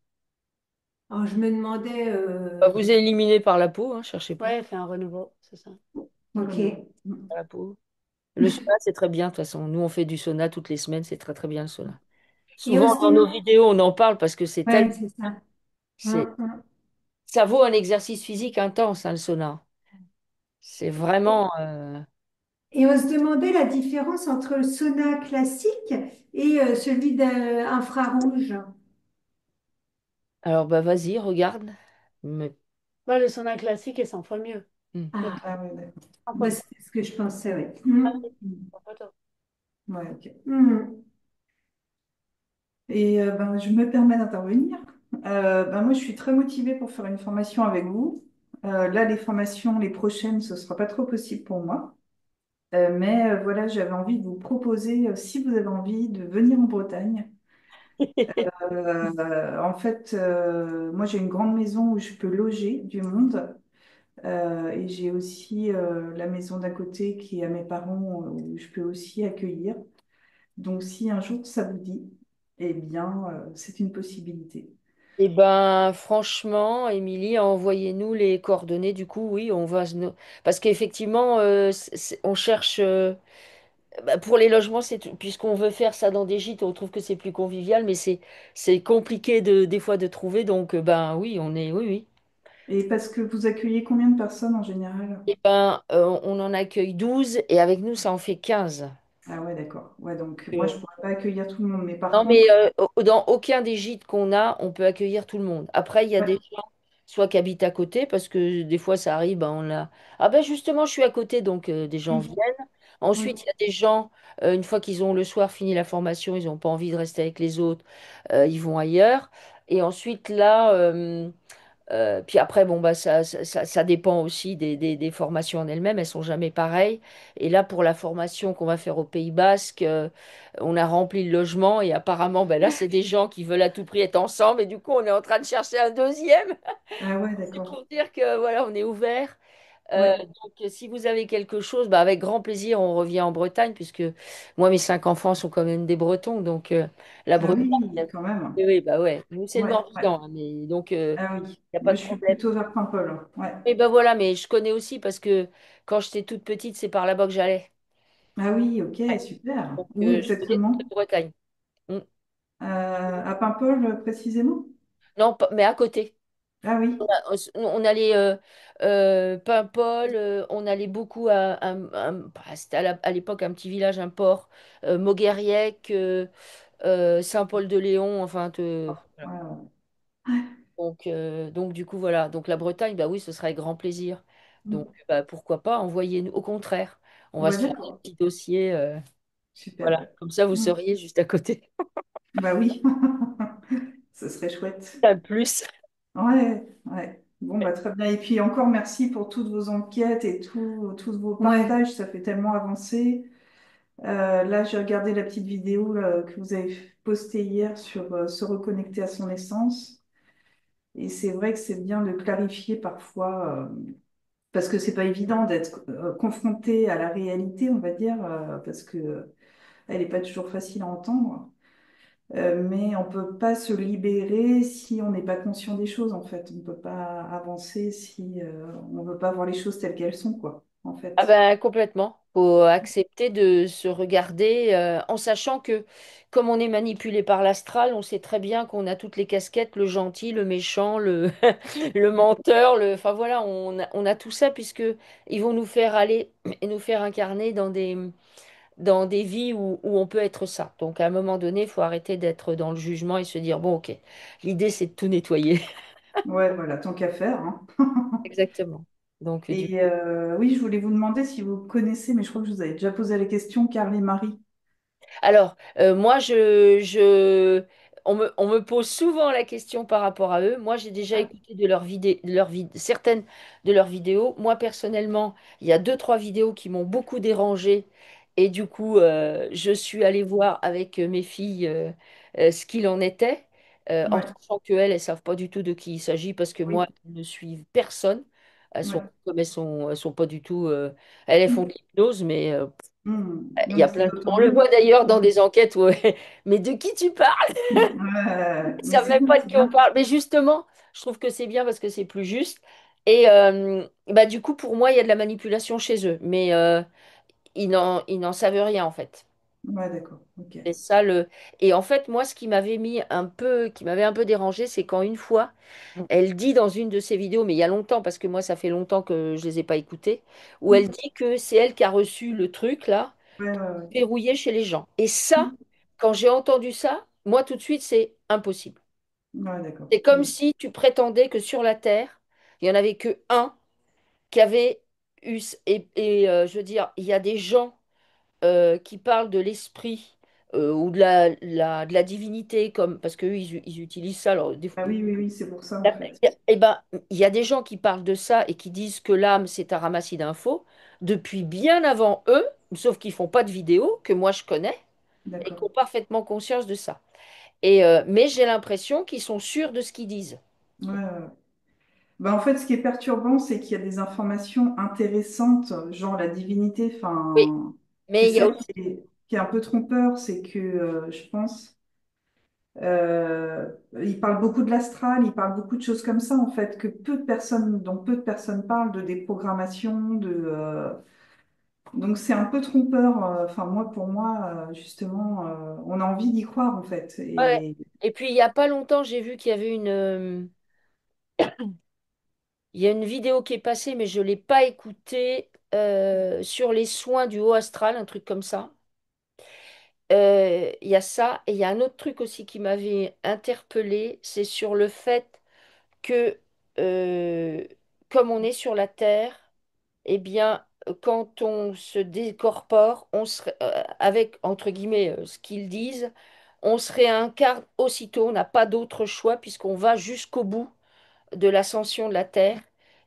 Alors, je me demandais, Bah, vous éliminez par la peau, hein, cherchez pas. Ouais, fait un renouveau, c'est ça. ok. Par la peau. Le sauna, c'est très bien, de toute façon. Nous, on fait du sauna toutes les semaines, c'est très très bien le sauna. Et on Souvent, se dans dit, nos vidéos, on en parle parce que ouais, c'est ça. c'est, ça vaut un exercice physique intense, hein, le sauna. C'est vraiment. Et on se demandait la différence entre le sauna classique et celui d'infrarouge. Alors, bah, vas-y, regarde. Mais- Bah, le sauna classique est 100 fois mieux. Hmm. Mais Ah, ah ouais, d'accord. 100 fois Bah, mieux. c'est ce que je pensais, oui. Ah oui, 100 fois top. Ouais, ok. Mhm. Et ben, je me permets d'intervenir. Ben, moi, je suis très motivée pour faire une formation avec vous. Là, les formations, les prochaines, ce ne sera pas trop possible pour moi. Mais voilà, j'avais envie de vous proposer, si vous avez envie, de venir en Bretagne. En fait, moi, j'ai une grande maison où je peux loger du monde. Et j'ai aussi la maison d'à côté qui est à mes parents, où je peux aussi accueillir. Donc, si un jour ça vous dit, eh bien, c'est une possibilité. Eh ben, franchement, Émilie, envoyez-nous les coordonnées. Du coup, oui, on va. Parce qu'effectivement, on cherche. Bah, pour les logements, puisqu'on veut faire ça dans des gîtes, on trouve que c'est plus convivial, mais c'est compliqué des fois de trouver. Donc, ben oui, oui, oui. Et parce que vous accueillez combien de personnes en général? Eh ben, on en accueille 12 et avec nous, ça en fait 15. Ah ouais, d'accord. Ouais, donc moi, je Euh, ne pourrais pas accueillir tout le monde. Mais par Non, mais contre, dans aucun des gîtes qu'on a, on peut accueillir tout le monde. Après, il y a des ouais. gens, soit qui habitent à côté, parce que des fois, ça arrive, ben, on a... Ah ben justement, je suis à côté, donc des gens Mm, viennent. Ensuite, mm. il y a des gens, une fois qu'ils ont le soir fini la formation, ils n'ont pas envie de rester avec les autres, ils vont ailleurs. Et ensuite, là, Puis après, bon, bah, ça dépend aussi des formations en elles-mêmes, elles sont jamais pareilles. Et là, pour la formation qu'on va faire au Pays Basque, on a rempli le logement et apparemment, ben là, c'est des gens qui veulent à tout prix être ensemble et du coup, on est en train de chercher un deuxième. Ah ouais, C'est pour d'accord. dire que voilà, on est ouvert. Ouais. Donc, si vous avez quelque chose, bah, avec grand plaisir, on revient en Bretagne, puisque moi, mes 5 enfants sont quand même des Bretons. Donc, la Ah Bretagne, oui, quand même. oui, oui, bah ouais, nous, c'est le Ouais, ouais. Morbihan, hein, mais donc, il Ah oui. n'y a pas Moi, de je suis problème. plutôt vers Paimpol. Ouais. Et ben voilà, mais je connais aussi parce que quand j'étais toute petite, c'est par là-bas que j'allais. Ah oui, ok, Ouais. super. Donc, Où je connais toute la exactement? Bretagne. Mm. À Paimpol, précisément? Non, mais à côté. Ah oui. On allait Paimpol, on allait beaucoup bah, c'était à l'époque un petit village, un port, Mogueriec, Saint-Paul-de-Léon, enfin, Ouais, voilà. ouais. Donc, du coup, voilà. Donc, la Bretagne, bah oui, ce serait avec grand plaisir. Donc, Mm. bah, pourquoi pas, envoyez-nous. Au contraire, on va Ouais, se faire un d'accord. petit dossier. Super. Voilà, comme ça, vous Mm. seriez juste à côté. Bah oui. Ce serait chouette. Pas plus. Ouais, ouais. Bon, bah très bien. Et puis encore merci pour toutes vos enquêtes et tous vos Ouais. partages. Ça fait tellement avancer. Là, j'ai regardé la petite vidéo là, que vous avez postée hier sur se reconnecter à son essence. Et c'est vrai que c'est bien de clarifier parfois, parce que c'est pas évident d'être confronté à la réalité, on va dire, parce que elle n'est pas toujours facile à entendre. Mais on peut pas se libérer si on n'est pas conscient des choses, en fait. On peut pas avancer si on veut pas voir les choses telles qu'elles sont, quoi, en Ah fait. ben complètement. Faut accepter de se regarder en sachant que comme on est manipulé par l'astral, on sait très bien qu'on a toutes les casquettes, le gentil, le méchant, le, le menteur, enfin voilà, on a tout ça puisque ils vont nous faire aller et nous faire incarner dans des vies où on peut être ça. Donc à un moment donné, il faut arrêter d'être dans le jugement et se dire, bon ok, l'idée c'est de tout nettoyer. Ouais, voilà, tant qu'à faire, hein. Exactement. Donc du Et oui, je voulais vous demander si vous connaissez, mais je crois que je vous avais déjà posé la question, Carl et Marie. Alors, moi, on me pose souvent la question par rapport à eux. Moi, j'ai déjà Ah, écouté certaines de leurs vidéos. Moi, personnellement, il y a deux, trois vidéos qui m'ont beaucoup dérangée. Et du coup, je suis allée voir avec mes filles ce qu'il en était, en ouais, sachant qu'elles, elles ne savent pas du tout de qui il s'agit parce que moi, oui, elles ne suivent personne. ouais. Comme elles sont pas du tout. Elles font de l'hypnose, mais il y Donc a c'est plein d'autant on le mieux. voit d'ailleurs dans des enquêtes où mais de qui tu parles? Ils Mais savent c'est même bien, pas de c'est qui on bien. parle. Mais justement, je trouve que c'est bien parce que c'est plus juste. Et bah, du coup, pour moi, il y a de la manipulation chez eux. Mais ils n'en savent rien, en fait. Ouais, d'accord, ok. C'est ça le. Et en fait, moi, ce qui m'avait un peu dérangé, c'est quand une fois, elle dit dans une de ses vidéos, mais il y a longtemps, parce que moi, ça fait longtemps que je les ai pas écoutées, où elle Mm. dit que c'est elle qui a reçu le truc, là, Ouais, ouais, ouais. verrouillé chez les gens. Et ça, Mm. quand j'ai entendu ça, moi tout de suite, c'est impossible. Ouais, d'accord. C'est comme Mm. si tu prétendais que sur la Terre, il n'y en avait que un qui avait et je veux dire, il y a des gens qui parlent de l'esprit ou de la divinité, comme, parce qu'eux, ils utilisent ça. Alors, Ah oui, oui, oui, c'est pour ça, en fait. eh ben, il y a des gens qui parlent de ça et qui disent que l'âme, c'est un ramassis d'infos depuis bien avant eux, sauf qu'ils font pas de vidéo, que moi je connais et qui D'accord. ont parfaitement conscience de ça. Mais j'ai l'impression qu'ils sont sûrs de ce qu'ils disent. Ouais, ouais, ouais. Bah, en fait, ce qui est perturbant, c'est qu'il y a des informations intéressantes, genre la divinité. Oui, Enfin, c'est mais il y a ça aussi. qui est un peu trompeur, c'est que je pense, il parle beaucoup de l'astral, il parle beaucoup de choses comme ça, en fait, dont peu de personnes parlent de déprogrammation, donc c'est un peu trompeur. Enfin, moi, pour moi, justement, on a envie d'y croire, en fait. Ouais. Et Et puis il y a pas longtemps, j'ai vu qu'il y avait il y a une vidéo qui est passée, mais je l'ai pas écoutée sur les soins du haut astral, un truc comme ça. Il y a ça et il y a un autre truc aussi qui m'avait interpellée, c'est sur le fait que euh, comme on est sur la Terre, eh bien, quand on se décorpore, avec, entre guillemets, ce qu'ils disent, on se réincarne aussitôt, on n'a pas d'autre choix puisqu'on va jusqu'au bout de l'ascension de la Terre.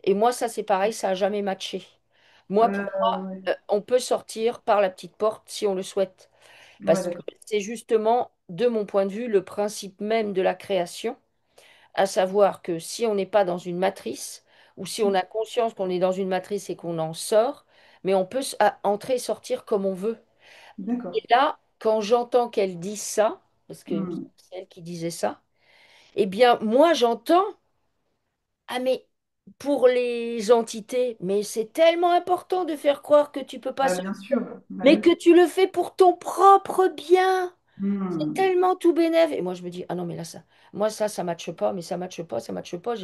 Et moi, ça, c'est pareil, ça n'a jamais matché. Moi, pour moi, Ouais. on peut sortir par la petite porte si on le souhaite. Ouais, Parce que d'accord. c'est justement, de mon point de vue, le principe même de la création, à savoir que si on n'est pas dans une matrice, ou si on a conscience qu'on est dans une matrice et qu'on en sort, mais on peut entrer et sortir comme on veut. Et D'accord. là, quand j'entends qu'elle dit ça, parce que Hmm. c'est elle qui disait ça, eh bien, moi, j'entends, ah mais pour les entités, mais c'est tellement important de faire croire que tu peux pas Bah, se... bien sûr. Bah Mais oui. que tu le fais pour ton propre bien. C'est Hmm. tellement tout bénef. Et moi, je me dis, ah non, mais là, moi, ça matche pas, mais ça matche pas, ça matche pas.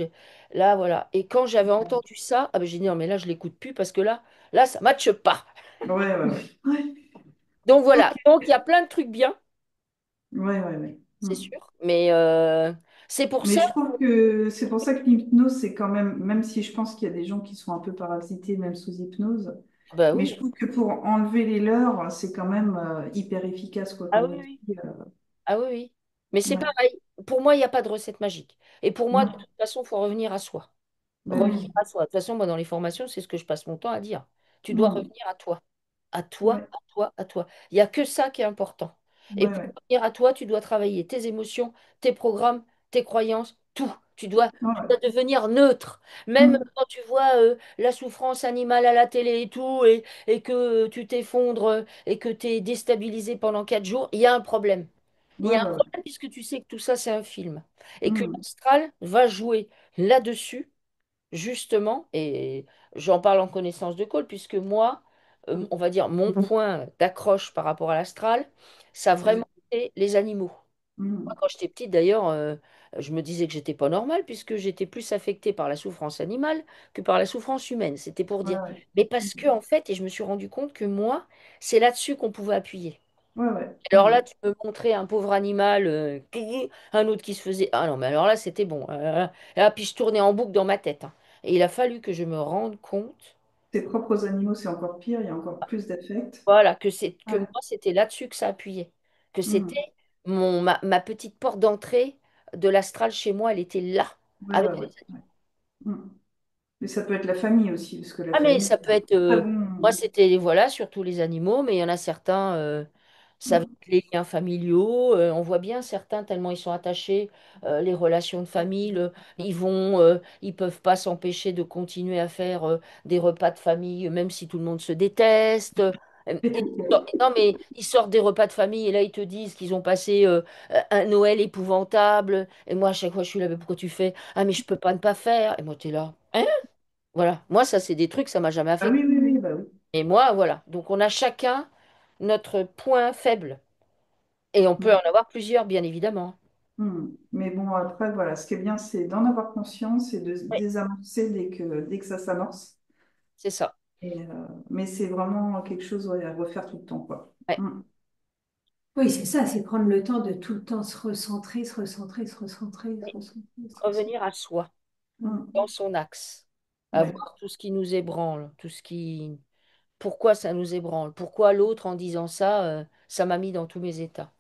Là, voilà. Et quand j'avais entendu ça, ah ben, j'ai dit, non, mais là, je l'écoute plus parce que là, ça matche pas. Ouais, ouais, ouais. Ouais. Donc voilà. Ok. Donc, il y a plein de trucs bien, Ouais, ouais, ouais. c'est Hmm. sûr. Mais c'est pour Mais ça. je trouve que c'est pour ça que l'hypnose, c'est quand même, même si je pense qu'il y a des gens qui sont un peu parasités, même sous hypnose, Bah mais oui. je trouve que pour enlever les leurs, c'est quand même hyper efficace, quoi, Ah comme oui, outil. oui. Ah oui, oui. Mais c'est Ouais. pareil. Pour moi, il n'y a pas de recette magique. Et pour moi, de Non. toute façon, il faut revenir à soi. Bah Revenir oui. à soi. De toute façon, moi, dans les formations, c'est ce que je passe mon temps à dire. Tu dois Hmm. revenir à toi. À toi, Ouais. à toi, à toi. Il n'y a que ça qui est important. Et Ouais, pour ouais. revenir à toi, tu dois travailler tes émotions, tes programmes, tes croyances, tout. Tu Ouais. dois devenir neutre. Même Hmm. quand tu vois la souffrance animale à la télé et tout, et que tu t'effondres et que tu es déstabilisé pendant 4 jours, il y a un problème. Il y Ouais, a un ouais, ouais. problème puisque tu sais que tout ça, c'est un film. Et que Hmm. l'astral va jouer là-dessus justement, et j'en parle en connaissance de cause, puisque moi, on va dire, mon point d'accroche par rapport à l'astral, ça a C'est les- vraiment été les animaux. Moi, Hmm. quand j'étais petite, d'ailleurs, je me disais que j'étais pas normale, puisque j'étais plus affectée par la souffrance animale que par la souffrance humaine. C'était pour Ouais, dire. ouais. Mais Hmm. parce que, en fait, et je me suis rendu compte que moi, c'est là-dessus qu'on pouvait appuyer. Ouais, ouais. Alors Hmm. là, tu me montrais un pauvre animal, un autre qui se faisait. Ah non, mais alors là, c'était bon. Là, puis je tournais en boucle dans ma tête, hein. Et il a fallu que je me rende compte, Tes propres animaux, c'est encore pire, il y a encore plus d'affect. voilà, que Ouais. moi, c'était là-dessus que ça appuyait. Que Hmm. c'était ma petite porte d'entrée de l'astral chez moi, elle était là, Ouais, avec ouais, les ouais. animaux. Ouais. Hmm. Mais ça peut être la famille aussi, parce que la Ah, mais famille, ça c'est peut un être. très Moi, bon. c'était, voilà, surtout les animaux, mais il y en a certains, ça va Hmm. être les liens familiaux. On voit bien certains, tellement ils sont attachés, les relations de famille, ils peuvent pas s'empêcher de continuer à faire des repas de famille, même si tout le monde se déteste. Non, mais ils sortent des repas de famille et là, ils te disent qu'ils ont passé un Noël épouvantable. Et moi, à chaque fois, je suis là, mais pourquoi tu fais? Ah, mais je peux pas ne pas faire. Et moi, tu es là. Hein. Voilà, moi ça c'est des trucs, ça m'a jamais Ah affecté. oui, oui, oui, bah oui. Et moi, voilà. Donc on a chacun notre point faible. Et on peut Hmm. en avoir plusieurs, bien évidemment. Hmm. Mais bon, après, voilà, ce qui est bien, c'est d'en avoir conscience et de se Oui, désamorcer dès que ça s'amorce. c'est ça. Mais c'est vraiment quelque chose, ouais, à refaire tout le temps, quoi. Ouais. Hmm. Oui, c'est ça, c'est prendre le temps de tout le temps se recentrer, se recentrer, se recentrer, se Oui. recentrer, se recentrer. Revenir à soi, Mm. dans son axe. À Ouais. voir tout ce qui nous ébranle, tout ce qui... Pourquoi ça nous ébranle? Pourquoi l'autre, en disant ça, ça m'a mis dans tous mes états?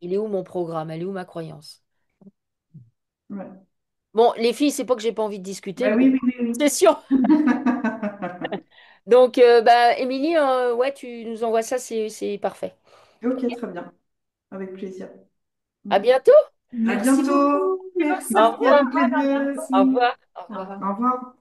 Il est où mon programme? Elle est où ma croyance? Ouais. Bon, les filles, c'est pas que j'ai pas envie de discuter, Bah mais oui, oui, oui, c'est sûr. oui. Donc, bah, Émilie, ouais, tu nous envoies ça, c'est parfait. Ok, très bien. Avec plaisir. À Hmm. bientôt. À Merci bientôt. beaucoup. Merci. Au Merci à revoir. toutes les deux. Au Merci. revoir. Au Au revoir. revoir. Au revoir.